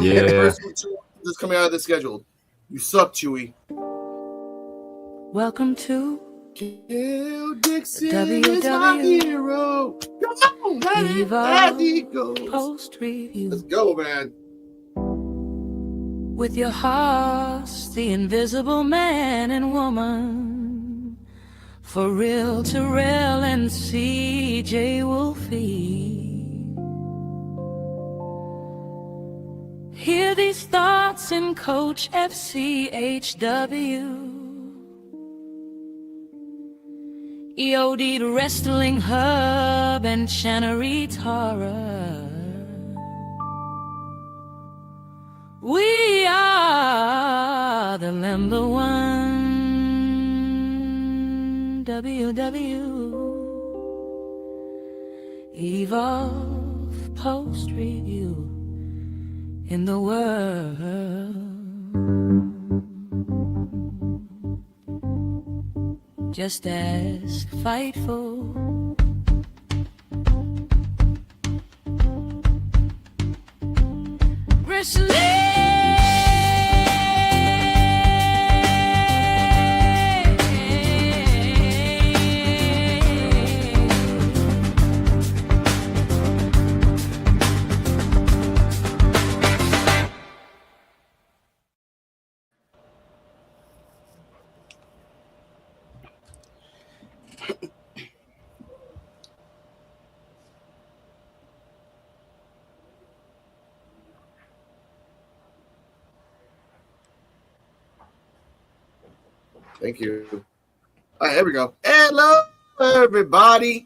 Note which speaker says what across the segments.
Speaker 1: Yeah.
Speaker 2: First just coming out of the schedule. You suck, Chewy.
Speaker 3: Welcome to
Speaker 2: Kill Dixon
Speaker 3: WWE
Speaker 2: is my hero. Come on, man. There he goes.
Speaker 3: Post Review.
Speaker 2: Let's go, man.
Speaker 3: With your hearts, the invisible man and woman. For real, Terrell and CJ Wolfie. Hear these thoughts in Coach FCHW. EOD Wrestling Hub and Channery Horror. We are the number one WW Evolve Post Review in the world. Just ask Fightful. Wrestling.
Speaker 2: Thank you. All right, here we go. Hello, everybody.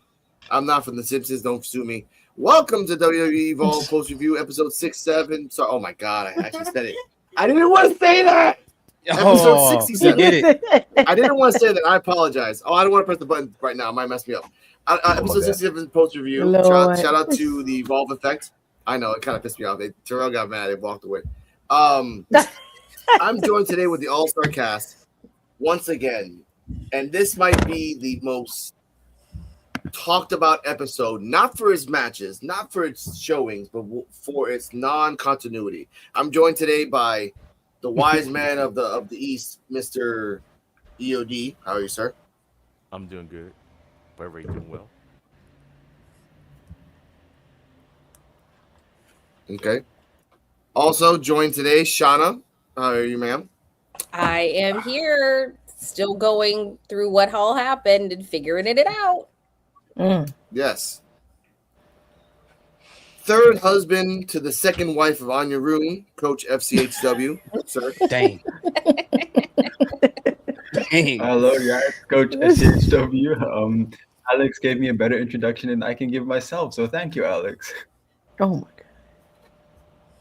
Speaker 2: I'm not from The Simpsons. Don't sue me. Welcome to WWE Evolve Post Review, episode 67. So, oh my God, I actually said it. I didn't want to say that. Episode 67.
Speaker 1: Get it.
Speaker 2: I didn't want to say that. I apologize. Oh, I don't want to press the button right now. It might mess me up. Episode 67 Post Review. Shout out to the Evolve Effect. I know, it kind of pissed me off. Terrell got mad. They walked away. I'm joined today with the All-Star cast. Once again, and this might be the most talked about episode, not for its matches, not for its showings, but for its non-continuity. I'm joined today by the wise man of the East, Mr. EOD. How are you, sir?
Speaker 4: I'm doing good. Very doing well.
Speaker 2: Okay. Also joined today, Shauna. How are you, ma'am?
Speaker 5: I am here, still going through what all happened and figuring it out.
Speaker 2: Yes. Third husband to the second wife of Anya Roon, Coach FCHW, sir.
Speaker 1: Dang. Dang.
Speaker 6: Hello, guys. Coach FCHW. Alex gave me a better introduction than I can give myself, so thank you, Alex.
Speaker 7: Oh my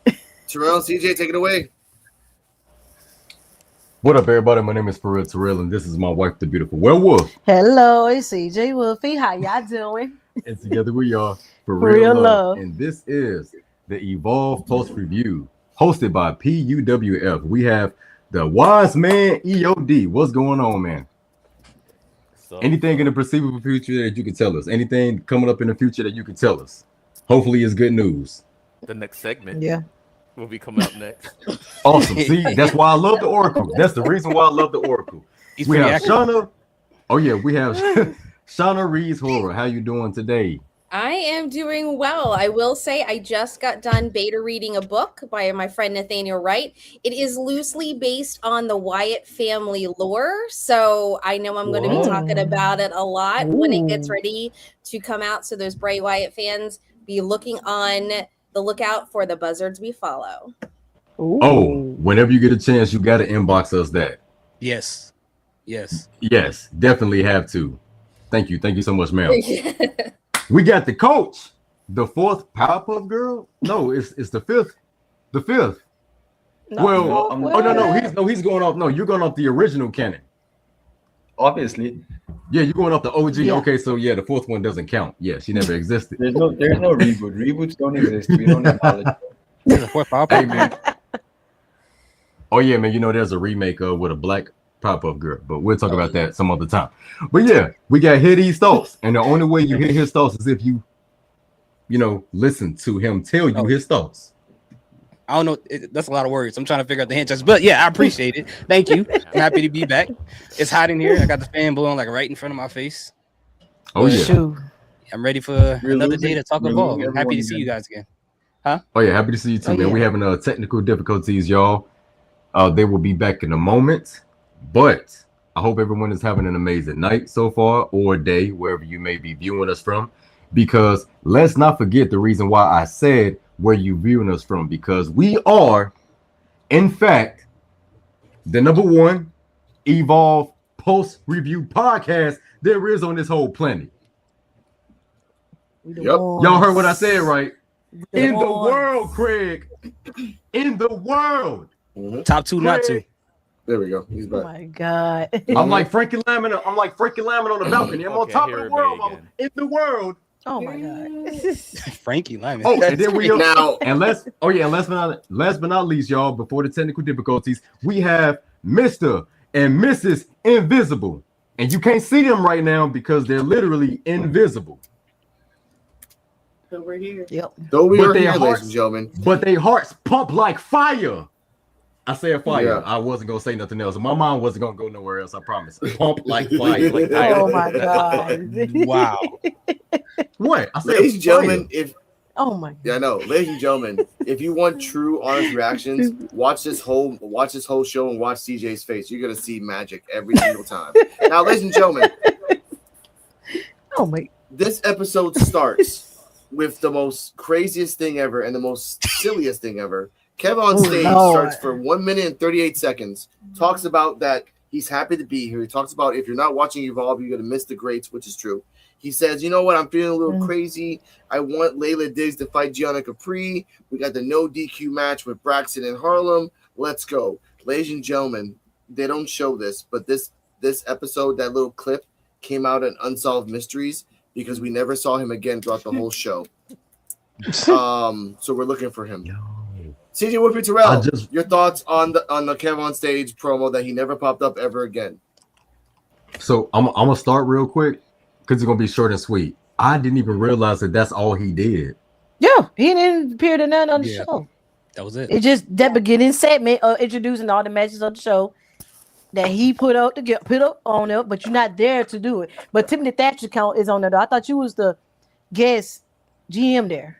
Speaker 7: God.
Speaker 2: Terrell and CJ, take it away.
Speaker 1: What up, everybody? My name is Terrell, and this is my wife, the beautiful werewolf.
Speaker 7: Hello, it's CJ Wolfie. How y'all doing?
Speaker 1: And together we are for
Speaker 7: Real
Speaker 1: real
Speaker 7: love.
Speaker 1: And this is the Evolve Post Review, hosted by P.U.W.F. We have the wise man EOD. What's going on, man?
Speaker 4: So,
Speaker 1: Anything in the perceivable future that you can tell us? Anything coming up in the future that you can tell us? Hopefully, it's good news.
Speaker 4: the next segment
Speaker 7: Yeah.
Speaker 4: will be coming up next.
Speaker 1: Awesome. See, that's why I love the Oracle. That's the reason why I love the Oracle.
Speaker 4: He's
Speaker 1: We
Speaker 4: pretty
Speaker 1: have
Speaker 4: accurate.
Speaker 1: Shauna. Oh yeah, we have Shauna Reed's Horror. How you doing today?
Speaker 5: I am doing well. I will say I just got done beta reading a book by my friend Nathaniel Wright. It is loosely based on the Wyatt family lore, so I know I'm going to be talking about it a lot when it gets ready to come out. So those Bray Wyatt fans, be looking on the lookout for the buzzards we follow.
Speaker 1: Oh, whenever you get a chance, you got to inbox us that.
Speaker 8: Yes. Yes.
Speaker 1: Yes, definitely have to. Thank you. Thank you so much, ma'am. We got the coach, the fourth Powerpuff Girl. No, it's the fifth. The fifth. He's going off. No, you're going off the original canon.
Speaker 6: Obviously.
Speaker 1: Yeah, you're going off the OG.
Speaker 7: Yeah.
Speaker 1: Okay, so yeah, the fourth one doesn't count. Yeah, she never existed.
Speaker 6: There's no reboot. Reboots don't exist. We don't acknowledge it.
Speaker 8: There's a fourth Powerpuff.
Speaker 1: Hey, man. Oh yeah, man. You know there's a remake with a black Powerpuff Girl, but we'll talk about that some other time. But yeah, we got Hear These Thoughts, and the only way you hear his thoughts is if you listen to him tell you his thoughts.
Speaker 8: I don't know. That's a lot of words. I'm trying to figure out the hand gestures, but yeah, I appreciate it. Thank you. I'm happy to be back. It's hot in here. I got the fan blowing like right in front of my face.
Speaker 1: Oh yeah.
Speaker 7: Shoot.
Speaker 8: I'm ready for another day to talk Evolve. I'm happy to see you guys again. Huh?
Speaker 1: Oh yeah, happy to see you too,
Speaker 7: Oh,
Speaker 1: man.
Speaker 7: yeah.
Speaker 1: We having technical difficulties, y'all. They will be back in a moment, but I hope everyone is having an amazing night so far or day, wherever you may be viewing us from. Because let's not forget the reason why I said where you viewing us from, because we are, in fact, the #1 Evolve post-review podcast there is on this whole planet.
Speaker 2: Yep.
Speaker 1: Y'all heard what I said, right? In the
Speaker 7: ones.
Speaker 1: world, Craig. In the world.
Speaker 8: Top 2, not 2.
Speaker 2: There we go. He's
Speaker 7: Oh
Speaker 2: back.
Speaker 7: my God.
Speaker 1: I'm like Frankie Lyman. I'm like Frankie Lyman on the balcony. I'm on
Speaker 4: Okay,
Speaker 1: top
Speaker 4: here
Speaker 1: of the
Speaker 4: it
Speaker 1: world.
Speaker 4: be
Speaker 1: I'm
Speaker 4: again.
Speaker 1: in the world.
Speaker 7: Oh my God.
Speaker 8: Frankie Lyman.
Speaker 1: Oh, and then we
Speaker 2: Now,
Speaker 1: and last but not least, y'all, before the technical difficulties, we have Mr. and Mrs. Invisible. And you can't see them right now because they're literally invisible.
Speaker 2: over here.
Speaker 7: Yep.
Speaker 2: Though we
Speaker 1: But
Speaker 2: are
Speaker 1: their
Speaker 2: here, ladies
Speaker 1: hearts-
Speaker 2: and gentlemen.
Speaker 1: But their hearts pump like fire. I said fire.
Speaker 2: Yeah.
Speaker 1: I wasn't gonna say nothing else. My mind wasn't gonna go nowhere else. I promise. Pump like fire.
Speaker 4: Like
Speaker 7: Oh
Speaker 4: that.
Speaker 7: my God.
Speaker 8: Wow.
Speaker 1: What? I said
Speaker 2: Ladies and gentlemen,
Speaker 1: fire.
Speaker 2: if
Speaker 7: Oh my.
Speaker 2: yeah, I know, ladies and gentlemen, if you want true, honest reactions, watch this whole show and watch CJ's face. You're gonna see magic every single time. Now, ladies and gentlemen,
Speaker 7: Oh my.
Speaker 2: this episode starts with the most craziest thing ever and the most silliest thing ever. Kev on
Speaker 7: Oh,
Speaker 2: stage
Speaker 7: Lord.
Speaker 2: starts for 1 minute and 38 seconds, talks about that he's happy to be here. He talks about if you're not watching Evolve, you're going to miss the greats, which is true. He says, you know what, I'm feeling a little crazy. I want Layla Diggs to fight Gianna Capri. We got the no DQ match with Braxton and Harlem. Let's go. Ladies and gentlemen, they don't show this, but this episode, that little clip, came out in Unsolved Mysteries because we never saw him again throughout the whole show. So we're looking for him. CJ Whippy Terrell, your thoughts on the Kev on stage promo that he never popped up ever again.
Speaker 1: So I'm gonna start real quick because it's gonna be short and sweet. I didn't even realize that that's all he did.
Speaker 7: Yeah, he didn't appear to none on the show.
Speaker 8: That was it.
Speaker 7: It's just that beginning segment of introducing all the matches of the show that he put up on it, but you're not there to do it. But Tiffany Thatcher count is on there. I thought you was the guest GM there.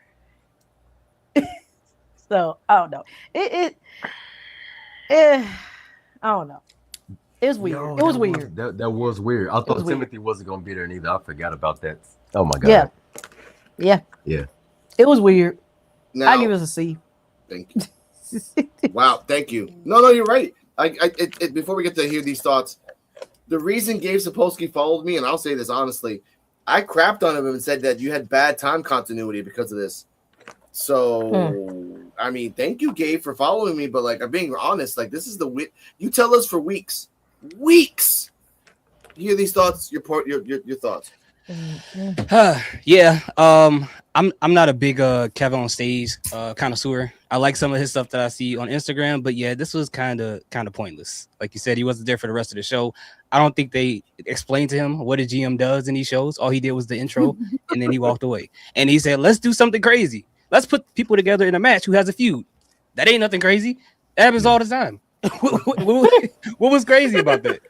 Speaker 7: So I don't know. I don't know. It was weird.
Speaker 1: Yo,
Speaker 7: it was
Speaker 1: that
Speaker 7: weird.
Speaker 1: That was weird. I thought
Speaker 7: was weird.
Speaker 1: Timothy wasn't gonna be there neither. I forgot about that. Oh my god.
Speaker 7: Yeah.
Speaker 1: Yeah.
Speaker 7: It was weird.
Speaker 2: Now,
Speaker 7: I give it a C.
Speaker 2: Thank you. Wow, thank you. No, you're right. Before we get to hear these thoughts, the reason Gabe Sapolsky followed me, and I'll say this honestly, I crapped on him and said that you had bad time continuity because of this. So, I mean, thank you, Gabe, for following me. But like, I'm being honest. Like, this is you tell us for weeks. Hear these thoughts. Your thoughts.
Speaker 8: Yeah. I'm not a big Kevin on stage connoisseur. I like some of his stuff that I see on Instagram, but yeah, this was kind of pointless. Like you said, he wasn't there for the rest of the show. I don't think they explained to him what a GM does in these shows. All he did was the intro, and then he walked away. And he said, "Let's do something crazy. Let's put people together in a match who has a feud." That ain't nothing crazy. That happens all the time. What was crazy about that?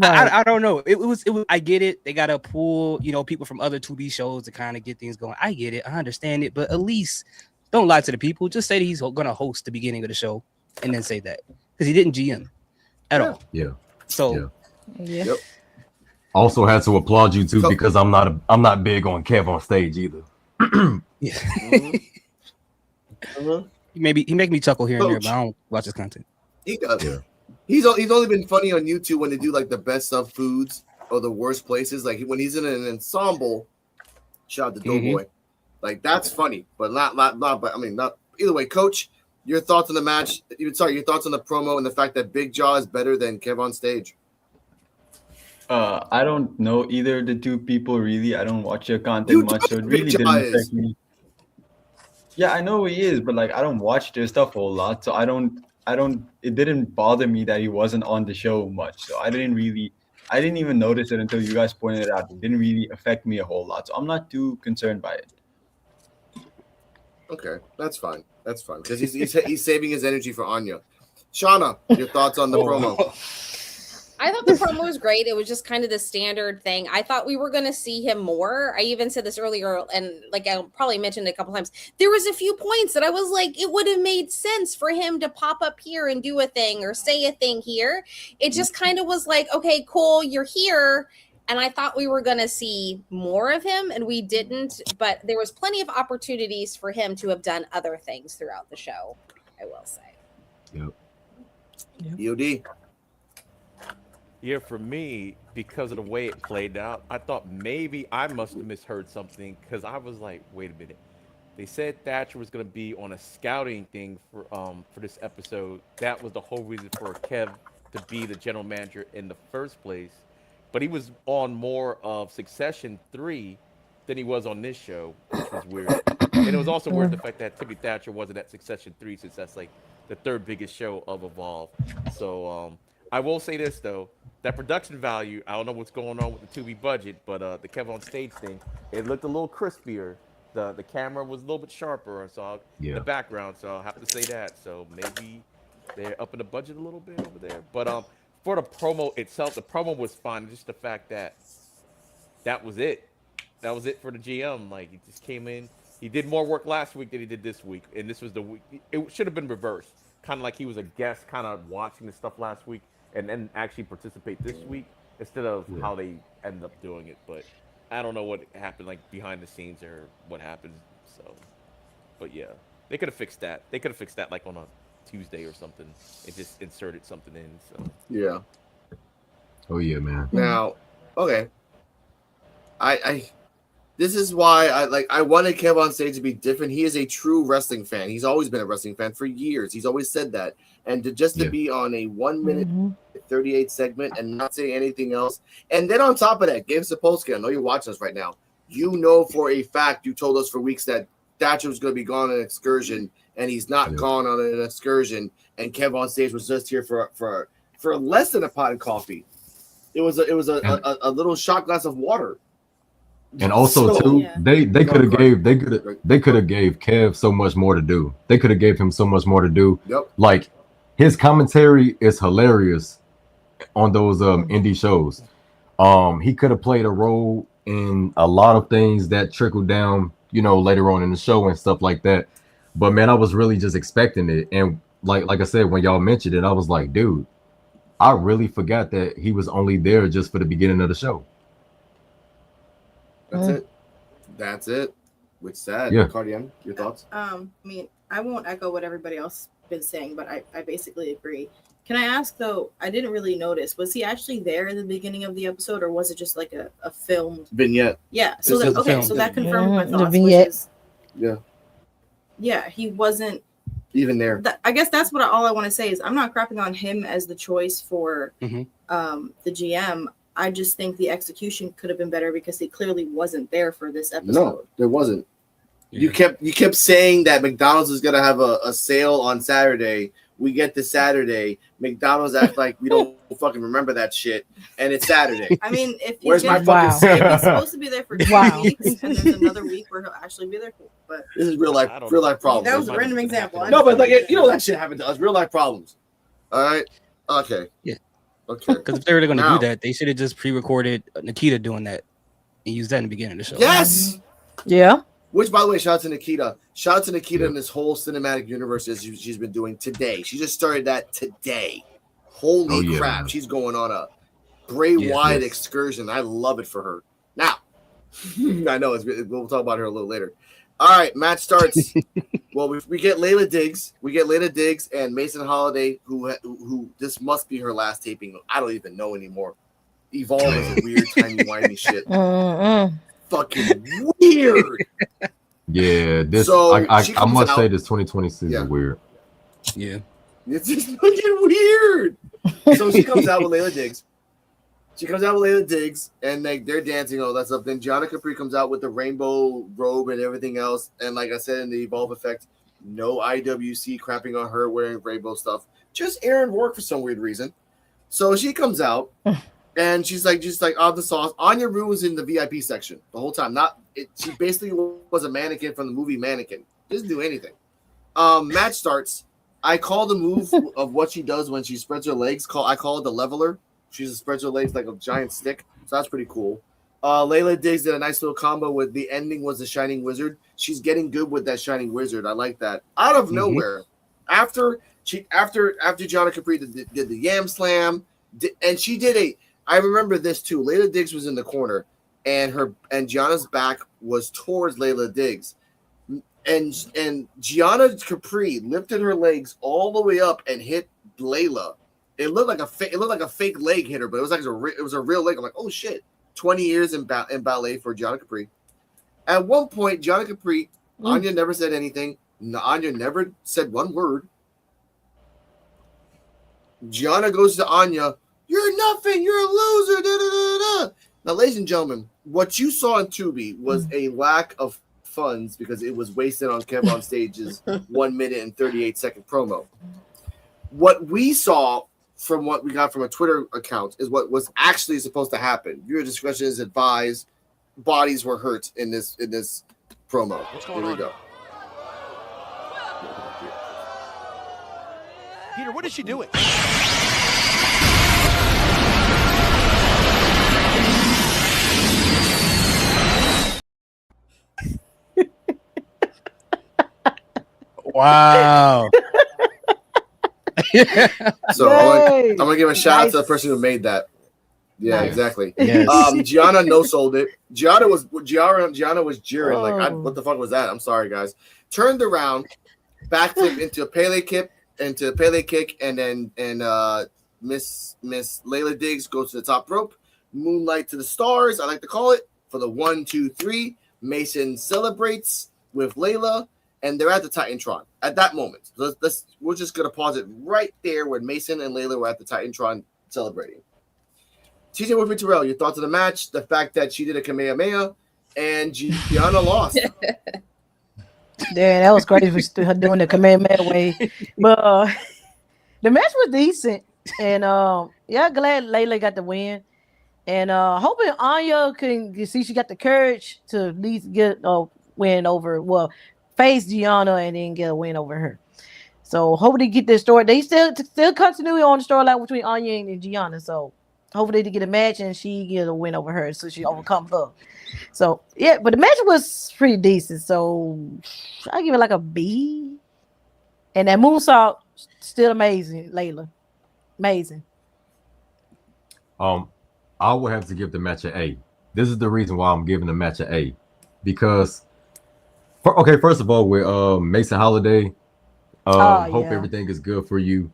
Speaker 8: I don't know. It was. I get it. They gotta pull, people from other 2B shows to kind of get things going. I get it. I understand it. But at least don't lie to the people. Just say that he's gonna host the beginning of the show, and then say that because he didn't GM at all.
Speaker 1: Yeah.
Speaker 8: So.
Speaker 7: Yeah.
Speaker 2: Yep.
Speaker 1: Also had to applaud you too because I'm not big on Kev on stage either.
Speaker 8: Yeah.
Speaker 2: Uh-huh.
Speaker 8: He make me chuckle here and there,
Speaker 2: Coach.
Speaker 8: but I don't watch his content.
Speaker 2: He does.
Speaker 1: Yeah.
Speaker 2: He's only been funny on YouTube when they do like the best of foods or the worst places. Like when he's in an ensemble. Shout out to Doughboy. Like that's funny, but not. But I mean, not either way. Coach, your thoughts on the match? Your thoughts on the promo and the fact that Big Jaw is better than Kev on stage.
Speaker 6: I don't know either of the two people really. I don't watch their content much, so it really
Speaker 2: Big
Speaker 6: didn't
Speaker 2: Jaw
Speaker 6: affect
Speaker 2: is.
Speaker 6: me. Yeah, I know he is, but like I don't watch their stuff a whole lot, so I don't. It didn't bother me that he wasn't on the show much, so I didn't even notice it until you guys pointed it out. It didn't really affect me a whole lot, so I'm not too concerned by it.
Speaker 2: Okay, that's fine. That's fine because he's saving his energy for Anya. Shauna, your thoughts on the promo?
Speaker 5: I thought the promo was great. It was just kind of the standard thing. I thought we were going to see him more. I even said this earlier, and like I probably mentioned it a couple times. There was a few points that I was like, it would have made sense for him to pop up here and do a thing or say a thing here. It just kind of was like, okay, cool, you're here. And I thought we were going to see more of him, and we didn't. But there was plenty of opportunities for him to have done other things throughout the show, I will say.
Speaker 1: Yep.
Speaker 2: P.U.W.F.
Speaker 4: Yeah, for me, because of the way it played out, I thought maybe I must have misheard something because I was like, wait a minute. They said Thatcher was going to be on a scouting thing for this episode. That was the whole reason for Kev to be the general manager in the first place. But he was on more of Succession 3 than he was on this show, which was weird. And it was also weird the fact that Timothy Thatcher wasn't at Succession 3 since that's like the third biggest show of Evolve. So I will say this though, that production value, I don't know what's going on with the Tubi budget, but the Kev on stage thing, it looked a little crispier. The camera was a little bit sharper, so the background. So I'll have to say that. So maybe they're upping the budget a little bit over there. But for the promo itself, the promo was fine. Just the fact that was it. That was it for the GM. Like he just came in. He did more work last week than he did this week, and this was the week. It should have been reversed. Kind of like he was a guest, kind of watching the stuff last week, and then actually participate this week instead of how they ended up doing it. But I don't know what happened, like behind the scenes or what happened. So, but yeah, they could have fixed that. They could have fixed that like on a Tuesday or something, and just inserted something in. So
Speaker 2: yeah.
Speaker 1: Oh yeah, man.
Speaker 2: Now, okay. This is why I wanted Kev on stage to be different. He is a true wrestling fan. He's always been a wrestling fan for years. He's always said that. And to be on a 1 minute 38 segment and not say anything else. And then on top of that, Gabe Sapolsky, I know you're watching us right now. You know for a fact, you told us for weeks that Thatcher was going to be gone on an excursion, and he's not gone on an excursion. And Kev on stage was just here for less than a pot of coffee. It was a little shot glass of water.
Speaker 1: And also they could have gave Kev so much more to do. They could have gave him so much more to do.
Speaker 2: Yep.
Speaker 1: Like his commentary is hilarious on those indie shows. He could have played a role in a lot of things that trickled down, later on in the show and stuff like that. But man, I was really just expecting it. And like I said, when y'all mentioned it, I was like, dude, I really forgot that he was only there just for the beginning of the show.
Speaker 2: That's it. Which sad.
Speaker 1: Yeah.
Speaker 2: Cardian, your thoughts?
Speaker 9: I mean, I won't echo what everybody else has been saying, but I basically agree. Can I ask though? I didn't really notice. Was he actually there in the beginning of the episode, or was it just like a filmed
Speaker 2: vignette?
Speaker 9: Yeah. So so that confirmed my thoughts. Yeah, he wasn't
Speaker 2: even there.
Speaker 9: I guess that's all I want to say is I'm not crapping on him as the choice for the GM. I just think the execution could have been better because he clearly wasn't there for this episode.
Speaker 2: No, there wasn't. You kept saying that McDonald's is gonna have a sale on Saturday. We get to Saturday. McDonald's act like we don't fucking remember that shit, and it's Saturday.
Speaker 9: I mean, if
Speaker 2: where's my fucking?
Speaker 9: If he's supposed to be there for 2 weeks, and there's another week where he'll actually be there. But
Speaker 2: this is real life problems.
Speaker 9: That was a random example.
Speaker 2: No, but that shit happened to us. Real life problems. All right. Okay.
Speaker 8: Yeah.
Speaker 2: Okay.
Speaker 8: Because if they were going to do that, they should have just pre-recorded Nikita doing that and used that in the beginning of the show.
Speaker 2: Yes.
Speaker 7: Yeah.
Speaker 2: Which, by the way, shout out to Nikita. Shout out to Nikita in this whole cinematic universe that she's been doing today. She just started that today. Holy crap. Man. She's going on a Bray Wyatt excursion. I love it for her. Now, I know we'll talk about her a little later. All right, match starts. Well, we get Layla Diggs. We get Layla Diggs and Mason Holiday, who this must be her last taping. I don't even know anymore. Evolve is a weird, timey-wimey shit. Fucking weird.
Speaker 1: Yeah, this. So I must say this 2026 is weird.
Speaker 8: Yeah,
Speaker 2: it's just fucking weird. So she comes out with Layla Diggs. And they're dancing all that stuff. Then Gianna Capri comes out with the rainbow robe and everything else. And like I said in the Evolve effect, no IWC crapping on her wearing rainbow stuff. Just Aaron Rourke for some weird reason. So she comes out. And she's like, the sauce. Anya Rue was in the VIP section the whole time. She basically was a mannequin from the movie Mannequin. Just do anything. Match starts. I call the move of what she does when she spreads her legs. I call it the leveler. She just spreads her legs like a giant stick. So that's pretty cool. Layla Diggs did a nice little combo with the ending was the Shining Wizard. She's getting good with that Shining Wizard. I like that. Out of nowhere, after Gianna Capri did the Yam Slam, and she did I remember this too. Layla Diggs was in the corner, and Gianna's back was towards Layla Diggs. And Gianna Capri lifted her legs all the way up and hit Layla. It looked like a fake leg hit her, but it was a real leg. I'm like, oh shit! 20 years in ballet for Gianna Capri. At one point, Gianna Capri, Anya never said anything. Anya never said one word. Gianna goes to Anya. You're nothing. You're a loser. Da, da, da, da. Now, ladies and gentlemen, what you saw in Tubi was a lack of funds because it was wasted on Kevin on Stage's 1 minute and 38-second promo. What we saw from what we got from a Twitter account is what was actually supposed to happen. Your discretion is advised. Bodies were hurt in this promo. Here we go.
Speaker 10: Peter, what is she doing?
Speaker 8: Wow.
Speaker 2: So I'm gonna give a shout out to the person who made that. Yeah, exactly.
Speaker 8: Yes.
Speaker 2: Gianna no sold it. Gianna was jeering like, what the fuck was that? I'm sorry, guys. Turned around, backflip into a Pele kick, and then Miss Layla Diggs goes to the top rope, moonlight to the stars. I like to call it for the 1, 2, 3. Mason celebrates with Layla, and they're at the Titantron at that moment. We're just gonna pause it right there when Mason and Layla were at the Titantron celebrating. TJ Wolfie Terrell, your thoughts on the match, the fact that she did a Kamehameha, and Gianna lost.
Speaker 7: Yeah, that was crazy for her doing the Kamehameha way. But the match was decent. And glad Layla got the win. And hoping Anya can see she got the courage to at least get a win over, face Gianna and then get a win over her. So hopefully get this story. They still continue on the storyline between Anya and Gianna. So hopefully they get a match and she get a win over her so she overcome her. So yeah, but the match was pretty decent. So I give it like a B. And that moonsault still amazing, Layla. Amazing.
Speaker 1: I would have to give the match an A. This is the reason why I'm giving the match an A. Because first of all, with Mason Holiday, hope everything is good for you.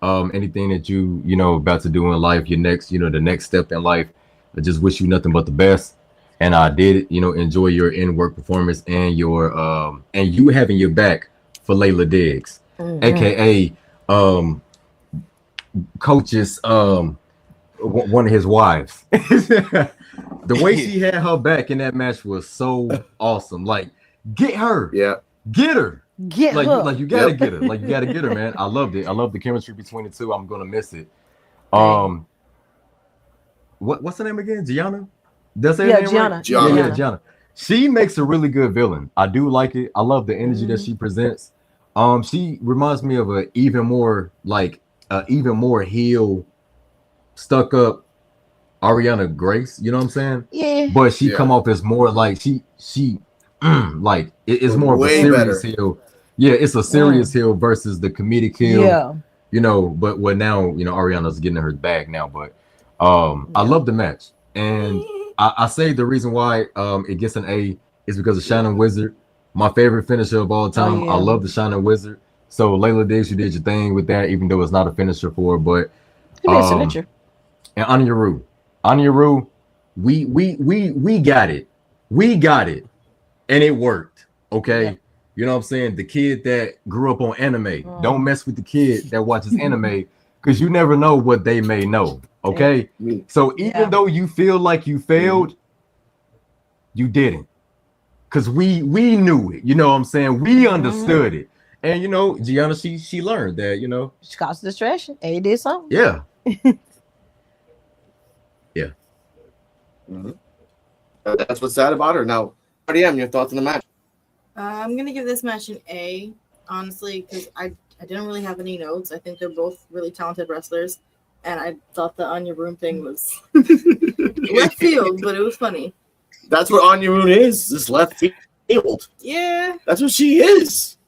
Speaker 1: Anything that you about to do in life, your next, the next step in life, I just wish you nothing but the best. And I did, enjoy your in-work performance and your and you having your back for Layla Diggs, aka Coach's one of his wives. The way she had her back in that match was so awesome. Like, get her, get her.
Speaker 7: Get
Speaker 1: like,
Speaker 7: her.
Speaker 1: Like you gotta get her. Like you gotta get her, man. I loved it. I love the chemistry between the two. I'm gonna miss it. What's her name again? Gianna? Does say
Speaker 7: Gianna.
Speaker 1: Right? Gianna. She makes a really good villain. I do like it. I love the energy that she presents. She reminds me of a even more heel, stuck up Ariana Grace. You know what I'm saying?
Speaker 7: Yeah.
Speaker 1: But she come off as more like she like it's more of a serious heel. Yeah, it's a serious heel versus the comedic heel.
Speaker 7: Yeah.
Speaker 1: But now, Ariana's getting her bag now. But I love the match. And I say the reason why it gets an A is because of Shining Wizard, my favorite finisher of all time. I love the Shining Wizard. So Layla Diggs, you did your thing with that, even though it's not a finisher for her. But and Anya Rue, we got it. We got it. And it worked. Okay. Yeah. You know what I'm saying? The kid that grew up on anime. Don't mess with the kid that watches anime because you never know what they may know. Okay. So even though you feel like you failed, you didn't. Because we knew it. You know what I'm saying? We understood it. And Gianna, she learned that,
Speaker 7: She caused distraction. A did something.
Speaker 1: Yeah. Yeah.
Speaker 2: That's what's sad about her. Now, RDM, your thoughts on the match?
Speaker 9: I'm gonna give this match an A, honestly, because I didn't really have any notes. I think they're both really talented wrestlers, and I thought the Anya Room thing was left field, but it was funny.
Speaker 2: That's what Anya Roon is. This left field.
Speaker 9: Yeah,
Speaker 2: that's what she is.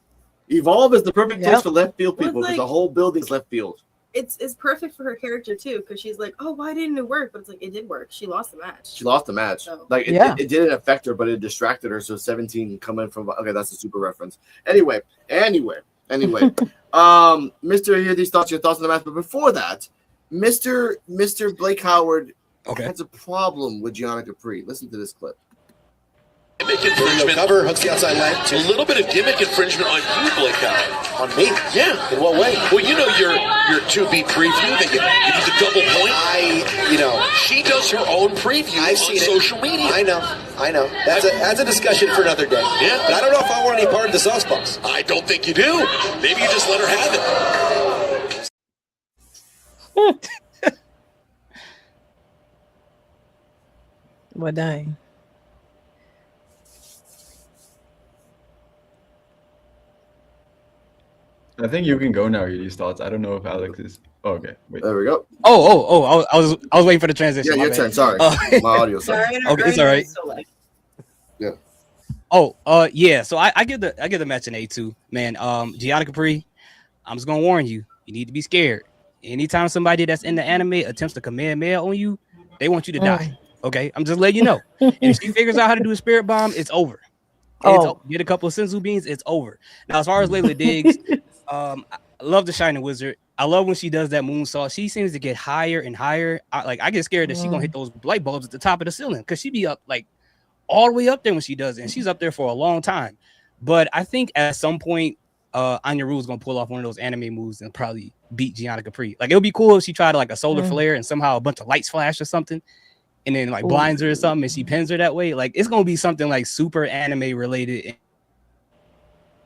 Speaker 2: Evolve is the perfect place
Speaker 7: Yep.
Speaker 2: for left field
Speaker 9: Well,
Speaker 2: people because
Speaker 9: like-
Speaker 2: the whole building's left field.
Speaker 9: it's perfect for her character too, because she's like, oh, why didn't it work? But it's like it did work. She lost the match.
Speaker 2: She lost the match.
Speaker 9: So-
Speaker 2: Like
Speaker 7: Yeah.
Speaker 2: it didn't affect her, but it distracted her. So 17 coming from okay, that's a super reference. Anyway. Mr. Here, your thoughts on the match. But before that, Mr. Blake Howard
Speaker 8: Okay.
Speaker 2: has a problem with Gianna Capri. Listen to this clip.
Speaker 10: Gimmick infringement.
Speaker 11: Cover, hooks the outside leg.
Speaker 10: A little bit of gimmick infringement on you, Blake Howard.
Speaker 11: On me?
Speaker 10: Yeah.
Speaker 11: In what way?
Speaker 10: Well, you know your 2B preview. They get the double point. She does her own preview
Speaker 11: I've
Speaker 10: on
Speaker 11: seen
Speaker 10: social media.
Speaker 11: I know. That's a discussion for another day.
Speaker 10: Yeah.
Speaker 11: But I don't know if I want any part of the sauce box.
Speaker 10: I don't think you do. Maybe you just let her have it.
Speaker 7: Well, dang.
Speaker 6: I think you can go now. These thoughts. I don't know if Alex is. Oh, okay, wait.
Speaker 2: There we go.
Speaker 8: I was waiting for the transition.
Speaker 2: Yeah,
Speaker 8: my
Speaker 2: your
Speaker 8: bad.
Speaker 2: turn. Sorry. My audio. Sorry.
Speaker 8: Okay, it's all right.
Speaker 9: So
Speaker 8: Yeah. So I give the match an A2, man. Gianna Capri, I'm just gonna warn you. You need to be scared. Anytime somebody that's in the anime attempts to command mail on you, they want you to die. Okay, I'm just letting you know. And if she figures out how to do a spirit bomb, it's over. Get a couple of senzu beans, it's over. Now, as far as Layla Diggs, I love the Shining Wizard. I love when she does that moonsault. She seems to get higher and higher. I get scared that she's gonna hit those light bulbs at the top of the ceiling because she be up like all the way up there when she does it, and she's up there for a long time. But I think at some point, Anya Rule's gonna pull off one of those anime moves and probably beat Gianna Capri. Like it would be cool if she tried like a solar flare and somehow a bunch of lights flash or something, and then like blinds her or something, and she pins her that way. Like it's gonna be something like super anime related,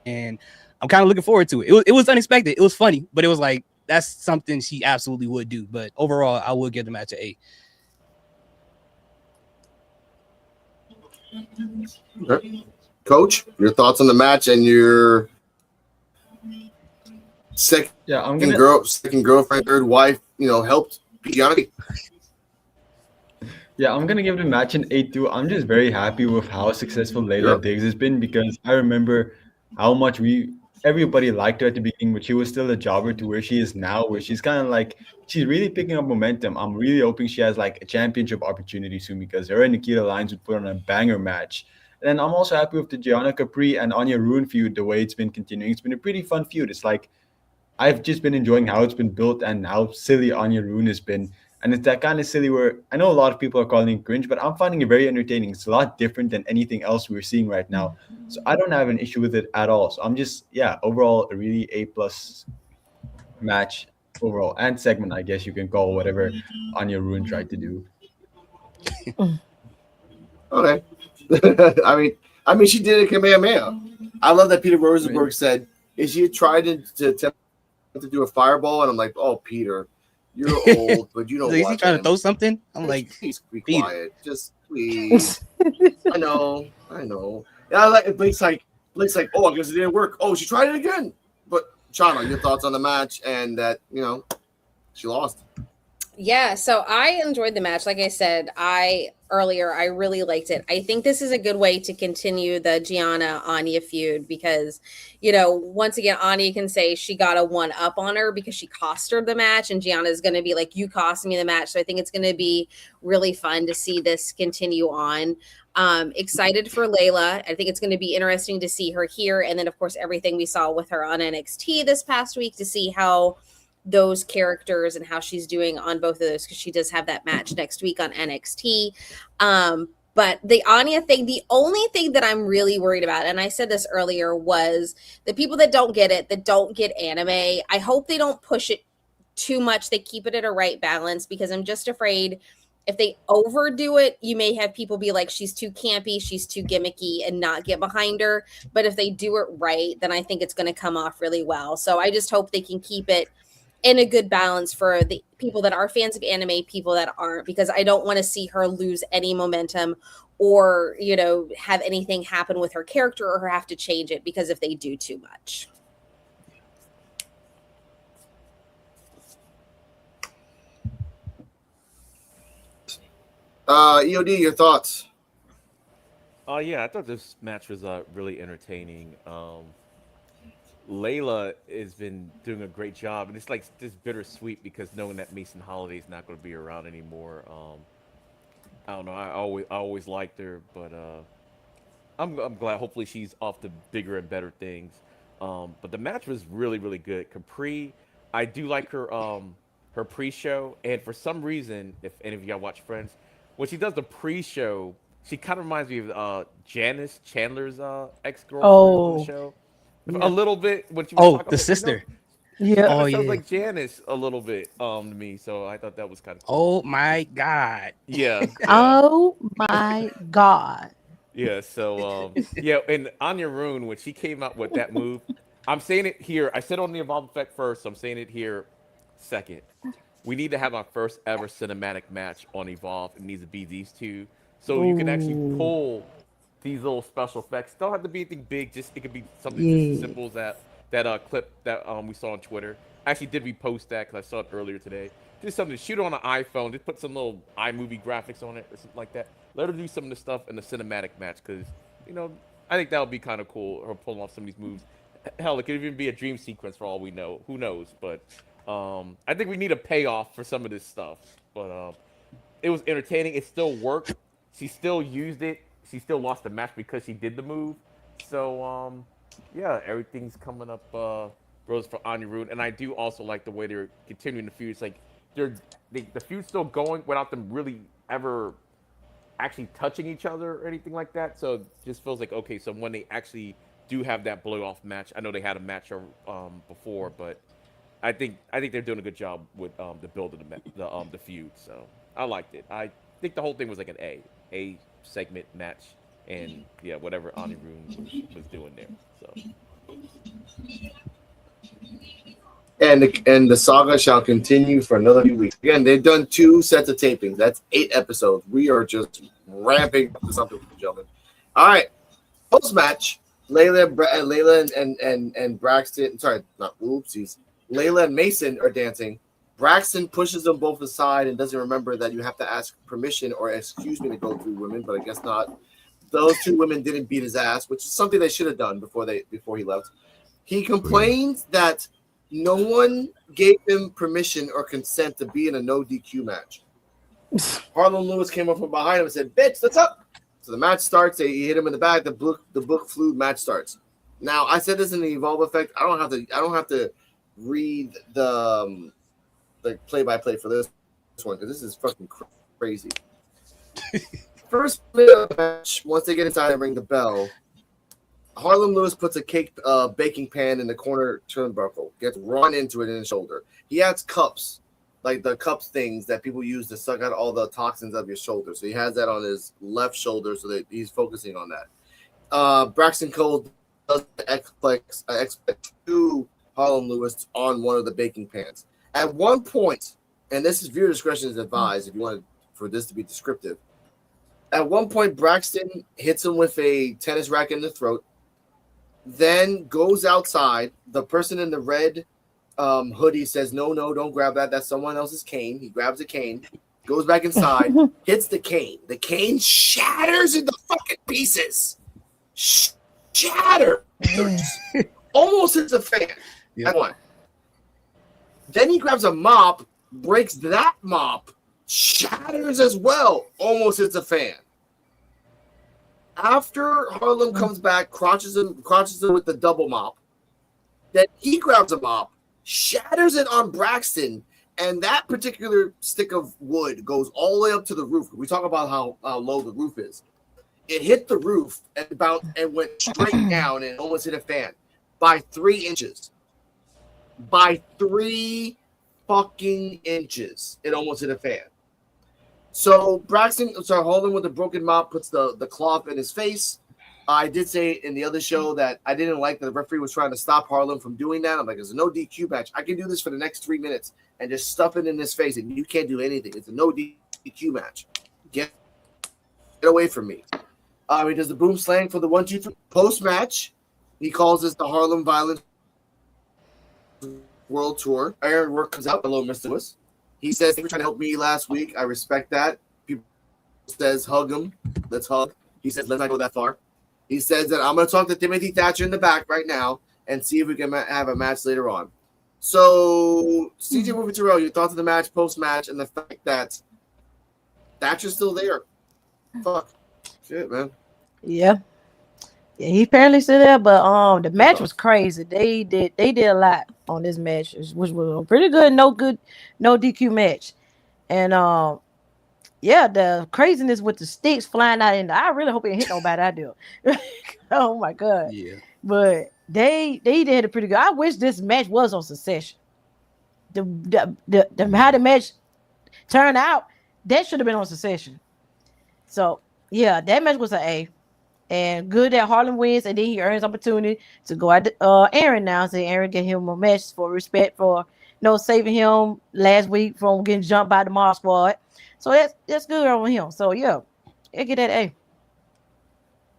Speaker 8: and I'm kind of looking forward to it. It was unexpected. It was funny, but it was like that's something she absolutely would do. But overall, I would give the match an A.
Speaker 2: Okay. Coach, your thoughts on the match and your second girlfriend, third wife, helped Gianna.
Speaker 6: Yeah, I'm gonna give the match an 8-2. I'm just very happy with how successful Layla Diggs has been because I remember how much everybody liked her at the beginning, but she was still a jobber to where she is now, where she's kind of like she's really picking up momentum. I'm really hoping she has like a championship opportunity soon because her and Nikita Lyons would put on a banger match. And then I'm also happy with the Gianna Capri and Anya Ruin feud, the way it's been continuing. It's been a pretty fun feud. It's like I've just been enjoying how it's been built and how silly Anya Ruin has been. And it's that kind of silly where I know a lot of people are calling it cringe, but I'm finding it very entertaining. It's a lot different than anything else we're seeing right now. So I don't have an issue with it at all. So I'm just, overall, a really A+ match overall and segment, I guess you can call whatever Anya Ruin tried to do.
Speaker 2: Okay. I mean, she did a Kamehameha. I love that Peter Rosenberg said, "Is she tried to attempt to do a fireball?" And I'm like, "Oh, Peter, you're old, but you don't."
Speaker 8: Is he
Speaker 2: watch
Speaker 8: trying to
Speaker 2: him.
Speaker 8: throw something? I'm like,
Speaker 2: please be
Speaker 8: Peter.
Speaker 2: quiet, just please. I know. Yeah, I like Blake's like, oh, I guess it didn't work. Oh, she tried it again. But Chana, your thoughts on the match and that she lost.
Speaker 5: Yeah, so I enjoyed the match. Like I said, I really liked it. I think this is a good way to continue the Gianna Anya feud because, once again, Anya can say she got a one up on her because she cost her the match, and Gianna is going to be like, "You cost me the match." So I think it's going to be really fun to see this continue on. Excited for Layla. I think it's going to be interesting to see her here, and then of course everything we saw with her on NXT this past week to see how those characters and how she's doing on both of those because she does have that match next week on NXT. But the Anya thing, the only thing that I'm really worried about, and I said this earlier, was the people that don't get it, that don't get anime. I hope they don't push it too much. They keep it at a right balance because I'm just afraid if they overdo it, you may have people be like, she's too campy, she's too gimmicky, and not get behind her. But if they do it right, then I think it's going to come off really well. So I just hope they can keep it in a good balance for the people that are fans of anime, people that aren't, because I don't want to see her lose any momentum or, you know, have anything happen with her character or her have to change it because if they do too much.
Speaker 2: EOD, your thoughts?
Speaker 4: Yeah, I thought this match was really entertaining. Layla has been doing a great job, and it's like this bittersweet because knowing that Mason Holiday is not going to be around anymore. I don't know. I always liked her, but I'm glad. Hopefully, she's off to bigger and better things. But the match was really really good. Capri, I do like her pre-show, and for some reason, if any of y'all watch Friends, when she does the pre-show, she kind of reminds me of Janice Chandler's ex-girlfriend on the show. A little bit when she was talking
Speaker 8: the
Speaker 4: about,
Speaker 8: sister.
Speaker 7: Yeah.
Speaker 8: Oh,
Speaker 4: sounds
Speaker 8: yeah.
Speaker 4: like Janice a little bit to me. So I thought that was kind of cool.
Speaker 8: Oh my God.
Speaker 4: Yeah.
Speaker 7: Oh my God.
Speaker 4: Yeah. So yeah, and Anya Rune, when she came out with that move, I'm saying it here. I said on the Evolve Effect first, so I'm saying it here second. We need to have our first ever cinematic match on Evolve. It needs to be these two. So you can actually pull these little special effects. Don't have to be anything big. Just it could be something just as simple as that clip that we saw on Twitter. I actually did repost that because I saw it earlier today. Just something to shoot on an iPhone. Just put some little iMovie graphics on it or something like that. Let her do some of the stuff in the cinematic match because I think that would be kind of cool. Her pulling off some of these moves. Hell, it could even be a dream sequence for all we know. Who knows? But I think we need a payoff for some of this stuff. But it was entertaining. It still worked. She still used it. She still lost the match because she did the move. So yeah, everything's coming up rose for Anya Rune, and I do also like the way they're continuing the feud. It's like the feud's still going without them really ever actually touching each other or anything like that. So it just feels like okay. So when they actually do have that blow off match, I know they had a match before, but I think they're doing a good job with the build of the feud. So I liked it. I think the whole thing was like an A segment match, and yeah, whatever Anya Rune was doing there. So.
Speaker 2: And the saga shall continue for another few weeks. Again, they've done 2 sets of tapings. That's 8 episodes. We are just ramping up to something, gentlemen. All right, post match, Layla and Braxton. Sorry, not oopsies. Layla and Mason are dancing. Braxton pushes them both aside and doesn't remember that you have to ask permission or excuse me to go through women, but I guess not. Those 2 women didn't beat his ass, which is something they should have done before he left. He complains that no one gave him permission or consent to be in a no DQ match. Harlan Lewis came up from behind him and said, "Bitch, that's up." So the match starts. He hit him in the back. The book flew. Match starts. Now I said this in the Evolve Effect. I don't have to read the play-by-play for this one because this is fucking crazy. First match, once they get inside and ring the bell, Harlem Lewis puts a baking pan in the corner turnbuckle, gets run into it in his shoulder. He has cups, like the cups things that people use to suck out all the toxins of your shoulder. So he has that on his left shoulder so that he's focusing on that. Braxton Cole does the X-Plex to Harlem Lewis on one of the baking pans. At one point, and this is viewer discretion is advised if you want for this to be descriptive. At one point, Braxton hits him with a tennis racket in the throat, then goes outside. The person in the red hoodie says, no, don't grab that. That's someone else's cane. He grabs a cane, goes back inside, hits the cane. The cane shatters into fucking pieces. Shatters. Almost hits a fan. That's one. Then he grabs a mop, breaks that mop, shatters as well, almost hits a fan. After Harlem comes back, crotches him with the double mop. Then he grabs a mop, shatters it on Braxton, and that particular stick of wood goes all the way up to the roof. We talk about how low the roof is. It hit the roof and went straight down and almost hit a fan by 3 inches. By 3 fucking inches, it almost hit a fan. So Harlan with the broken mop puts the cloth in his face. I did say in the other show that I didn't like that the referee was trying to stop Harlem from doing that. I'm like, there's a no DQ match. I can do this for the next 3 minutes and just stuff it in his face, and you can't do anything. It's a no DQ match. Get away from me. He does the boom slang for the 1, 2, 3 post match. He calls this the Harlem Violence World Tour. Aaron Work comes out. Hello, Mr. Lewis. He says, "They were trying to help me last week. I respect that." People says, "Hug him. Let's hug." He says, "Let's not go that far." He says that I'm going to talk to Timothy Thatcher in the back right now and see if we can have a match later on. So, CJ Wolfie Terrell, your thoughts on the match, post-match, and the fact that Thatcher's still there. Fuck. Shit, man.
Speaker 7: Yeah. Yeah, he apparently still there, but the match was crazy. They did a lot on this match, which was a pretty good, no DQ match. And yeah, the craziness with the sticks flying out, and I really hope it hit nobody. I do. Oh my god.
Speaker 8: Yeah.
Speaker 7: But they did it pretty good. I wish this match was on Succession. The how the match turned out, that should have been on Succession. So yeah, that match was an A. And good that Harlem wins, and then he earns opportunity to go at Aaron now. So Aaron get him a match for respect for saving him last week from getting jumped by the Mob Squad. So that's good on him. So yeah, I get that A.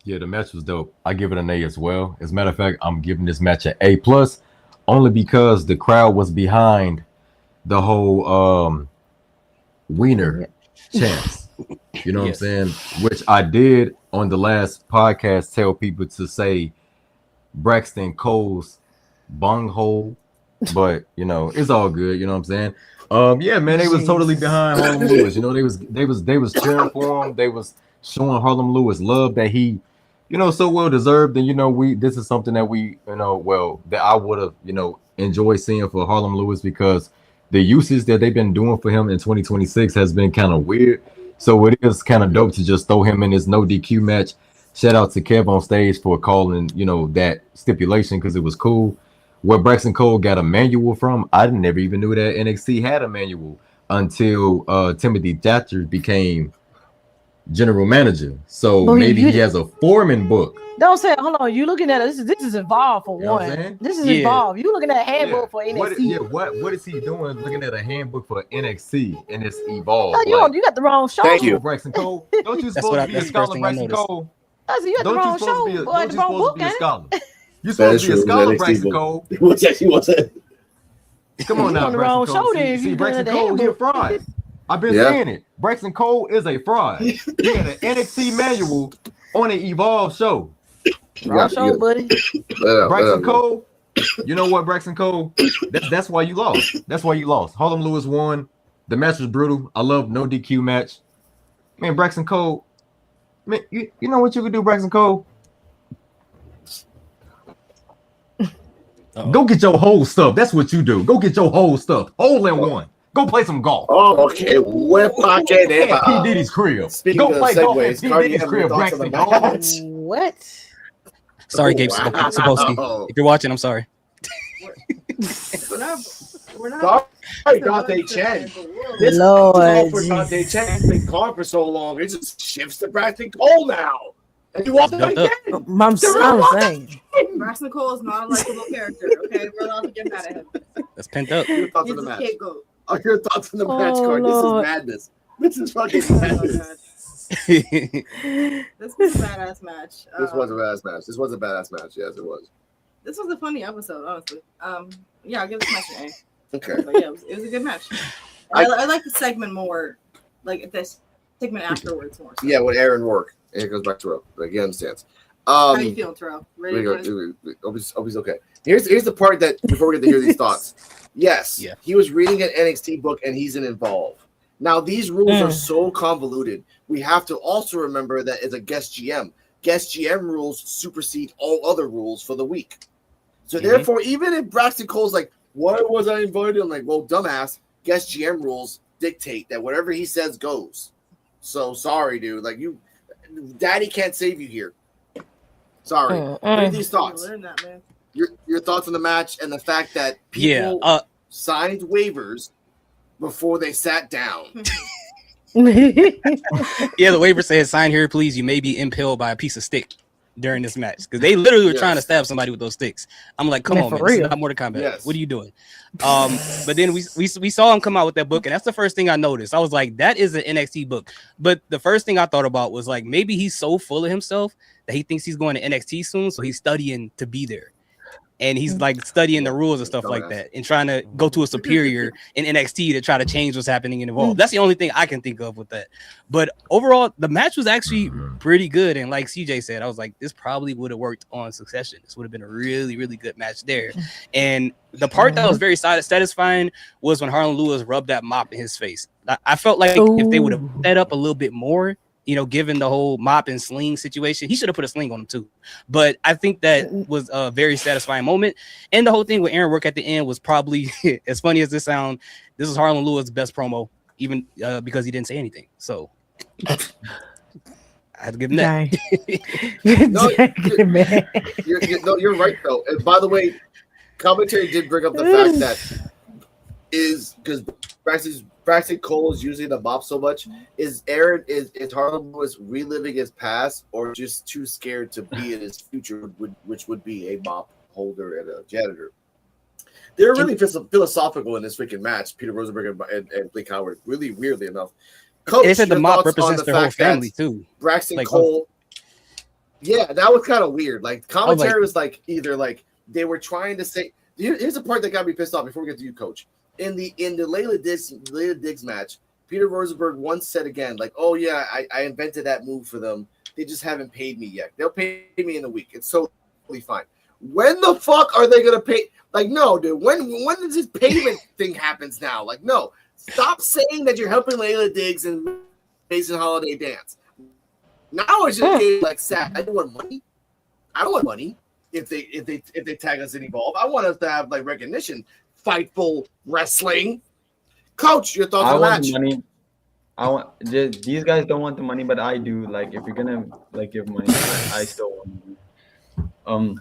Speaker 1: Yeah, the match was dope. I give it an A as well. As a matter of fact, I'm giving this match an A plus, only because the crowd was behind the whole Wiener chants. You know what I'm saying? Which I did on the last podcast tell people to say Braxton Cole's bunghole, but it's all good. You know what I'm saying? Yeah, man, they was totally behind Harlem Lewis. They was cheering for him. They was showing Harlem Lewis love that he, so well deserved. And this is something that we, that I would have, enjoyed seeing for Harlem Lewis, because the usage that they've been doing for him in 2026 has been kind of weird. So it is kind of dope to just throw him in this no DQ match. Shout out to Kev on stage for calling, that stipulation, because it was cool. Where Braxton Cole got a manual from, I never even knew that NXT had a manual until Timothy Thatcher became general manager. So maybe he has a foreman book.
Speaker 7: Don't say, hold on, you looking at it. This is involved for one. This is involved. You looking at a handbook for NXT.
Speaker 1: What is he doing looking at a handbook for NXT and it's evolved?
Speaker 7: No, you got the wrong show.
Speaker 2: Thank you,
Speaker 1: Braxton Cole. Don't you supposed to be a scholar, Braxton Cole?
Speaker 7: You got the wrong show.
Speaker 1: Don't you supposed to be a scholar? You're supposed to be a scholar, Braxton Cole.
Speaker 2: He wasn't.
Speaker 1: Come on now, Braxton Cole. See, Braxton Cole, he a fraud. I've been saying it. Braxton Cole is a fraud. He had an NXT manual on an Evolve show.
Speaker 7: Wrong show, buddy.
Speaker 1: Braxton Cole, you know what, Braxton Cole? That's why you lost. That's why you lost. Harlem Lewis won. The match was brutal. I love no DQ match. Man, Braxton Cole, man, you know what you could do, Braxton Cole? Go get your whole stuff. That's what you do. Go get your whole stuff. Hole in one. Go play some golf.
Speaker 2: Oh, okay. What pocket?
Speaker 1: P. Diddy's crib. Go play golf at P. Diddy's crib, Braxton Cole.
Speaker 7: What?
Speaker 8: Sorry, Gabe Sapolsky. If you're watching, I'm sorry.
Speaker 9: We're not.
Speaker 2: Sorry, Dante Chen. This
Speaker 7: Lord,
Speaker 2: for Dante Chen has been gone for so long. It just shifts to Braxton Cole now. And you walk again.
Speaker 7: I'm saying.
Speaker 9: Braxton Cole is not a likable character. Okay, we're allowed to get mad at him.
Speaker 8: That's pent up.
Speaker 2: Your thoughts
Speaker 9: He's
Speaker 2: on the
Speaker 9: a
Speaker 2: match?
Speaker 9: scapegoat.
Speaker 2: Your thoughts on the match card? This is madness. This is fucking madness.
Speaker 9: This was a badass match.
Speaker 2: This was a badass match. This was a badass match. Yes, it was.
Speaker 9: This was a funny episode, honestly. Yeah, I'll give this match an A.
Speaker 2: Okay.
Speaker 9: But yeah, it was a good match. I like the segment more, like this segment afterwards more. So.
Speaker 2: Yeah, when Aaron work, and it goes back to Terrell. Like he understands.
Speaker 9: How you feeling, Terrell?
Speaker 2: Ready? Hope he's okay. Here's the part that before we get to hear these thoughts. Yes, he was reading an NXT book and he's involved. Now these rules are so convoluted. We have to also remember that as a guest GM, guest GM rules supersede all other rules for the week. So therefore, even if Braxton Cole's like, "Why was I invited?" I'm like, "Well, dumbass, guest GM rules dictate that whatever he says goes." So sorry, dude. Like Daddy can't save you here. Sorry. What are these thoughts? Your thoughts on the match and the fact that people signed waivers before they sat down.
Speaker 8: The waiver says, "Sign here, please. You may be impaled by a piece of stick." during this match because they literally were trying to
Speaker 2: Yes.
Speaker 8: stab somebody with those sticks. I'm like, come
Speaker 7: Man,
Speaker 8: on,
Speaker 7: for
Speaker 8: man, this is
Speaker 7: real.
Speaker 8: not Mortal Kombat.
Speaker 2: Yes.
Speaker 8: What are you doing? But then we saw him come out with that book, and that's the first thing I noticed. I was like, that is an NXT book. But the first thing I thought about was like, maybe he's so full of himself that he thinks he's going to NXT soon, so he's studying to be there. And he's like studying the rules and stuff like that and trying to go to a superior in NXT to try to change what's happening in Evolve. That's the only thing I can think of with that. But overall, the match was actually pretty good. And like CJ said, I was like, this probably would have worked on Succession. This would have been a really, really good match there. And the part that was very satisfying was when Harlan Lewis rubbed that mop in his face. I felt like if they would have set up a little bit more, you know, given the whole mop and sling situation, he should have put a sling on him too. But I think that was a very satisfying moment. And the whole thing with Aaron Work at the end was probably, as funny as this sound, this is Harlan Lewis' best promo, even because he didn't say anything. So I had to give him that.
Speaker 2: You're right though. And by the way, commentary did bring up the fact that is because Braxton Cole is using the mop so much. Is Harlan Lewis reliving his past or just too scared to be in his future, which would be a mop holder and a janitor? They're really philosophical in this freaking match, Peter Rosenberg and Blake Howard. Really, weirdly enough. Coach,
Speaker 8: they said the mop represents their whole family too.
Speaker 2: Braxton
Speaker 8: like,
Speaker 2: Cole. Yeah, that was kind of weird. Like commentary was like either like they were trying to say. Here's the part that got me pissed off before we get to you, Coach. In the Layla Diggs match, Peter Rosenberg once said again, like, "Oh yeah, I invented that move for them. They just haven't paid me yet. They'll pay me in a week. It's totally fine." When the fuck are they gonna pay? Like, no, dude. When does this payment thing happens now? Like, no. Stop saying that you're helping Layla Diggs and Mason Holiday dance. Now it's just like sad. I don't want money. I don't want money if they tag us in Evolve. I want us to have like recognition. Fightful wrestling. Coach, your thoughts on the match?
Speaker 6: Money. These guys don't want the money, but I do. Like, if you're gonna like give money, I still want money.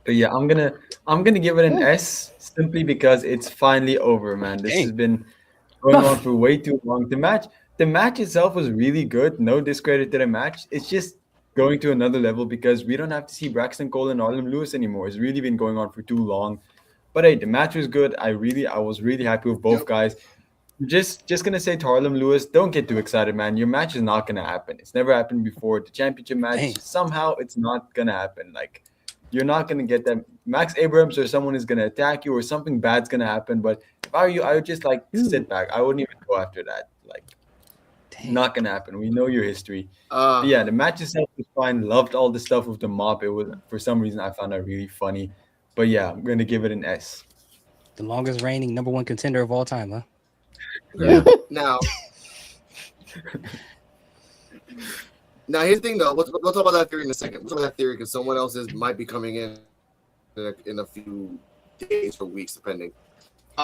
Speaker 6: But yeah, I'm gonna give it an S simply because it's finally over, man. This has been going on for way too long. The match itself was really good. No discredit to the match. It's just going to another level because we don't have to see Braxton Cole and Harlan Lewis anymore. It's really been going on for too long. But hey, the match was good. I was really happy with both guys. Just gonna say to Harlan Lewis, don't get too excited, man. Your match is not gonna happen. It's never happened before. The championship match, somehow it's not gonna happen. Like, you're not gonna get that. Max Abrams or someone is gonna attack you, or something bad's gonna happen. But if I were you, I would just like sit back. I wouldn't even go after that. Like, not gonna happen. We know your history. But yeah, the match itself was fine. Loved all the stuff with the mop. It was, for some reason, I found that really funny. But yeah, I'm gonna give it an S.
Speaker 8: The longest reigning #1 contender of all time, huh?
Speaker 2: Yeah. Now, here's the thing, though. We'll talk about that theory in a second. We'll talk about that theory because someone else might be coming in a few days or weeks, depending.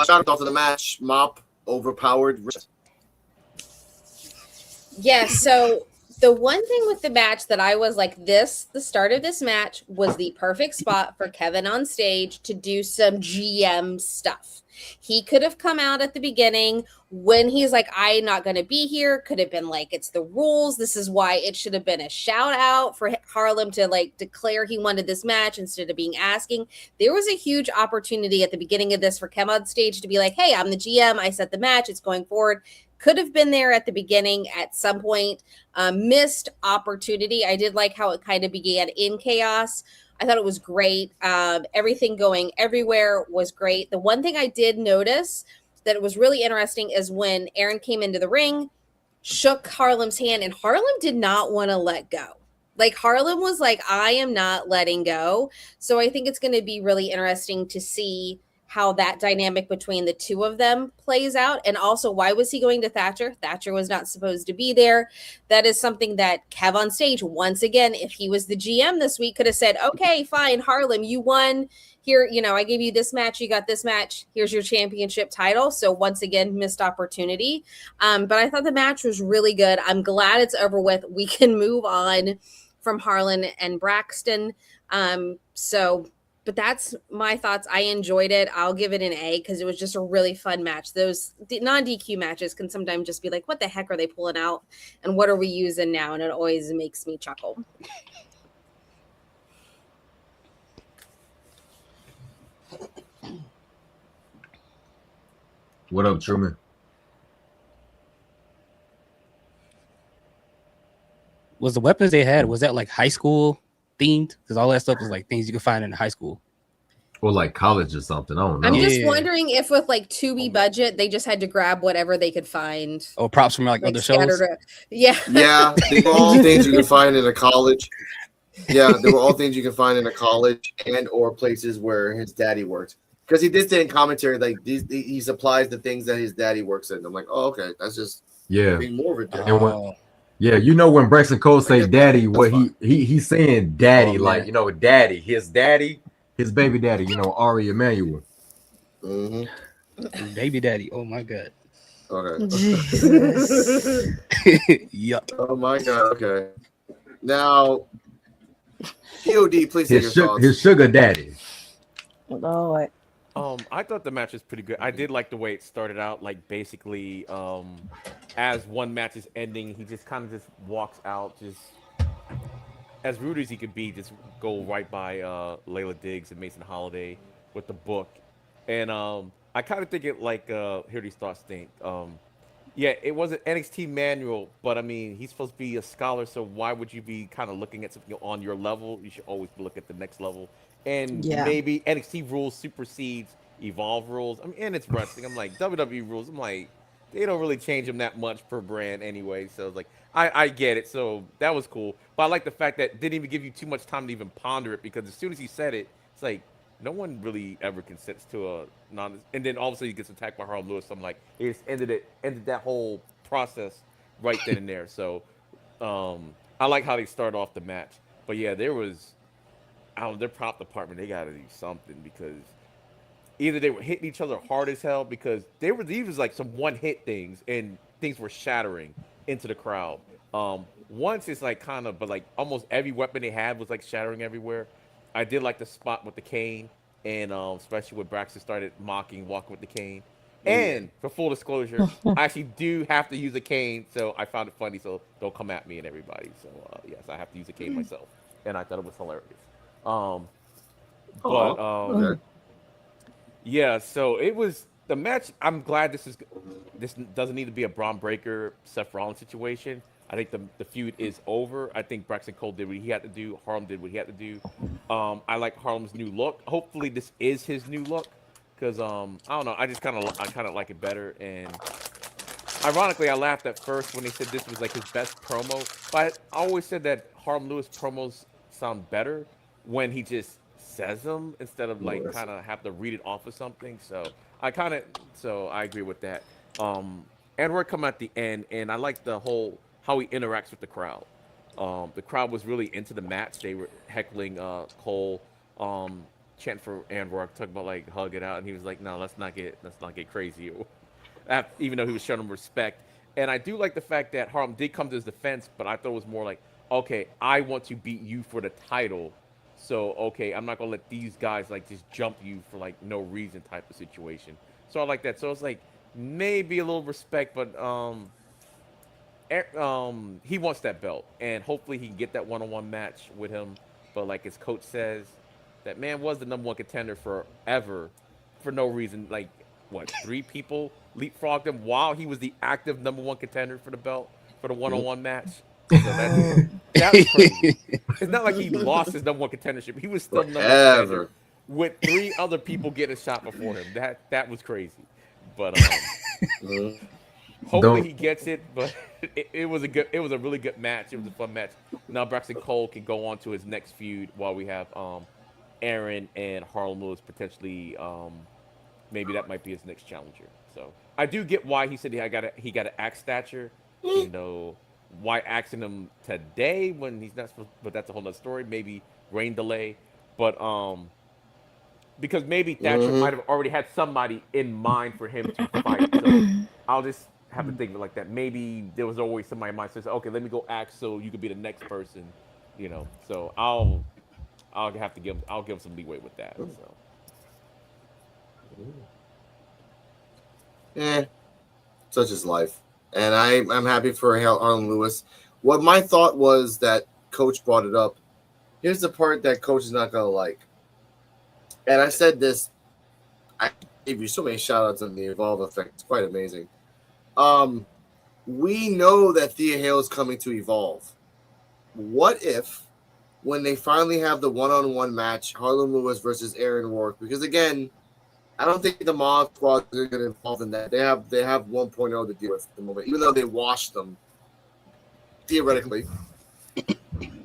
Speaker 2: Shout out to the match. Mop overpowered.
Speaker 5: Yeah, so the one thing with the match that I was like, the start of this match was the perfect spot for Kevin on stage to do some GM stuff. He could have come out at the beginning when he's like, I'm not going to be here. Could have been like, it's the rules. This is why it should have been a shout out for Harlem to like declare he wanted this match instead of being asking. There was a huge opportunity at the beginning of this for Kevin on stage to be like, hey, I'm the GM. I set the match. It's going forward. Could have been there at the beginning at some point. Missed opportunity. I did like how it kind of began in chaos. I thought it was great. Everything going everywhere was great. The one thing I did notice that it was really interesting is when Aaron came into the ring, shook Harlem's hand, and Harlem did not want to let go. Like, Harlem was like, I am not letting go. So I think it's going to be really interesting to see how that dynamic between the two of them plays out. And also, why was he going to Thatcher? Thatcher was not supposed to be there. That is something that Kev on stage, once again, if he was the GM this week, could have said, okay, fine, Harlem, you won. Here, I gave you this match. You got this match. Here's your championship title. So once again, missed opportunity. But I thought the match was really good. I'm glad it's over with. We can move on from Harlan and Braxton. But that's my thoughts. I enjoyed it. I'll give it an A because it was just a really fun match. Those non-DQ matches can sometimes just be like, what the heck are they pulling out? And what are we using now? And it always makes me chuckle.
Speaker 1: What up, Truman?
Speaker 8: Was the weapons they had, was that like high school themed? Because all that stuff was like things you could find in high school.
Speaker 1: Or like college or something. I don't know.
Speaker 5: I'm just wondering if with like Tubi budget, they just had to grab whatever they could find.
Speaker 8: Oh, props from like other shows?
Speaker 5: Yeah.
Speaker 2: Yeah, they were all things you can find in a college. Yeah, they were all things you can find in a college and or places where his daddy worked. Because he did say in commentary, like he supplies the things that his daddy works in. I'm like, oh, okay, that's just being more of a
Speaker 1: yeah, you know when Braxton Cole say daddy, what he's saying daddy, like, you know, daddy, his baby daddy, you know, Ari Emanuel.
Speaker 8: Baby daddy. Oh my god.
Speaker 2: Okay.
Speaker 8: Yup.
Speaker 2: Oh my god. Okay. Now, P.O.D., please take your thoughts.
Speaker 1: His sugar daddy.
Speaker 7: Lord.
Speaker 4: I thought the match was pretty good. I did like the way it started out, like basically, as one match is ending, he just kind of just walks out, just as rude as he could be, just go right by Layla Diggs and Mason Holiday with the book. And I kind of think it like hear these thoughts think. Yeah, it was an NXT manual, but I mean, he's supposed to be a scholar, so why would you be kind of looking at something on your level? You should always look at the next level. And maybe NXT rules supersedes Evolve rules. I mean, and it's wrestling. I'm like, WWE rules, I'm like, they don't really change them that much per brand anyway. So it's like, I get it. So that was cool. But I like the fact that it didn't even give you too much time to even ponder it, because as soon as he said it, it's like, no one really ever consents to a non. And then all of a sudden he gets attacked by Harlem Lewis. So I'm like, it just ended that whole process right then and there. So I like how they started off the match. But yeah, there was, their prop department, they got to do something, because either they were hitting each other hard as hell, because these was like some one hit things, and things were shattering into the crowd. Once it's like kind of, but like almost every weapon they had was like shattering everywhere. I did like the spot with the cane, and especially when Braxton started walking with the cane. And for full disclosure, I actually do have to use a cane, so I found it funny. So don't come at me and everybody. So yes, I have to use a cane myself, and I thought it was hilarious. Yeah, so it was the match. I'm glad this doesn't need to be a Braun Breaker Seth Rollins situation. I think the feud is over. I think Braxton Cole did what he had to do. Harlem did what he had to do. I like Harlem's new look. Hopefully this is his new look, because I don't know. I kind of like it better. And ironically, I laughed at first when they said this was like his best promo. But I always said that Harlem Lewis promos sound better when he just says them instead of like kind of have to read it off of something. So I agree with that. Edward come at the end, and I like the whole how he interacts with the crowd. The crowd was really into the match. They were heckling Cole, chanting for Edward, talking about like hug it out, and he was like, "No, let's not get crazy." Even though he was showing them respect. And I do like the fact that Harlem did come to his defense, but I thought it was more like, okay, I want to beat you for the title. So, okay, I'm not going to let these guys, like, just jump you for, like, no reason type of situation. So I like that. So it's, like, maybe a little respect, but he wants that belt. And hopefully he can get that one-on-one match with him. But like his coach says, that man was the #1 contender forever for no reason. Like, what, 3 people leapfrogged him while he was the active #1 contender for the belt for the one-on-one match? So that's crazy. It's not like he lost his #1 contendership. He was still #1 contender with 3 other people getting a shot before him. That was crazy. But hopefully he gets it. But it was a really good match. It was a fun match. Now Braxton Cole can go on to his next feud while we have Aaron and Harlem Lewis potentially. Maybe that might be his next challenger. So I do get why he said he got an axe stature. You know. Why axing him today when he's not supposed, but that's a whole nother story. Maybe rain delay, but because maybe Thatcher might have already had somebody in mind for him to fight. So I'll just have to think of it like that. Maybe there was always somebody in mind says, okay, let me go axe so you could be the next person, you know. So I'll have to give him some leeway with that. So.
Speaker 2: Yeah, such is life. And I'm happy for Harlem Lewis. What my thought was that Coach brought it up. Here's the part that Coach is not going to like. And I said this. gave you so many shout outs on the Evolve effect. It's quite amazing. We know that Thea Hale is coming to Evolve. What if, when they finally have the one-on-one match, Harlan Lewis versus Aaron Rourke? Because again, I don't think the Mob Squad is going to get involved in that. They have 1.0 to deal with at the moment, even though they washed them theoretically.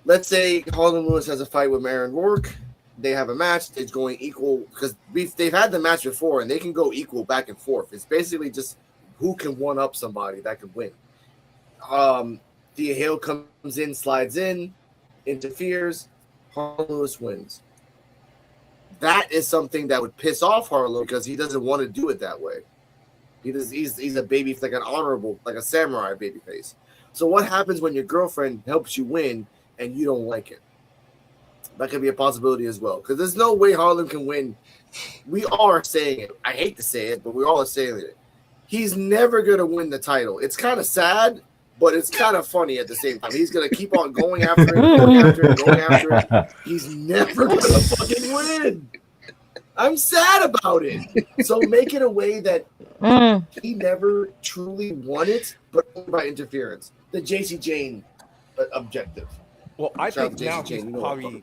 Speaker 2: Let's say Harlan Lewis has a fight with Aaron Rourke. They have a match. It's going equal because they've had the match before, and they can go equal back and forth. It's basically just who can one up somebody that can win. Thea Hale comes in, slides in, interferes. Harlan Lewis wins. That is something that would piss off Harlan because he doesn't want to do it that way. He's a baby, like an honorable, like a samurai baby face. So what happens when your girlfriend helps you win and you don't like it? That could be a possibility as well. Because there's no way Harlan can win. We all are saying it. I hate to say it, but we all are saying it. He's never going to win the title. It's kind of sad, but it's kind of funny at the same time. He's going to keep on going after it, going after it, going after it. He's never going to fucking win. I'm sad about it. So make it a way that he never truly won it, but only by interference. The JC Jane objective.
Speaker 4: Well, I think now he's probably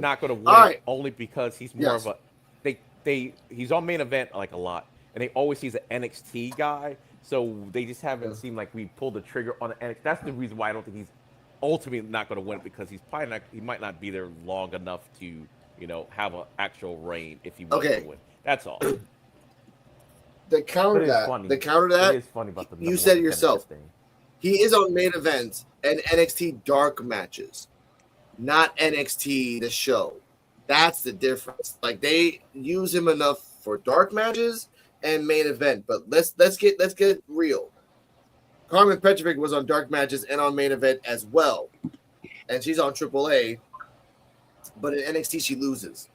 Speaker 4: not going to win only because he's more of a he's on main event like a lot, and they always he's an NXT guy, so they just haven't seemed like we pulled the trigger on the NXT. That's the reason why I don't think he's ultimately not going to win, because he's probably not. He might not be there long enough to have an actual reign if he wants to win. That's all.
Speaker 2: The counter that
Speaker 4: it is funny about the
Speaker 2: you said it yourself. He is on main events and NXT dark matches, not NXT the show. That's the difference. Like, they use him enough for dark matches and main event, but let's get real. Carmen Petrovic was on dark matches and on main event as well, and she's on AAA. But in NXT she loses,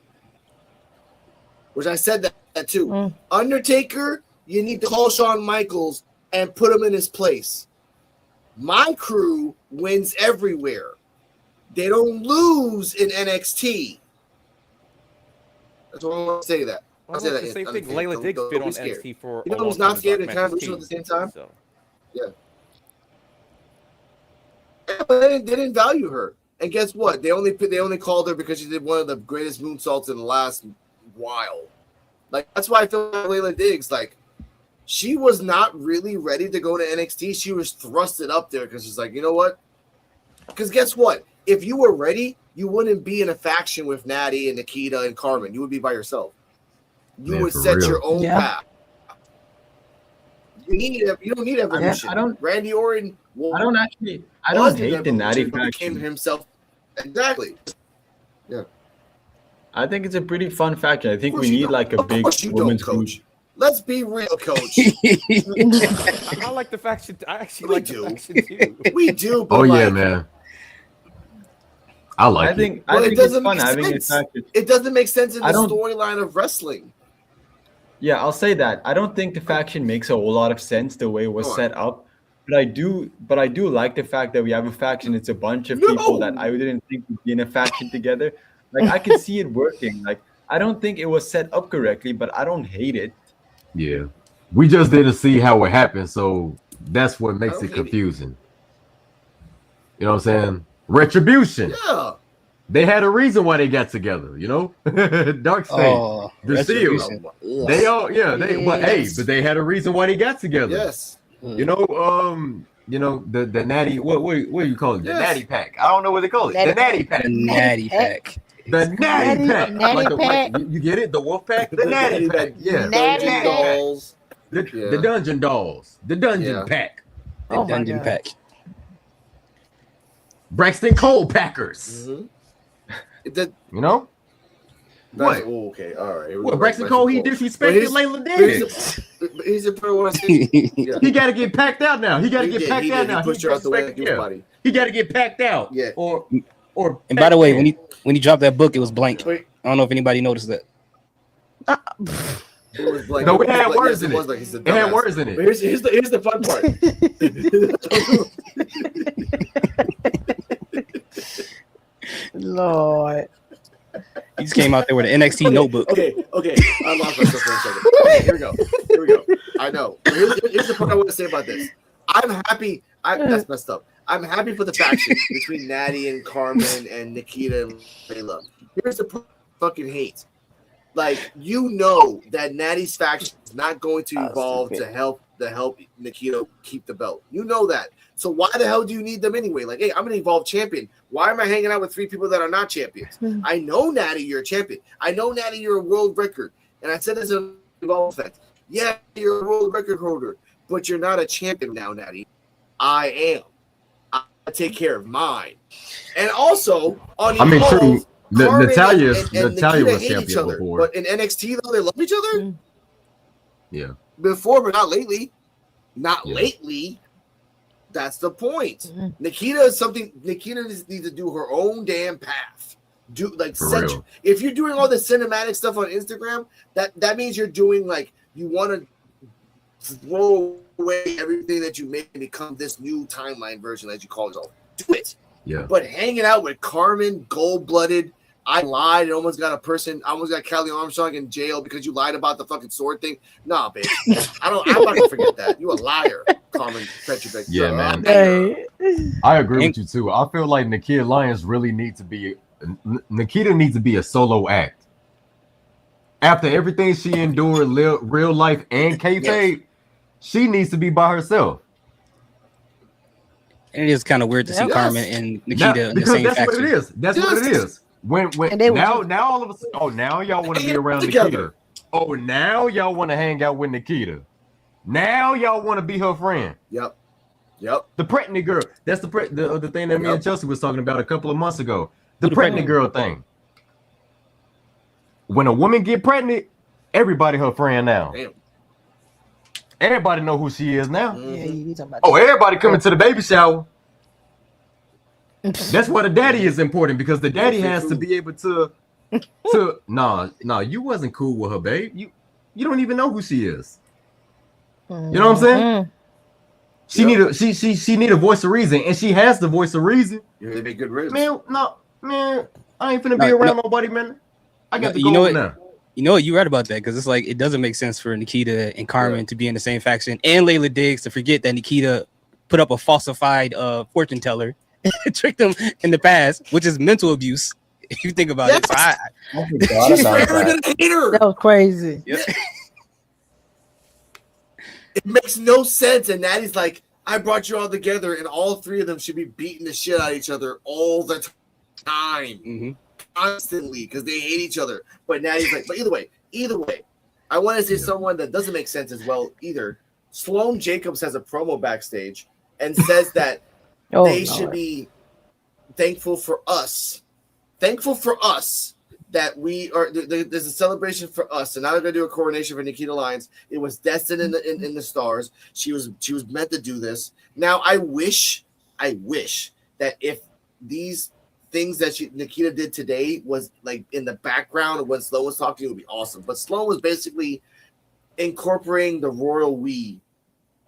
Speaker 2: which I said that too. Undertaker, you need to call Shawn Michaels and put him in his place. My crew wins everywhere. They don't lose in NXT. That's what I want to say. That.
Speaker 4: Well, it's the same thing. Layla Diggs been on NXT for a long time.
Speaker 2: Who's not scared to kind of lose at the same time?
Speaker 4: So.
Speaker 2: Yeah, but they didn't value her. And guess what? They only called her because she did one of the greatest moonsaults in the last while. Like, that's why I feel like Layla Diggs, like, she was not really ready to go to NXT. She was thrusted up there because she's like, you know what? Because guess what? If you were ready, you wouldn't be in a faction with Natty and Nikita and Carmen. You would be by yourself. You would set your own path. You don't need evolution. Randy Orton.
Speaker 6: I don't hate the Natty faction.
Speaker 2: Himself. Exactly. Yeah.
Speaker 6: I think it's a pretty fun faction. I think we need like a big women's coach.
Speaker 2: Let's be real, coach.
Speaker 4: I like the faction. I actually like the faction too.
Speaker 2: We do. But
Speaker 1: yeah, man. I think
Speaker 2: it's fun having a faction. It doesn't make sense in the storyline of wrestling.
Speaker 6: Yeah, I'll say that. I don't think the faction makes a whole lot of sense the way it was set up. But I do like the fact that we have a faction. It's a bunch of people that I didn't think would be in a faction together. Like, I can see it working. Like, I don't think it was set up correctly, but I don't hate it.
Speaker 1: Yeah. We just didn't see how it happened, so that's what makes it confusing. You know what I'm saying? Retribution.
Speaker 2: Yeah.
Speaker 1: They had a reason why they got together, Dark State, the Seal. But they had a reason why they got together.
Speaker 2: Yes.
Speaker 1: The natty. What do you call it? The natty pack. I don't know what they call it. The natty pack.
Speaker 8: The natty pack.
Speaker 1: The natty pack.
Speaker 7: Natty pack.
Speaker 1: You get it? The wolf pack. The natty pack. Yeah.
Speaker 7: Natty
Speaker 2: dolls.
Speaker 1: The dungeon dolls. The dungeon pack.
Speaker 8: The dungeon pack.
Speaker 1: Braxton Cole Packers.
Speaker 2: Mm-hmm.
Speaker 1: What?
Speaker 2: Okay, all right.
Speaker 1: What, Braxton Cole? He disrespected Layla Diggs.
Speaker 2: He's a pro. He
Speaker 1: got to get packed out now. He got to get packed out now.
Speaker 2: He pushed her out the way.
Speaker 1: He got to get packed out.
Speaker 2: Yeah.
Speaker 1: Or.
Speaker 8: And by the way, when he dropped that book, it was blank. I don't know if anybody noticed that.
Speaker 2: It was blank.
Speaker 1: No, it had words in it.
Speaker 2: It
Speaker 1: had words in it.
Speaker 2: But here's the fun part.
Speaker 7: Lord.
Speaker 8: He just came out there with an NXT notebook.
Speaker 2: Okay. I lost myself for a second. Okay, here we go. I know. Here's the part I want to say about this. I'm happy. That's messed up. I'm happy for the faction between Natty and Carmen and Nikita and Layla. Here's the fucking hate. Like, you know that Natty's faction is not going to evolve to help Nikita keep the belt. You know that. So why the hell do you need them anyway? Like, hey, I'm an evolved champion. Why am I hanging out with 3 people that are not champions? I know, Natty, you're a champion. I know, Natty, you're a world record. And I said this in Evolve Effect. Yeah, you're a world record holder, but you're not a champion now, Natty. I am. I take care of mine. And also, on Evolve,
Speaker 1: true. Natalia was
Speaker 2: hate each
Speaker 1: champion
Speaker 2: other.
Speaker 1: before.
Speaker 2: But in NXT, though, they love each other?
Speaker 1: Yeah.
Speaker 2: Before, but not lately. Not lately. That's the point. Nikita needs to do her own damn path. If you're doing all the cinematic stuff on Instagram, that means you're doing you want to throw away everything that you made and become this new timeline version, as you call it. Do it.
Speaker 1: Yeah.
Speaker 2: But hanging out with Carmen, gold-blooded, I lied and almost got Kelly Armstrong in jail because you lied about the fucking sword thing. Nah, babe. I'm not gonna forget that. You a liar, Carmen Petrovic.
Speaker 1: Yeah, man. I agree with you too. I feel like Nikita Lyons really needs to be a solo act. After everything she endured, real life and kayfabe, she needs to be by herself.
Speaker 8: And it is kind of weird to see Carmen and Nikita in the same faction.
Speaker 1: What it is. That's what it is. When now all of a sudden, now y'all want to be around Nikita. Oh, now y'all want to hang out with Nikita. Now y'all want to be her friend.
Speaker 2: Yep.
Speaker 1: The pregnant girl. That's the thing that me and Chelsea was talking about a couple of months ago. The pregnant girl thing. When a woman get pregnant, everybody her friend now.
Speaker 2: Damn.
Speaker 1: Everybody know who she is now.
Speaker 7: Yeah, you talking about
Speaker 1: everybody coming to the baby shower. That's why the daddy is important, because the daddy has to be able to you wasn't cool with her, babe. You don't even know who she is. You know what I'm saying? She need a voice of reason, and she has the voice of reason.
Speaker 2: You're gonna be good ribs.
Speaker 1: Man, I ain't finna be around nobody, man. I got to go now.
Speaker 8: You know what? You're right about that, because it's like it doesn't make sense for Nikita and Carmen to be in the same faction, and Layla Diggs to forget that Nikita put up a falsified fortune teller, tricked them in the past, which is mental abuse. If you think about it, so
Speaker 7: that was crazy.
Speaker 8: Yeah.
Speaker 2: It makes no sense, and Natty's like, I brought you all together, and all 3 of them should be beating the shit out of each other all the time. Constantly, because they hate each other. But Natty's like, but either way, I want to say someone that doesn't make sense as well either. Sloane Jacobs has a promo backstage and says that they should be thankful for us that we are. There's a celebration for us, and now they're gonna do a coronation for Nikita Lyons. It was destined in the stars. She was meant to do this. Now I wish that if these things that Nikita did today was like in the background of when Sloane was talking, it would be awesome. But Sloane was basically incorporating the royal we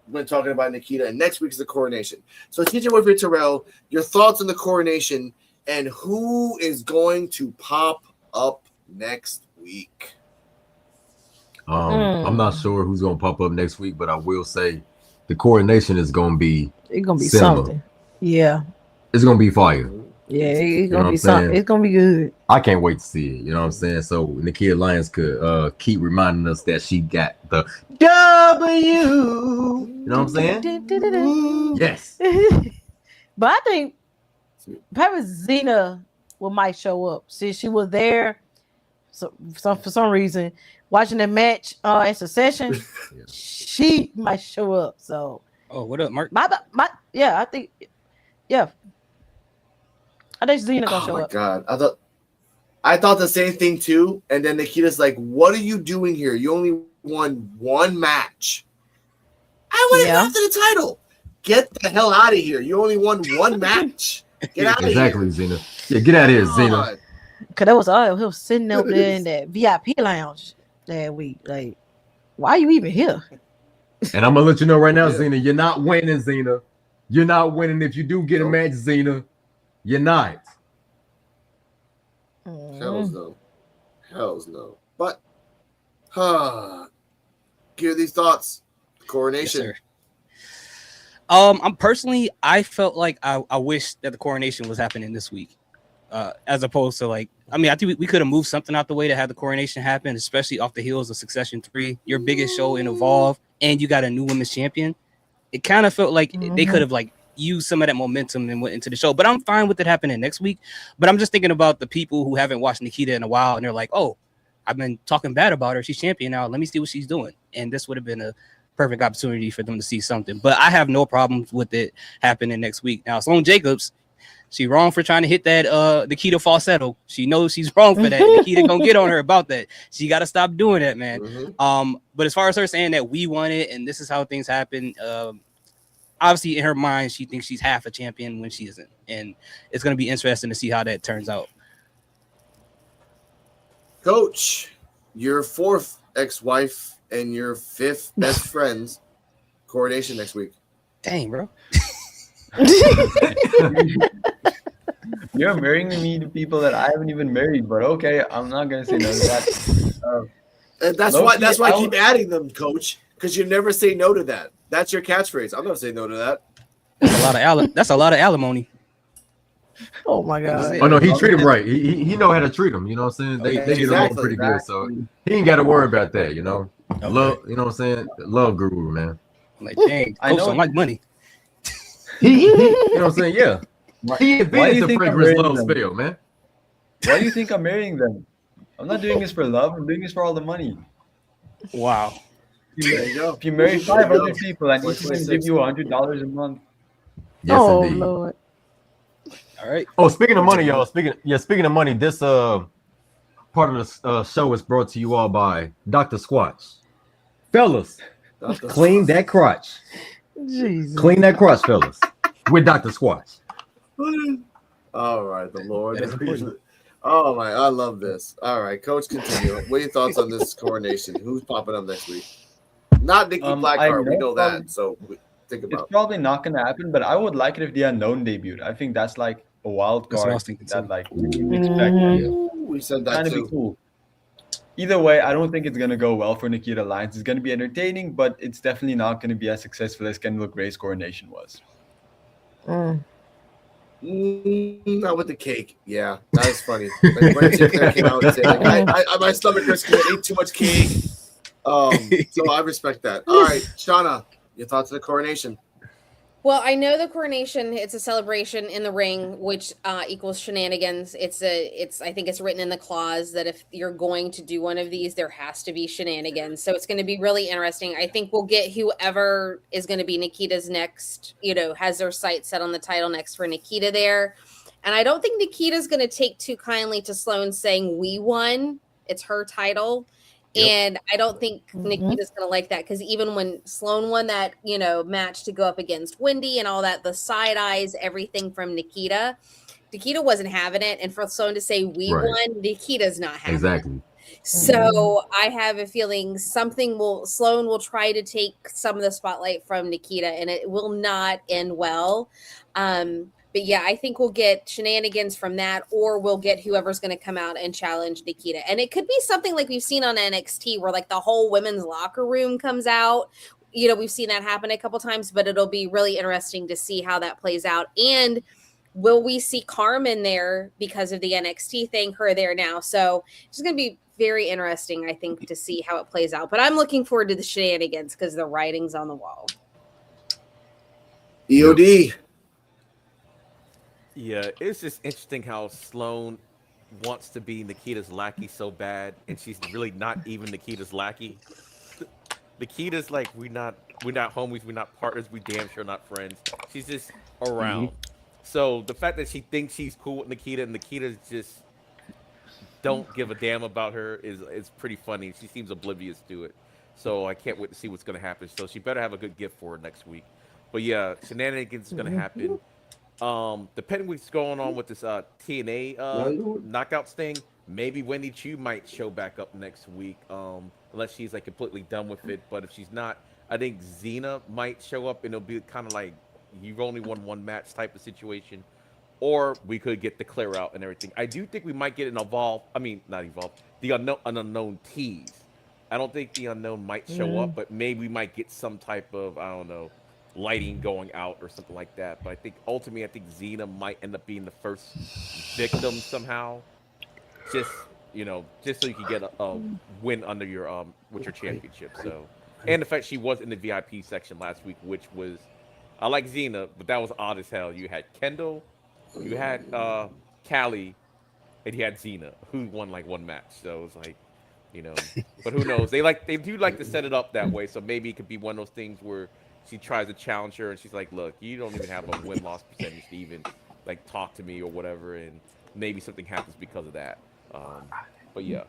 Speaker 2: when talking about Nikita, and next week is the coronation. So TJ Whitfield, Terrell, your thoughts on the coronation and who is going to pop up next week?
Speaker 1: I'm not sure who's gonna pop up next week, but I will say the coronation is gonna be
Speaker 7: something. Yeah.
Speaker 1: It's gonna be fire.
Speaker 7: Yeah, it's gonna be something. It's gonna be good.
Speaker 1: I can't wait to see it. You know what I'm saying? So Nikita Lyons could keep reminding us that she got the W. You know what I'm saying? Yes.
Speaker 7: But I think perhaps Xena might show up since she was there. So for some reason, watching the match in Succession, she might show up. So.
Speaker 8: Oh, what up, Mark?
Speaker 7: I think Xena gonna show up.
Speaker 2: Oh my god, I thought the same thing too. And then Nikita's like, "What are you doing here? You only won one match. I would have after the title. Get the hell out of here! You only won one match. Get out of here."
Speaker 1: Exactly, Xena. Yeah, get out of here, Xena.
Speaker 7: Cause that was all he was sitting up there in that VIP lounge that week. Like, why are you even here?
Speaker 1: And I'm gonna let you know right now, Xena, you're not winning, Xena. You're not winning if you do get a match, Xena. You're not.
Speaker 2: Shadows, though. Hells no. But, give these thoughts. Coronation.
Speaker 8: Yes, sir. I'm personally, I felt like I wish that the coronation was happening this week, as opposed to like, I mean, I think we could have moved something out the way to have the coronation happen, especially off the heels of Succession 3, your biggest show in Evolve, and you got a new women's champion. It kind of felt like they could have like used some of that momentum and went into the show, but I'm fine with it happening next week. But I'm just thinking about the people who haven't watched Nikita in a while, and they're like, oh, I've been talking bad about her. She's champion now. Let me see what she's doing. And this would have been a perfect opportunity for them to see something. But I have no problems with it happening next week. Now, Sloane Jacobs, she wrong for trying to hit that Nikita falsetto. She knows she's wrong for that. Nikita gonna get on her about that. She got to stop doing that, man. But as far as her saying that we won it and this is how things happen, obviously in her mind, she thinks she's half a champion when she isn't. And it's going to be interesting to see how that turns out.
Speaker 2: Coach, your 4th ex-wife and your 5th best friend's coronation next week.
Speaker 8: Dang, bro.
Speaker 6: You're marrying me to people that I haven't even married, but okay, I'm not gonna say no to that.
Speaker 2: And that's why I keep adding them, Coach, because you never say no to that. That's your catchphrase. I'm never saying no to that.
Speaker 8: That's a lot of alimony.
Speaker 7: Oh my God.
Speaker 1: Oh no, he treat him right. He know how to treat him. You know what I'm saying? They get along pretty good, so he ain't got to worry about that. You know, love. You know what I'm saying? Love guru, man.
Speaker 8: Like, dang, I don't like money.
Speaker 1: You know what I'm saying? Yeah. He invented the
Speaker 6: think
Speaker 1: fragrance love spell, man.
Speaker 6: Why do you think I'm marrying them? I'm not doing this for love. I'm doing this for all the money.
Speaker 8: Wow.
Speaker 6: If you marry 500 people and each of them give you $100 a month.
Speaker 1: Yes, indeed.
Speaker 7: Lord.
Speaker 8: All right.
Speaker 1: Oh, speaking of money, y'all. Speaking of money, this part of the show is brought to you all by Dr. Squatch. Fellas, clean that crotch.
Speaker 7: Jesus.
Speaker 1: Clean that crotch, fellas. With Dr. Squatch.
Speaker 2: All right, the Lord. Oh my, I love this. All right, Coach, continue. What are your thoughts on this coronation? Who's popping up next week? Not Nikki Blackheart. We know that. So think about.
Speaker 6: It's probably not going to happen, but I would like it if the unknown debuted. I think that's like a wild card that like we can expect.
Speaker 2: We said that
Speaker 6: too. Be cool. Either way, I don't think it's going to go well for Nikita Lyons. It's going to be entertaining, but it's definitely not going to be as successful as Kendall Gray's coronation was.
Speaker 2: Not with the cake. Yeah, that is funny. Like, when came out and said, like, my stomach hurts because I ate too much cake. So I respect that. All right, Shauna, your thoughts on the coronation?
Speaker 5: Well, I know the coronation, it's a celebration in the ring, which equals shenanigans. I think it's written in the clause that if you're going to do one of these, there has to be shenanigans. So it's going to be really interesting. I think we'll get whoever is going to be Nikita's next, has their sights set on the title next for Nikita there. And I don't think Nikita's going to take too kindly to Sloane saying we won. It's her title. Yep. And I don't think Nikita's going to like that, because even when Sloane won that, match to go up against Wendy and all that, the side eyes, everything from Nikita wasn't having it. And for Sloane to say we won, Nikita's not having it. So I have a feeling Sloane will try to take some of the spotlight from Nikita, and it will not end well. But yeah, I think we'll get shenanigans from that, or we'll get whoever's going to come out and challenge Nikita. And it could be something like we've seen on NXT, where like the whole women's locker room comes out. We've seen that happen a couple times, but it'll be really interesting to see how that plays out. And will we see Carmen there because of the NXT thing, her there now? So it's going to be very interesting, I think, to see how it plays out. But I'm looking forward to the shenanigans because the writing's on the wall.
Speaker 2: EOD.
Speaker 4: Yeah, it's just interesting how Sloane wants to be Nikita's lackey so bad, and she's really not even Nikita's lackey. Nikita's like, we're not homies, we're not partners, we damn sure not friends. She's just around. So the fact that she thinks she's cool with Nikita, and Nikita just don't give a damn about her is pretty funny. She seems oblivious to it. So I can't wait to see what's going to happen. So she better have a good gift for her next week. But yeah, shenanigans is going to happen. Depending what's going on with this TNA knockouts thing, maybe Wendy Chu might show back up next week, unless she's like completely done with it. But if she's not, I think Xena might show up, and it'll be kind of like you've only won one match type of situation. Or we could get the clear out and everything. I do think we might get an the unknown tease. I don't think the unknown might show up, but maybe we might get some type of, I don't know, lighting going out or something like that. But I think ultimately, I think Xena might end up being the first victim somehow. Just just so you can get a win under your with your championship. So, and the fact she was in the VIP section last week, which was, I like Xena, but that was odd as hell. You had Kendall, you had Callie, and you had Xena, who won like one match. So it was like, but who knows? They do like to set it up that way. So maybe it could be one of those things where she tries to challenge her, and she's like, "Look, you don't even have a win-loss percentage to even like talk to me or whatever," and maybe something happens because of that. But yeah,